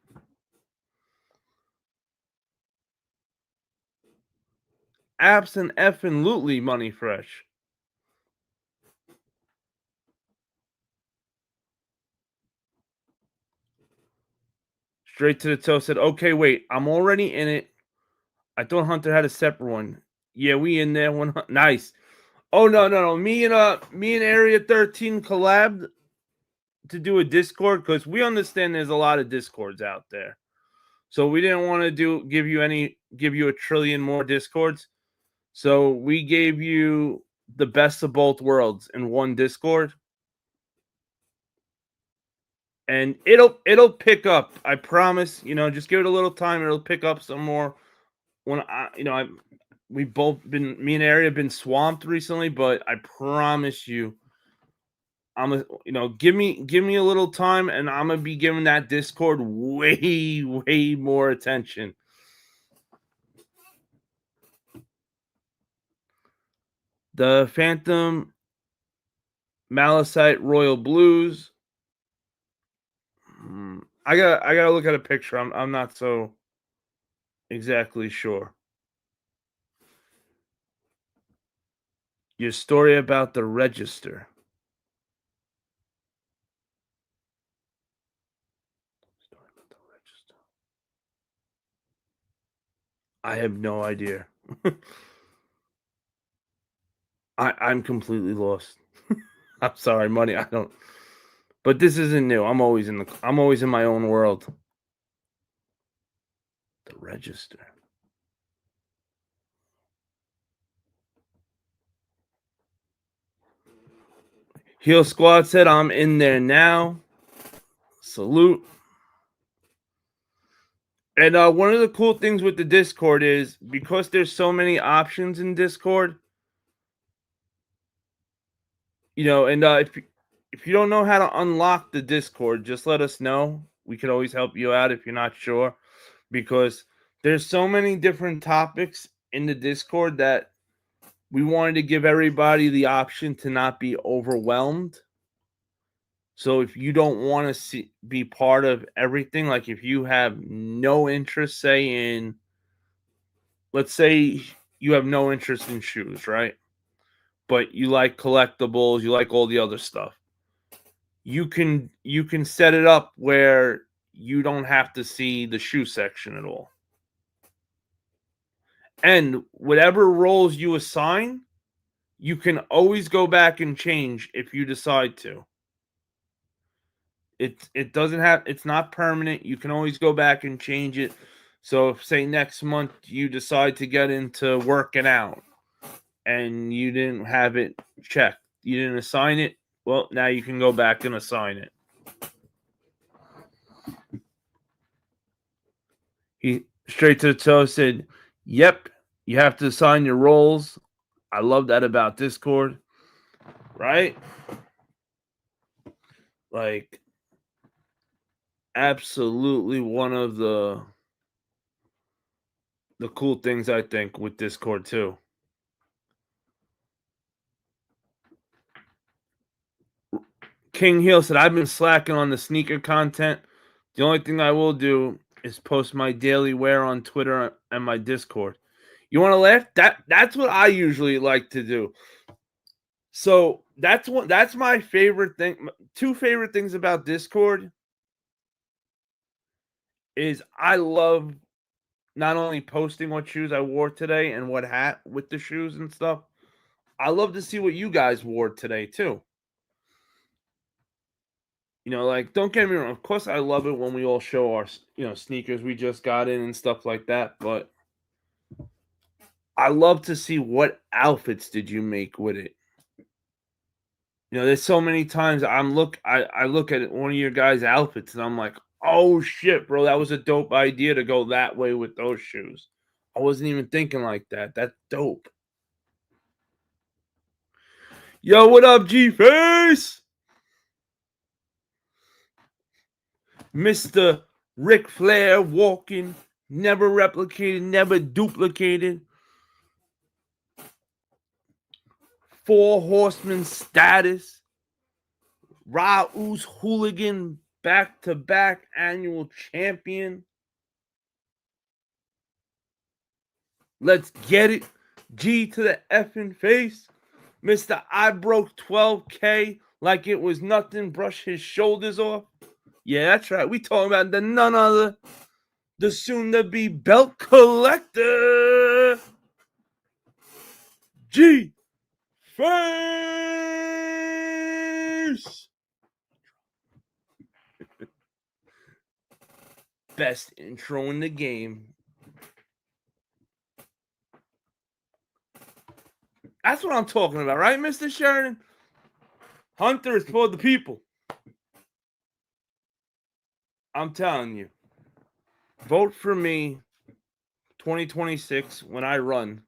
Speaker 1: Abso-effing-lutely money fresh. Straight to the toe said, okay, wait, I'm already in it. I thought Hunter had a separate one. Yeah, we in there. One nice. Oh no. Me and Area 13 collabed to do a Discord because we understand there's a lot of Discords out there. So we didn't want to give you a trillion more Discords. So we gave you the best of both worlds in one Discord. And it'll pick up. I promise. Just give it a little time. It'll pick up some more. When me and Ari have been swamped recently, but I promise you, give me a little time, and I'm gonna be giving that Discord way more attention. The Phantom Malicite Royal Blues. I gotta look at a picture. I'm not so exactly sure. Your story about the register. I have no idea. I'm completely lost. I'm sorry, money. I don't. But this isn't new. I'm always in my own world. The register. Heel Squad said, I'm in there now. Salute. And one of the cool things with the Discord is because there's so many options in Discord, and if you don't know how to unlock the Discord, just let us know. We could always help you out if you're not sure, because there's so many different topics in the Discord that we wanted to give everybody the option to not be overwhelmed. So if you don't want to be part of everything, like if you have no interest, let's say you have no interest in shoes, right? But you like collectibles, you like all the other stuff. You can set it up where you don't have to see the shoe section at all. And whatever roles you assign, you can always go back and change if you decide to. It's not permanent. You can always go back and change it. So if, say, next month you decide to get into working out and you didn't have it checked, you didn't assign it, well, now you can go back and assign it. He straight to the toe said, yep, you have to assign your roles. I love that about Discord, right? Like, absolutely one of the cool things, I think, with Discord too. King Heel said, I've been slacking on the sneaker content. The only thing I will do is post my daily wear on Twitter and my Discord. You want to laugh? That's what I usually like to do. So that's my favorite thing. Two favorite things about Discord is I love not only posting what shoes I wore today and what hat with the shoes and stuff. I love to see what you guys wore today too. Like, don't get me wrong. Of course, I love it when we all show our, sneakers we just got in and stuff like that. But I love to see what outfits did you make with it. There's so many times I look at one of your guys' outfits and I'm like, oh shit, bro, that was a dope idea to go that way with those shoes. I wasn't even thinking like that. That's dope. Yo, what up, G-Face? Mr. Ric Flair walking, never replicated, never duplicated. 4 Horsemen status. Raul's Hooligan back-to-back annual champion. Let's get it. G to the effing face. Mr. I broke 12K like it was nothing. Brush his shoulders off. Yeah, that's right. We talking about the none other, the soon-to-be belt collector, G Face. Best intro in the game. That's what I'm talking about, right, Mr. Sheridan? Hunter is for the people. I'm telling you. Vote for me 2026 when I run.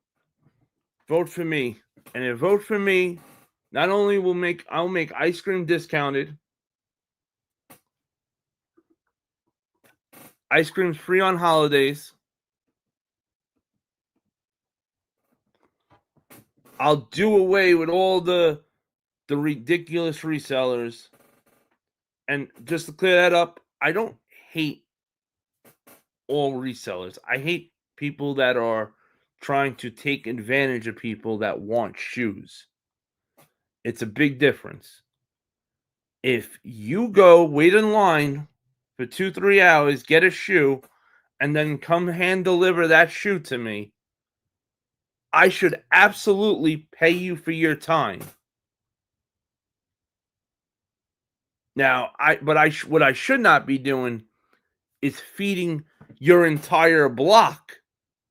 Speaker 1: Vote for me. And if vote for me, not only I'll make ice cream discounted. Ice cream's free on holidays. I'll do away with all the ridiculous resellers. And just to clear that up, I don't hate all resellers. I hate people that are trying to take advantage of people that want shoes. It's a big difference. If you go wait in line for 2-3 hours, get a shoe, and then come hand deliver that shoe to me, I should absolutely pay you for your time. Now, what I should not be doing is feeding your entire block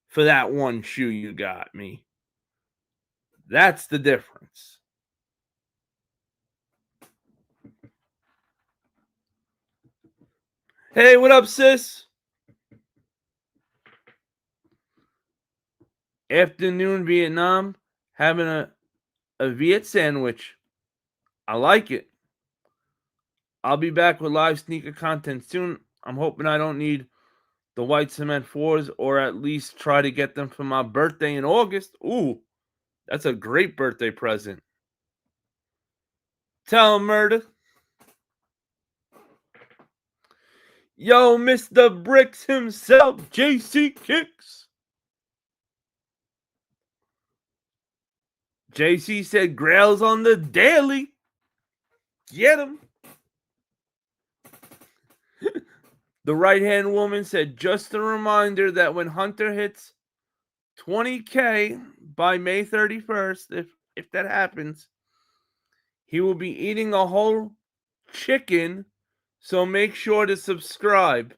Speaker 1: for that one shoe you got me. That's the difference. Hey, what up, sis? Afternoon Vietnam, having a Viet sandwich. I like it. I'll be back with live sneaker content soon. I'm hoping I don't need the white cement 4s, or at least try to get them for my birthday in August. Ooh, that's a great birthday present. Tell him, Murder. Yo, Mr. Bricks himself, JC Kicks. JC said Grail's on the daily. Get him. The right-hand woman said, just a reminder that when Hunter hits 20K by May 31st, if that happens, he will be eating a whole chicken, so make sure to subscribe.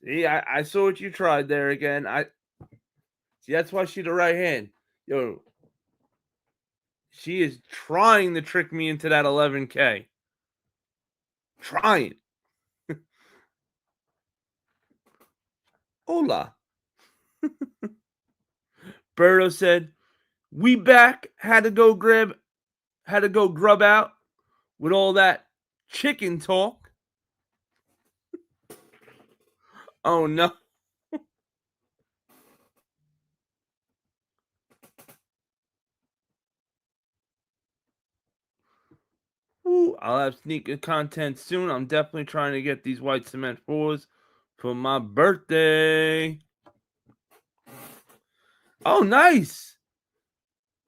Speaker 1: See, I saw what you tried there again. See, that's why she's the right hand. Yo, she is trying to trick me into that 11K. Trying. Hola. Berto said, we back. Had to go grub out with all that chicken talk. Oh no. Ooh, I'll have sneaker content soon. I'm definitely trying to get these white cement 4s for my birthday. Oh, nice.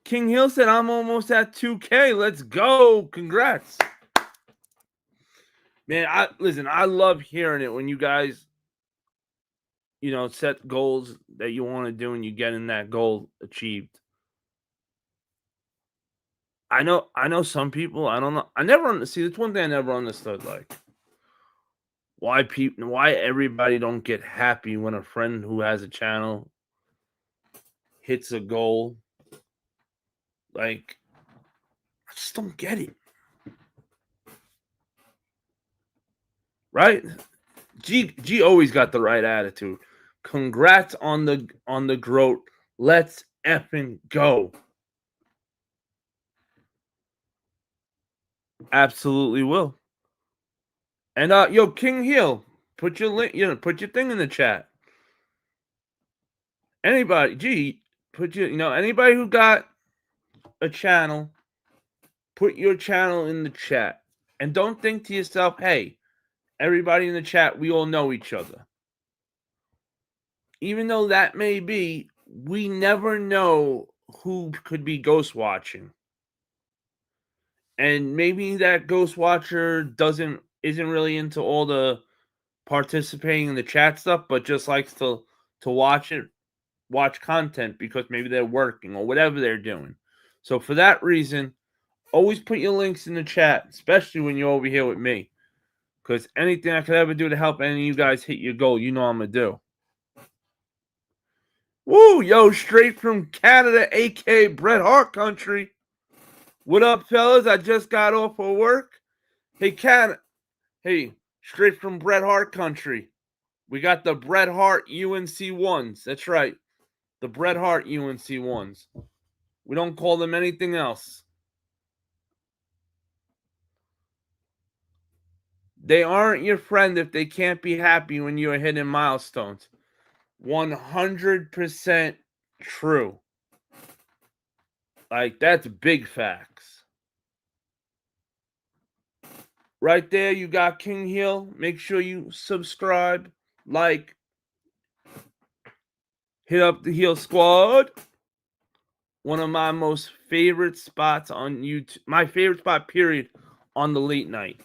Speaker 1: King Hill said, I'm almost at 2K. Let's go. Congrats. Man, I love hearing it when you guys, set goals that you want to do and you get in that goal achieved. I know some people, I don't know. That's one thing I never understood, like why everybody don't get happy when a friend who has a channel hits a goal. Like, I just don't get it. Right? G always got the right attitude. Congrats on the growth. Let's effing go. Absolutely will. And yo, King Hill, put your link, put your thing in the chat. Anybody, anybody who got a channel, put your channel in the chat. And don't think to yourself, hey, everybody in the chat, we all know each other. Even though that may be we never know who could be ghost watching. And maybe that ghost watcher isn't really into all the participating in the chat stuff, but just likes to watch content because maybe they're working or whatever they're doing. So for that reason, always put your links in the chat, especially when you're over here with me. Because anything I could ever do to help any of you guys hit your goal, you know I'm going to do. Woo, yo, straight from Canada, a.k.a. Bret Hart country. What up, fellas? I just got off of work. Hey, Hey, straight from Bret Hart country. We got the Bret Hart UNC ones. That's right. The Bret Hart UNC ones. We don't call them anything else. They aren't your friend if they can't be happy when you are hitting milestones. 100% true. Like, that's big facts. Right there, you got King Heel. Make sure you subscribe, like, hit up the Heel Squad. One of my most favorite spots on YouTube. My favorite spot, period, on the late night.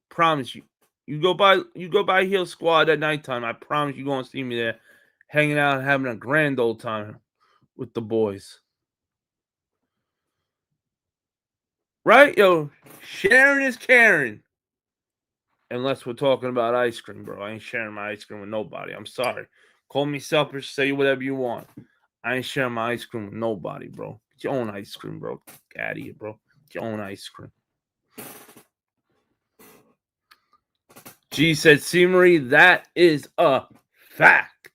Speaker 1: Promise you. You go by Heel Squad at nighttime. I promise you're going to see me there, hanging out, having a grand old time with the boys. Right? Yo, sharing is caring. Unless we're talking about ice cream, bro. I ain't sharing my ice cream with nobody. I'm sorry. Call me selfish, say whatever you want. I ain't sharing my ice cream with nobody, bro. Get your own ice cream, bro. Get out of here, bro. Get your own ice cream. G said, "See, Marie, that is a fact."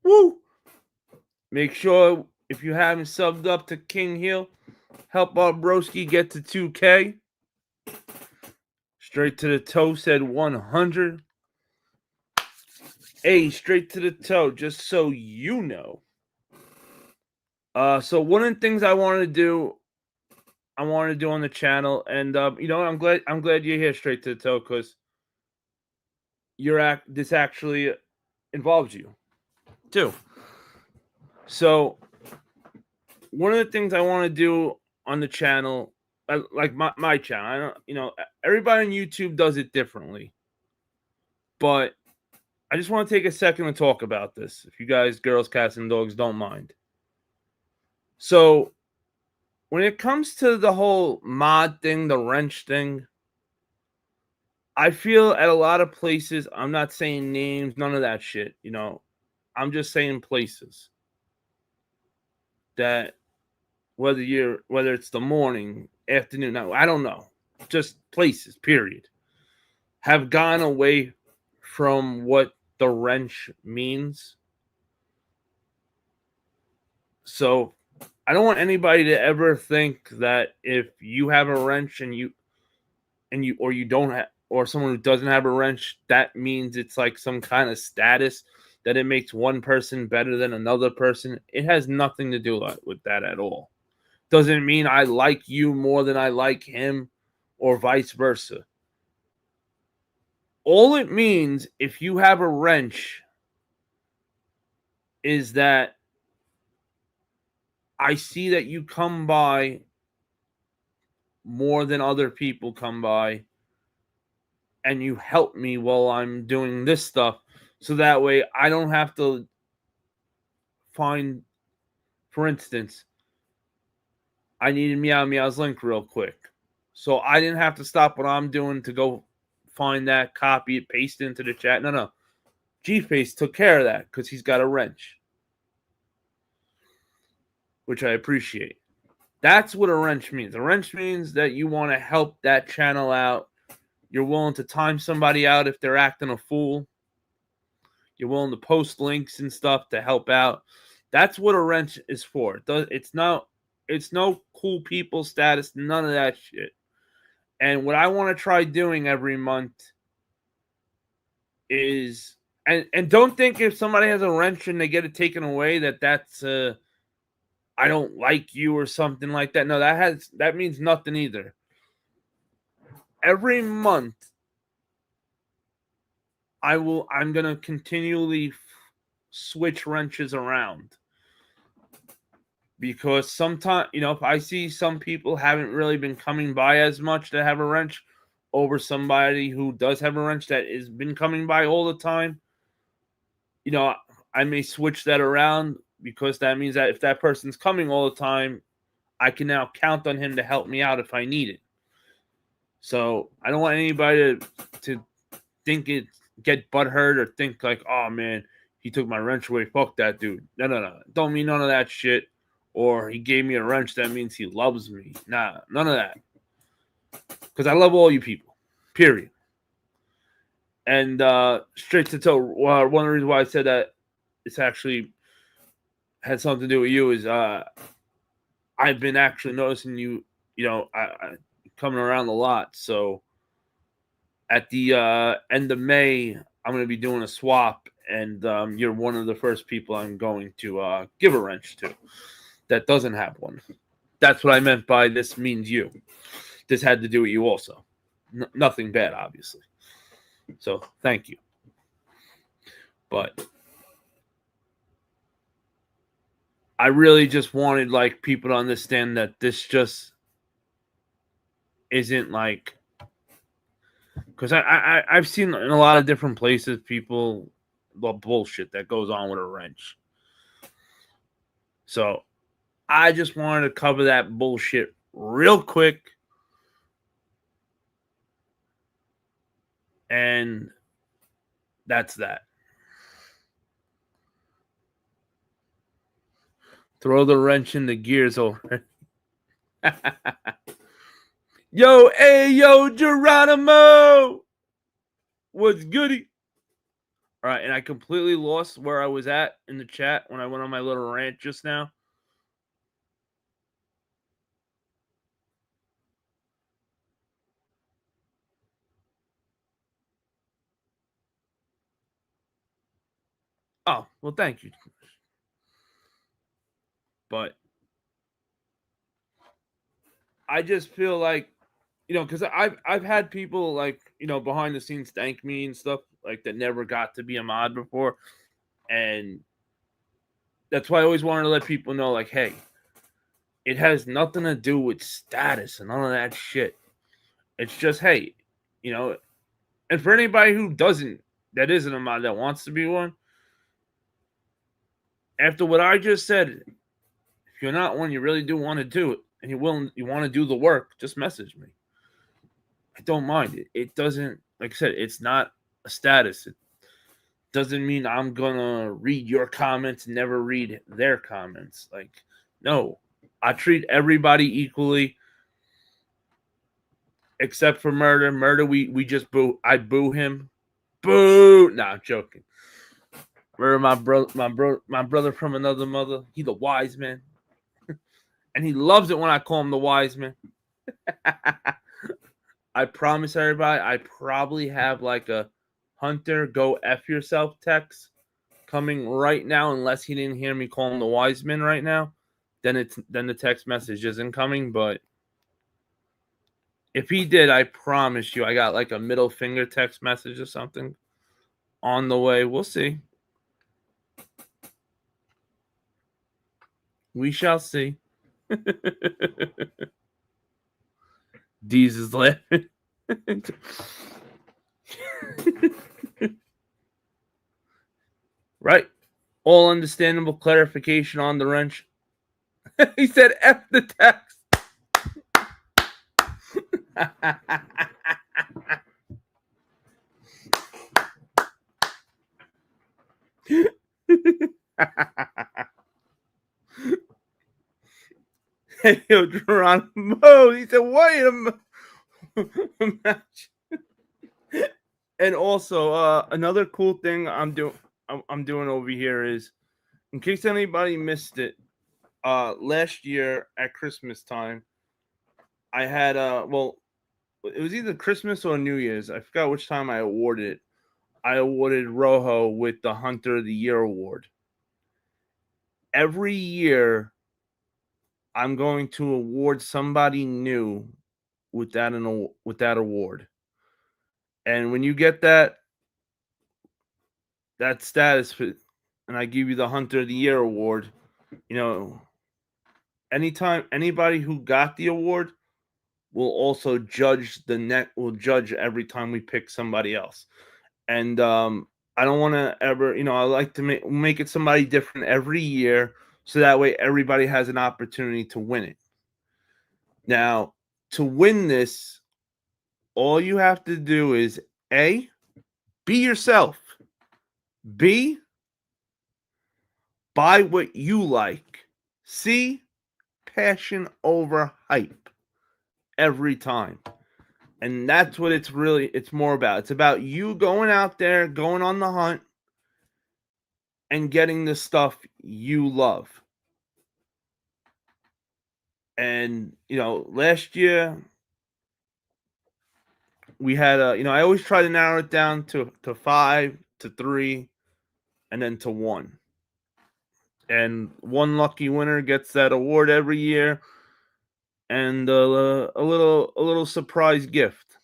Speaker 1: Woo! Make sure if you haven't subbed up to King Hill, help our broski get to 2K. Straight to the toe said 100. Hey, straight to the toe, just so you know. So one of the things I want to do on the channel, and I'm glad you're here, straight to the toe, because this actually involves you too. So one of the things I want to do on the channel, like my channel, everybody on YouTube does it differently, but I just want to take a second to talk about this. If you guys, girls, cats, and dogs, don't mind. So when it comes to the whole mod thing, the wrench thing, I feel at a lot of places, I'm not saying names, none of that shit, I'm just saying places that whether it's the morning, afternoon, no, I don't know, just places, period, have gone away from what the wrench means. So I don't want anybody to ever think that if you have a wrench and you don't have, or someone who doesn't have a wrench, that means it's like some kind of status that it makes one person better than another person. It has nothing to do with that at all. Doesn't mean I like you more than I like him or vice versa. All it means, if you have a wrench, is that I see that you come by more than other people come by, and you help me while I'm doing this stuff, so that way I don't have to find, for instance, I needed Meow's link real quick. So I didn't have to stop what I'm doing to go find that, copy it, paste it into the chat. No. G-Face took care of that because he's got a wrench, which I appreciate. That's what a wrench means. A wrench means that you want to help that channel out. You're willing to time somebody out if they're acting a fool. You're willing to post links and stuff to help out. That's what a wrench is for. It's no cool people status, none of that shit. And what I want to try doing every month is, and don't think if somebody has a wrench and they get it taken away that's I don't like you or something like that. No, that means nothing either. Every month I'm gonna continually switch wrenches around, because sometimes, if I see some people haven't really been coming by as much to have a wrench over somebody who does have a wrench that has been coming by all the time, I may switch that around, because that means that if that person's coming all the time, I can now count on him to help me out if I need it. So I don't want anybody to get butthurt or think like, oh man, he took my wrench away. Fuck that dude. No. Don't mean none of that shit. Or he gave me a wrench, that means he loves me. Nah, none of that. Because I love all you people. Period. And straight to toe, one of the reasons why I said that it's actually had something to do with you is I've been actually noticing you, I coming around a lot. So at the end of May, I'm going to be doing a swap, and you're one of the first people I'm going to give a wrench to that doesn't have one. That's what I meant by this means you. This had to do with you also. Nothing bad, obviously. So thank you. But I really just wanted people to understand that this just isn't because I've seen in a lot of different places people the bullshit that goes on with a wrench. So I just wanted to cover that bullshit real quick. And that's that. Throw the wrench in the gears over. Yo, Geronimo! What's goody? All right, and I completely lost where I was at in the chat when I went on my little rant just now. Oh, well, thank you. But I just feel like, because I've had people behind the scenes thank me and stuff that never got to be a mod before, and that's why I always wanted to let people know hey, it has nothing to do with status and none of that shit. It's just hey, and for anybody who that isn't a mod that wants to be one, after what I just said, if you're not one, you really do want to do it, and you want to do the work, just message me. I don't mind it. It doesn't, like I said, it's not a status. It doesn't mean I'm gonna read your comments and never read their comments. No, I treat everybody equally, except for Murder. Murder, we just boo. I boo him. Boo! Nah, I'm joking. Murder, my brother from another mother. He's a wise man. And he loves it when I call him the wise man. I promise everybody, I probably have a Hunter go F yourself text coming right now, unless he didn't hear me call him the wise man right now. Then the text message isn't coming. But if he did, I promise you, I got a middle finger text message or something on the way. We'll see. We shall see. Deez is laughing. Right. All understandable clarification on the wrench. He said F the text. Hey, yo, Geronimo. He said, wait a minute. And also, another cool thing I'm doing over here is, in case anybody missed it, last year at Christmas time, I had it was either Christmas or New Year's. I forgot which time I awarded it. I awarded Rojo with the Hunter of the Year award. Every year, I'm going to award somebody new with that award. And when you get that, that status for, and I give you the Hunter of the Year award, you know, anytime anybody who got the award will also judge will judge every time we pick somebody else. And I don't want to ever, I like to make it somebody different every year, so that way everybody has an opportunity to win it. Now, to win this, all you have to do is A, be yourself. B, buy what you like. C, passion over hype every time. And that's what it's more about. It's about you going out there, going on the hunt, and getting the stuff you love. And, last year we had I always try to narrow it down to 5, to 3, and then to 1. And one lucky winner gets that award every year, and a little surprise gift.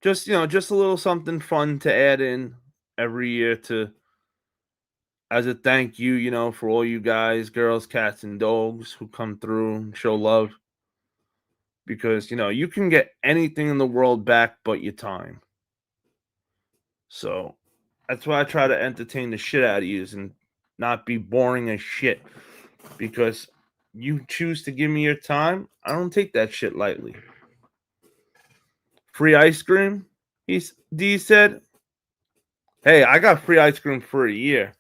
Speaker 1: Just a little something fun to add in every year to as a thank you, for all you guys, girls, cats, and dogs who come through and show love. Because, you can get anything in the world back but your time. So that's why I try to entertain the shit out of you and not be boring as shit. Because you choose to give me your time, I don't take that shit lightly. Free ice cream? D said, hey, I got free ice cream for a year.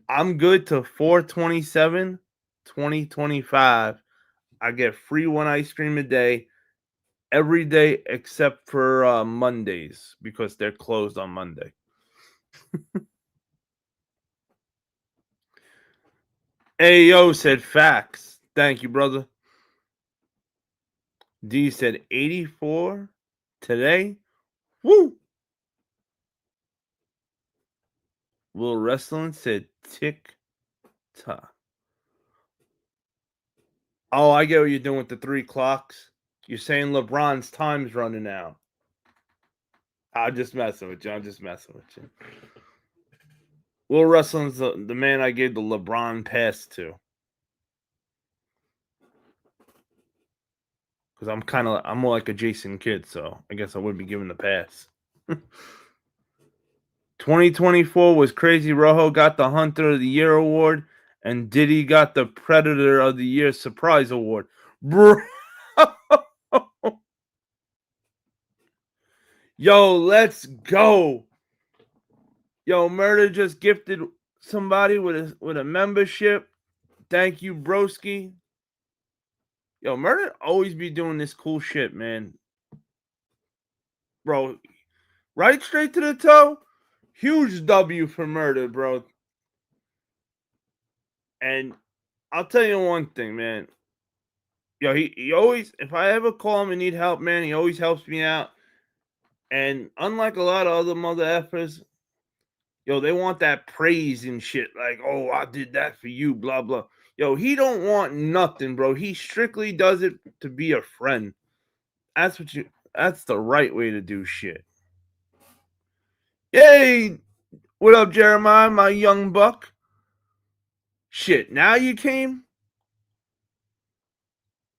Speaker 1: I'm good to 4/27, 2025. I get free one ice cream a day, every day except for Mondays, because they're closed on Monday. Ayo said facts. Thank you, brother. D said 84 today. Woo! Will Wrestling said tick tock. Oh, I get what you're doing with the 3 clocks. You're saying LeBron's time's running out. I'm just messing with you. Will Wrestling's the man I gave the LeBron pass to. Because I'm more like a Jason Kidd, so I guess I would be given the pass. 2024 was crazy. Rojo got the Hunter of the Year award, and Diddy got the Predator of the Year surprise award. Bro. Yo, let's go. Yo, Murder just gifted somebody with a membership. Thank you, broski. Yo, Murder always be doing this cool shit, man. Bro, right straight to the toe. Huge W for Murder, bro. And I'll tell you one thing, man. Yo, he always, if I ever call him and need help, man, he always helps me out. And unlike a lot of other mother effers, yo, they want that praise and shit. Like, oh, I did that for you, blah, blah. Yo, he don't want nothing, bro. He strictly does it to be a friend. That's the right way to do shit. Yay! What up, Jeremiah, my young buck? Shit, now you came?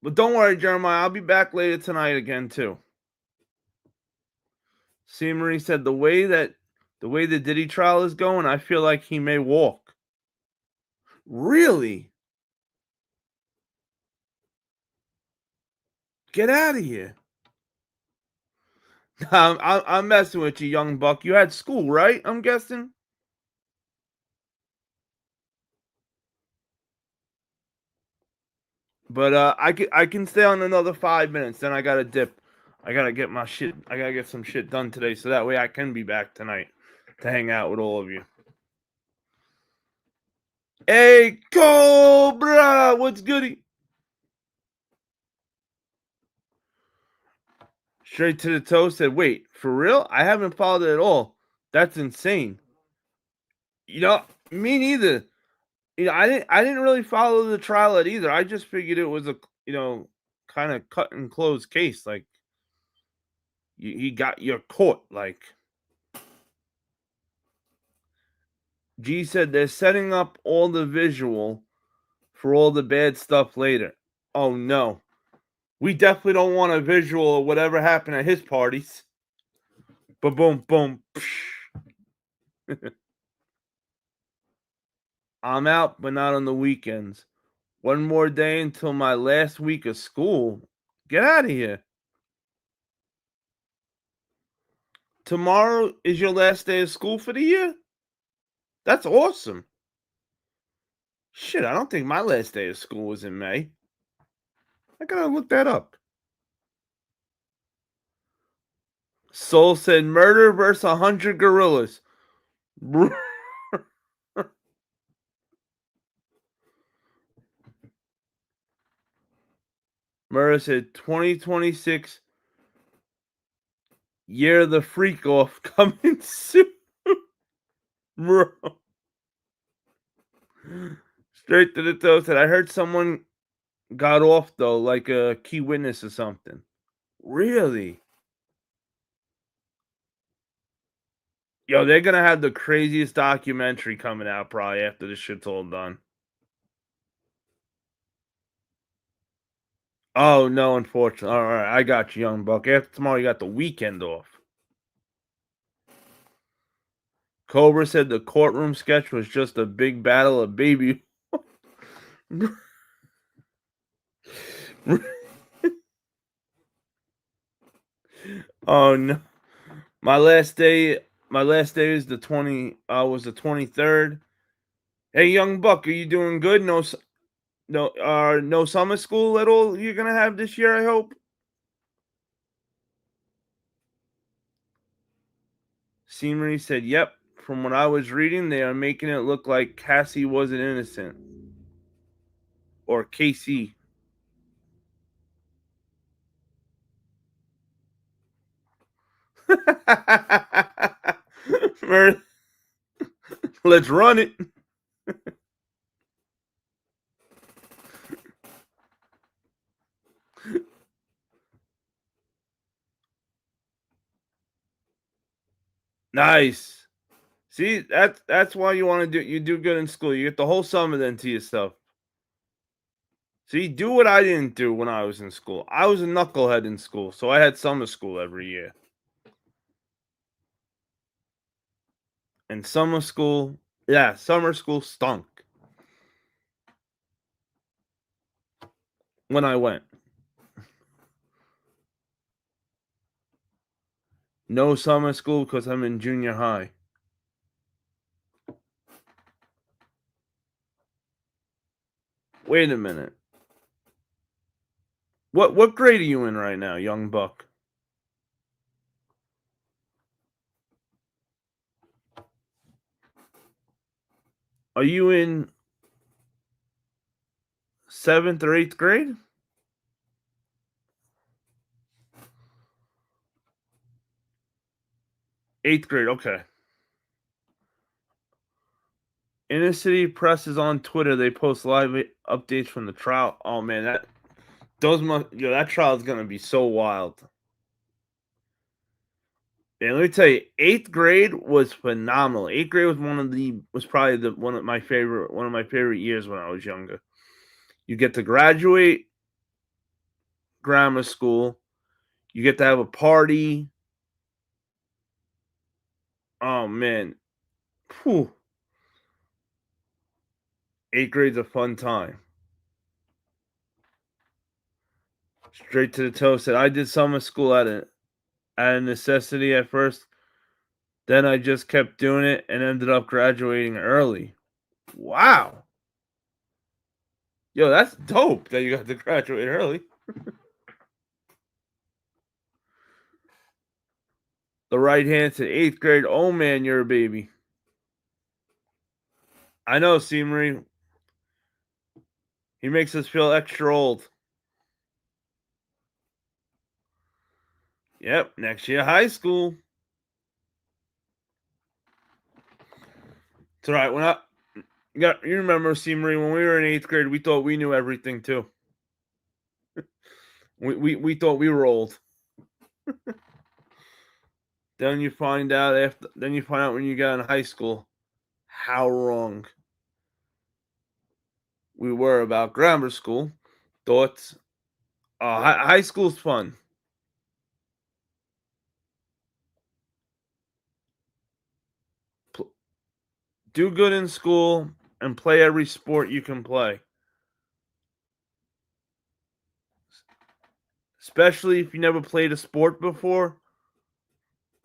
Speaker 1: But don't worry, Jeremiah, I'll be back later tonight again, too. C. Marie said the way the Diddy trial is going, I feel like he may walk. Really? Get out of here. I'm messing with you, young buck. You had school, right? I'm guessing. But I can stay on another 5 minutes. Then I gotta dip. I gotta get my shit. I gotta get some shit done today, so that way I can be back tonight to hang out with all of you. Hey, Cobra, what's goody? Straight to the toe said, "Wait, for real? I haven't followed it at all. That's insane." Me neither. I didn't really follow the trial at either. I just figured it was a kind of cut and close case. Like you're caught. Like G said they're setting up all the visual for all the bad stuff later. Oh no. We definitely don't want a visual of whatever happened at his parties. Boom, boom, boom. I'm out, but not on the weekends. One more day until my last week of school. Get out of here. Tomorrow is your last day of school for the year? That's awesome. Shit, I don't think my last day of school was in May. I gotta look that up. Soul said murder versus 100 gorillas. Murder said 2026 year of the freak off coming soon. Bro. Straight to the toast. I heard someone got off though, like a key witness or something. Really? Yo, they're gonna have the craziest documentary coming out probably after this shit's all done. Oh no, unfortunately. All right, I got you, young buck. After tomorrow, you got the weekend off. Cobra said the courtroom sketch was just a big battle of baby. Oh no. My last day is the 23rd. Hey young buck, are you doing good? No summer school at all you're gonna have this year, I hope. Scenery said, yep. From what I was reading, they are making it look like Cassie wasn't innocent. Or Casey. Let's run it. Nice. See, that's why you do good in school. You get the whole summer then to yourself. See, do what I didn't do when I was in school. I was a knucklehead in school, so I had summer school every year. And summer school stunk when I went. No summer school because I'm in junior high. Wait a minute. What grade are you in right now, young buck? Are you in 7th or 8th grade? 8th grade, okay. Inner City Press is on Twitter. They post live updates from the trial. Oh man, that trial is gonna be so wild. And let me tell you, 8th grade was phenomenal. 8th grade was probably one of my favorite years when I was younger. You get to graduate grammar school. You get to have a party. Oh man. Whew. 8th grade's a fun time. Straight to the toast. Said I did summer school out of necessity at first. Then I just kept doing it and ended up graduating early. Wow. Yo, that's dope that you got to graduate early. The right hand said 8th grade. Oh man, you're a baby. I know, Seamery. He makes us feel extra old. Yep, next year high school. It's all right. You remember, Seamery, when we were in 8th grade, we thought we knew everything too. We thought we were old. Then you find out when you get in high school how wrong we were about grammar school. Thoughts? High school's fun. Pl- do good in school and play every sport you can play. Especially if you never played a sport before,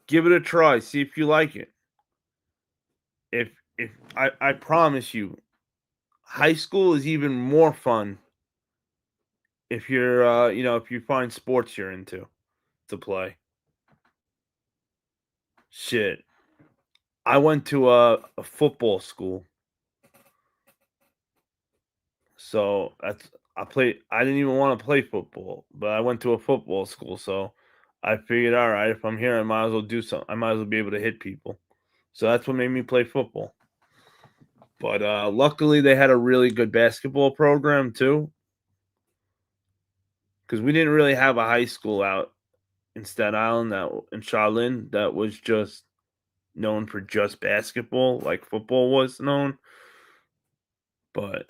Speaker 1: give it a try. See if you like it. If I promise you, high school is even more fun if you're if you find sports you're into to play. Shit. I went to a football school. So I didn't even want to play football, but I went to a football school, so I figured, all right, if I'm here, I might as well do something. I might as well be able to hit people. So that's what made me play football. But luckily, they had a really good basketball program too, because we didn't really have a high school out in Staten Island in Shaolin that was just known for just basketball, like football was known. But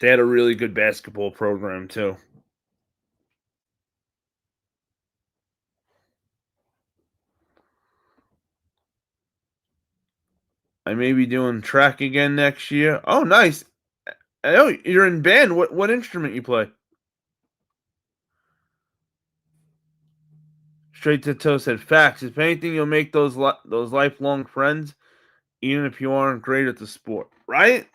Speaker 1: they had a really good basketball program too. I may be doing track again next year. Oh, nice. Oh, you're in band. What instrument you play? Straight to toe said facts. If anything, you'll make those lifelong friends, even if you aren't great at the sport, right?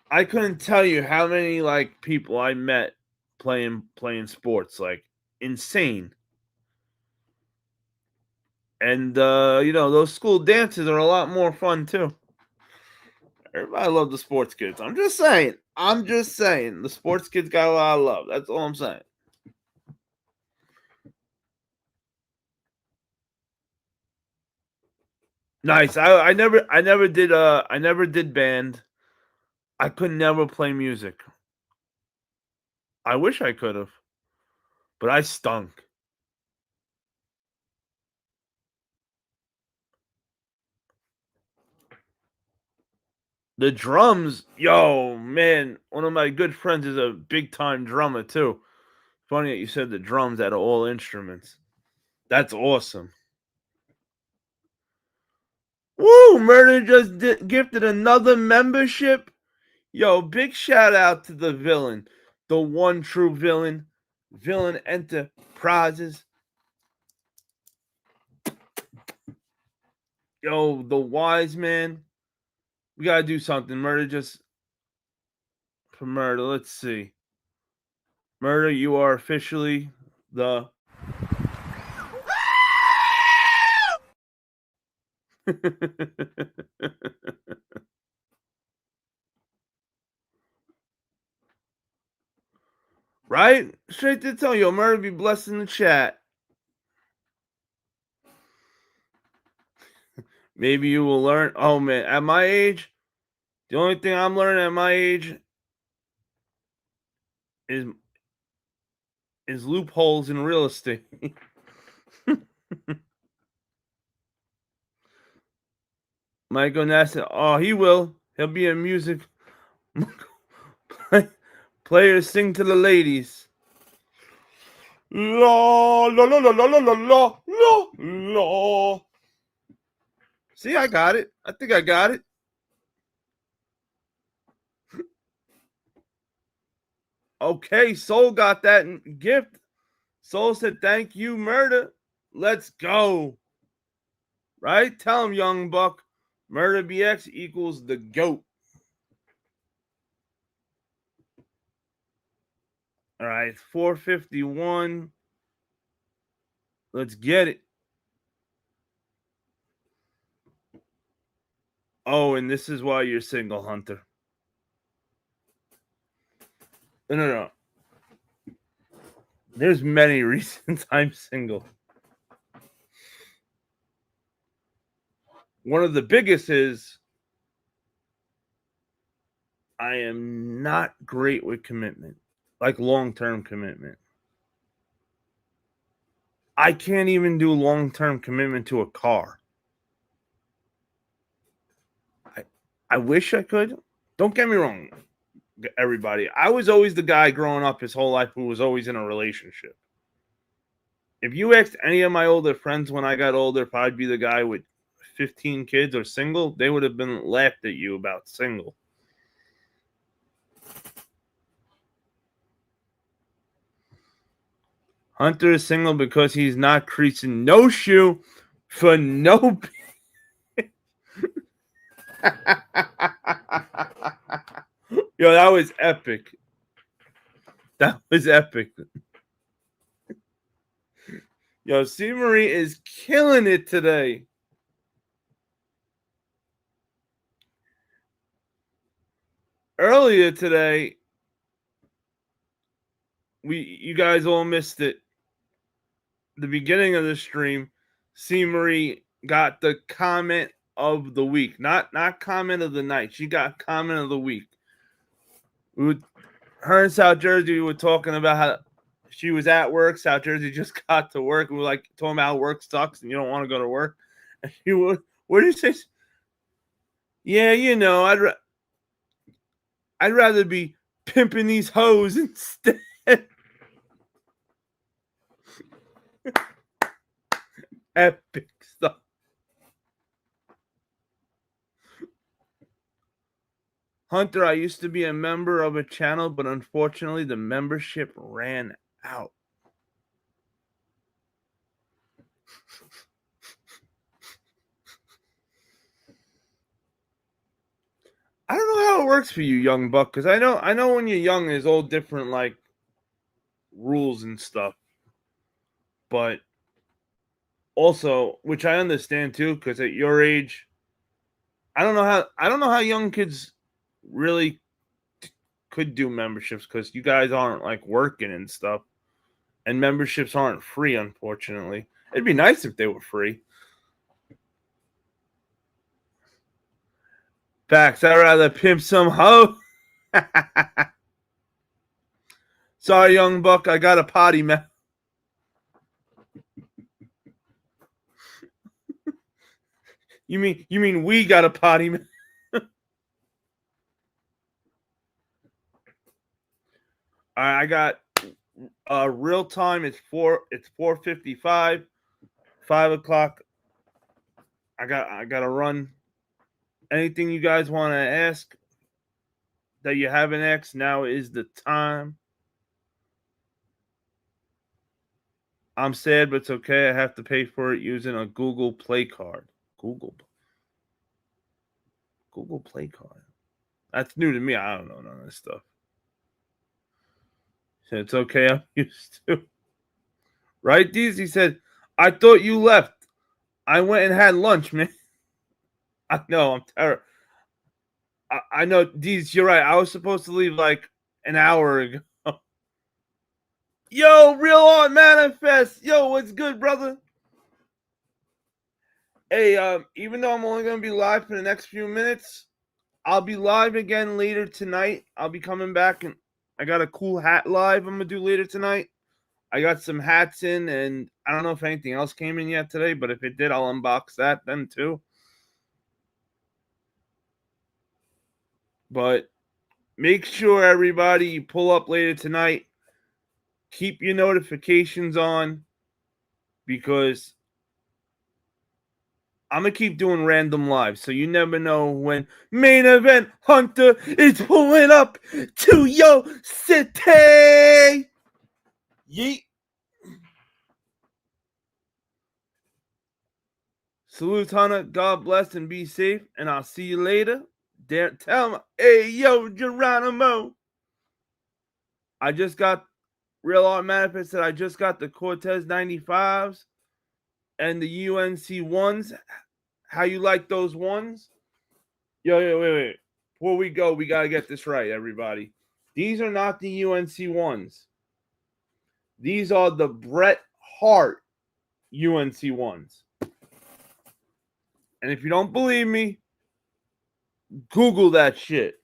Speaker 1: I couldn't tell you how many like people I met playing sports, like insane. And those school dances are a lot more fun too. Everybody love the sports kids. I'm just saying. I'm just saying. The sports kids got a lot of love. That's all I'm saying. Nice. I never did band. I could never play music. I wish I could have, but I stunk. The drums, yo, man, one of my good friends is a big time drummer too. Funny that you said the drums out of all instruments. That's awesome. Woo! Murder just gifted another membership. Yo, big shout out to the villain, the one true villain, Villain Enterprises. Yo, the wise man. We gotta do something. Murder just for murder. Let's see. Murder, you are officially the right? Straight to tell you, Murder be blessed in the chat. Maybe you will learn. Oh man, at my age, the only thing I'm learning at my age is loopholes in real estate. Michael Nash said, "Oh, he will. He'll be in music. Players sing to the ladies." La la la la la la la la la la. See, I got it. I think I got it. Okay, Soul got that gift. Soul said, "Thank you, Murder. Let's go." Right? Tell him, young buck. Murder BX equals the GOAT. All right, 451. Let's get it. Oh, and this is why you're single, Hunter. No. There's many reasons I'm single. One of the biggest is I am not great with commitment, like long-term commitment. I can't even do long-term commitment to a car. I wish I could. Don't get me wrong, everybody. I was always the guy growing up his whole life who was always in a relationship. If you asked any of my older friends when I got older if I'd be the guy with 15 kids or single, they would have been laughed at you about single. Hunter is single because he's not creasing no shoe for no. Yo, that was epic. That was epic. Yo, C. Marie is killing it today. Earlier today, you guys all missed it. The beginning of the stream, C. Marie got the comment of the week, not comment of the night. She got comment of the week. Her in South Jersey were talking about how she was at work. South Jersey just got to work. We were like talking about how work sucks and you don't want to go to work. And she was, what did you say? Yeah, you know, I'd rather be pimping these hoes instead. Epic stuff. Hunter, I used to be a member of a channel, but unfortunately the membership ran out. I don't know how it works for you, young buck, because I know when you're young there's all different like rules and stuff. But also, which I understand too, because at your age, I don't know how young kids really could do memberships because you guys aren't like working and stuff, and memberships aren't free, unfortunately. It'd be nice if they were free. Facts. I'd rather pimp some hoe. Sorry, young buck. I got a potty mouth. You mean we got a potty mouth? I got real time. It's 4:55, 5:00. I got to run. Anything you guys want to ask that you haven't asked, now is the time. I'm sad, but it's okay. I have to pay for it using a Google Play card. Google Play card. That's new to me. I don't know none of this stuff. So it's okay. I'm used to. Right, Deez? He said, I thought you left. I went and had lunch, man. I know. I'm terrible. I know, Deez, you're right. I was supposed to leave like an hour ago. Yo, ReaLLy Manifest. Yo, what's good, brother? Hey, even though I'm only going to be live for the next few minutes, I'll be live again later tonight. I'll be coming back, and I got a cool hat live I'm going to do later tonight. I got some hats in, and I don't know if anything else came in yet today, but if it did, I'll unbox that then too. But make sure, everybody, you pull up later tonight. Keep your notifications on because I'm going to keep doing random lives, so you never know when Main Event Hunter is pulling up to your city. Yeet. Salute, Hunter. God bless and be safe, and I'll see you later. Tell me, hey, yo, Geronimo. I just got ReaLLy Manifest said I just got the Cortez 95s and the UNC ones. How you like those ones? Yo, wait. Before we go, we got to get this right, everybody. These are not the UNC ones. These are the Bret Hart UNC ones. And if you don't believe me, Google that shit.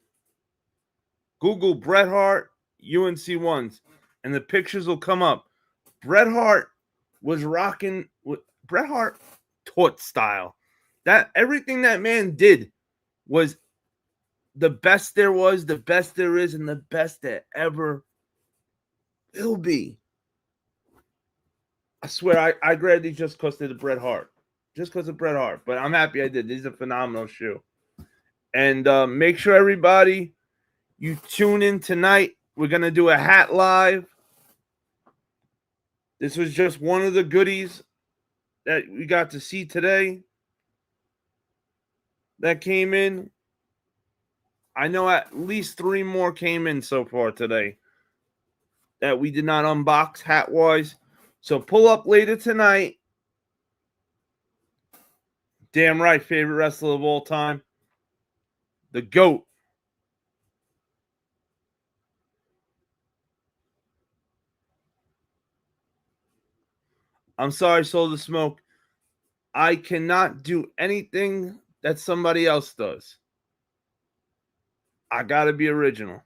Speaker 1: Google Bret Hart UNC ones, and the pictures will come up. Bret Hart was rocking with Bret Hart taught style. That everything that man did was the best there was, the best there is, and the best that ever will be. I swear, I grabbed these just because they're the Bret Hart. Just because of Bret Hart. But I'm happy I did. These are a phenomenal shoe. And make sure, everybody, you tune in tonight. We're going to do a hat live. This was just one of the goodies that we got to see today that came in. I know at least 3 more came in so far today that we did not unbox hat-wise. So pull up later tonight. Damn right, favorite wrestler of all time. The GOAT. I'm sorry, Soul to Smoke. I cannot do anything that somebody else does. I got to be original.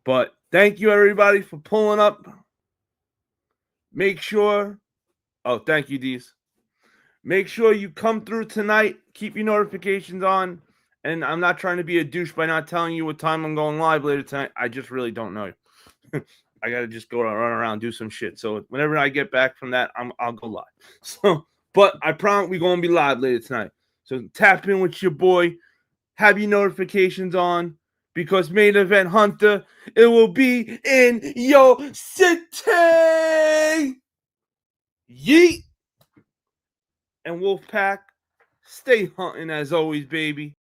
Speaker 1: But thank you, everybody, for pulling up. Make sure. Oh, thank you, Deez. Make sure you come through tonight. Keep your notifications on. And I'm not trying to be a douche by not telling you what time I'm going live later tonight. I just really don't know. I got to just go run around, do some shit. So whenever I get back from that, I'll go live. So, but I promise we're going to be live later tonight. So tap in with your boy. Have your notifications on. Because Main Event Hunter, it will be in your city. Yeet. And Wolfpack, stay hunting as always, baby.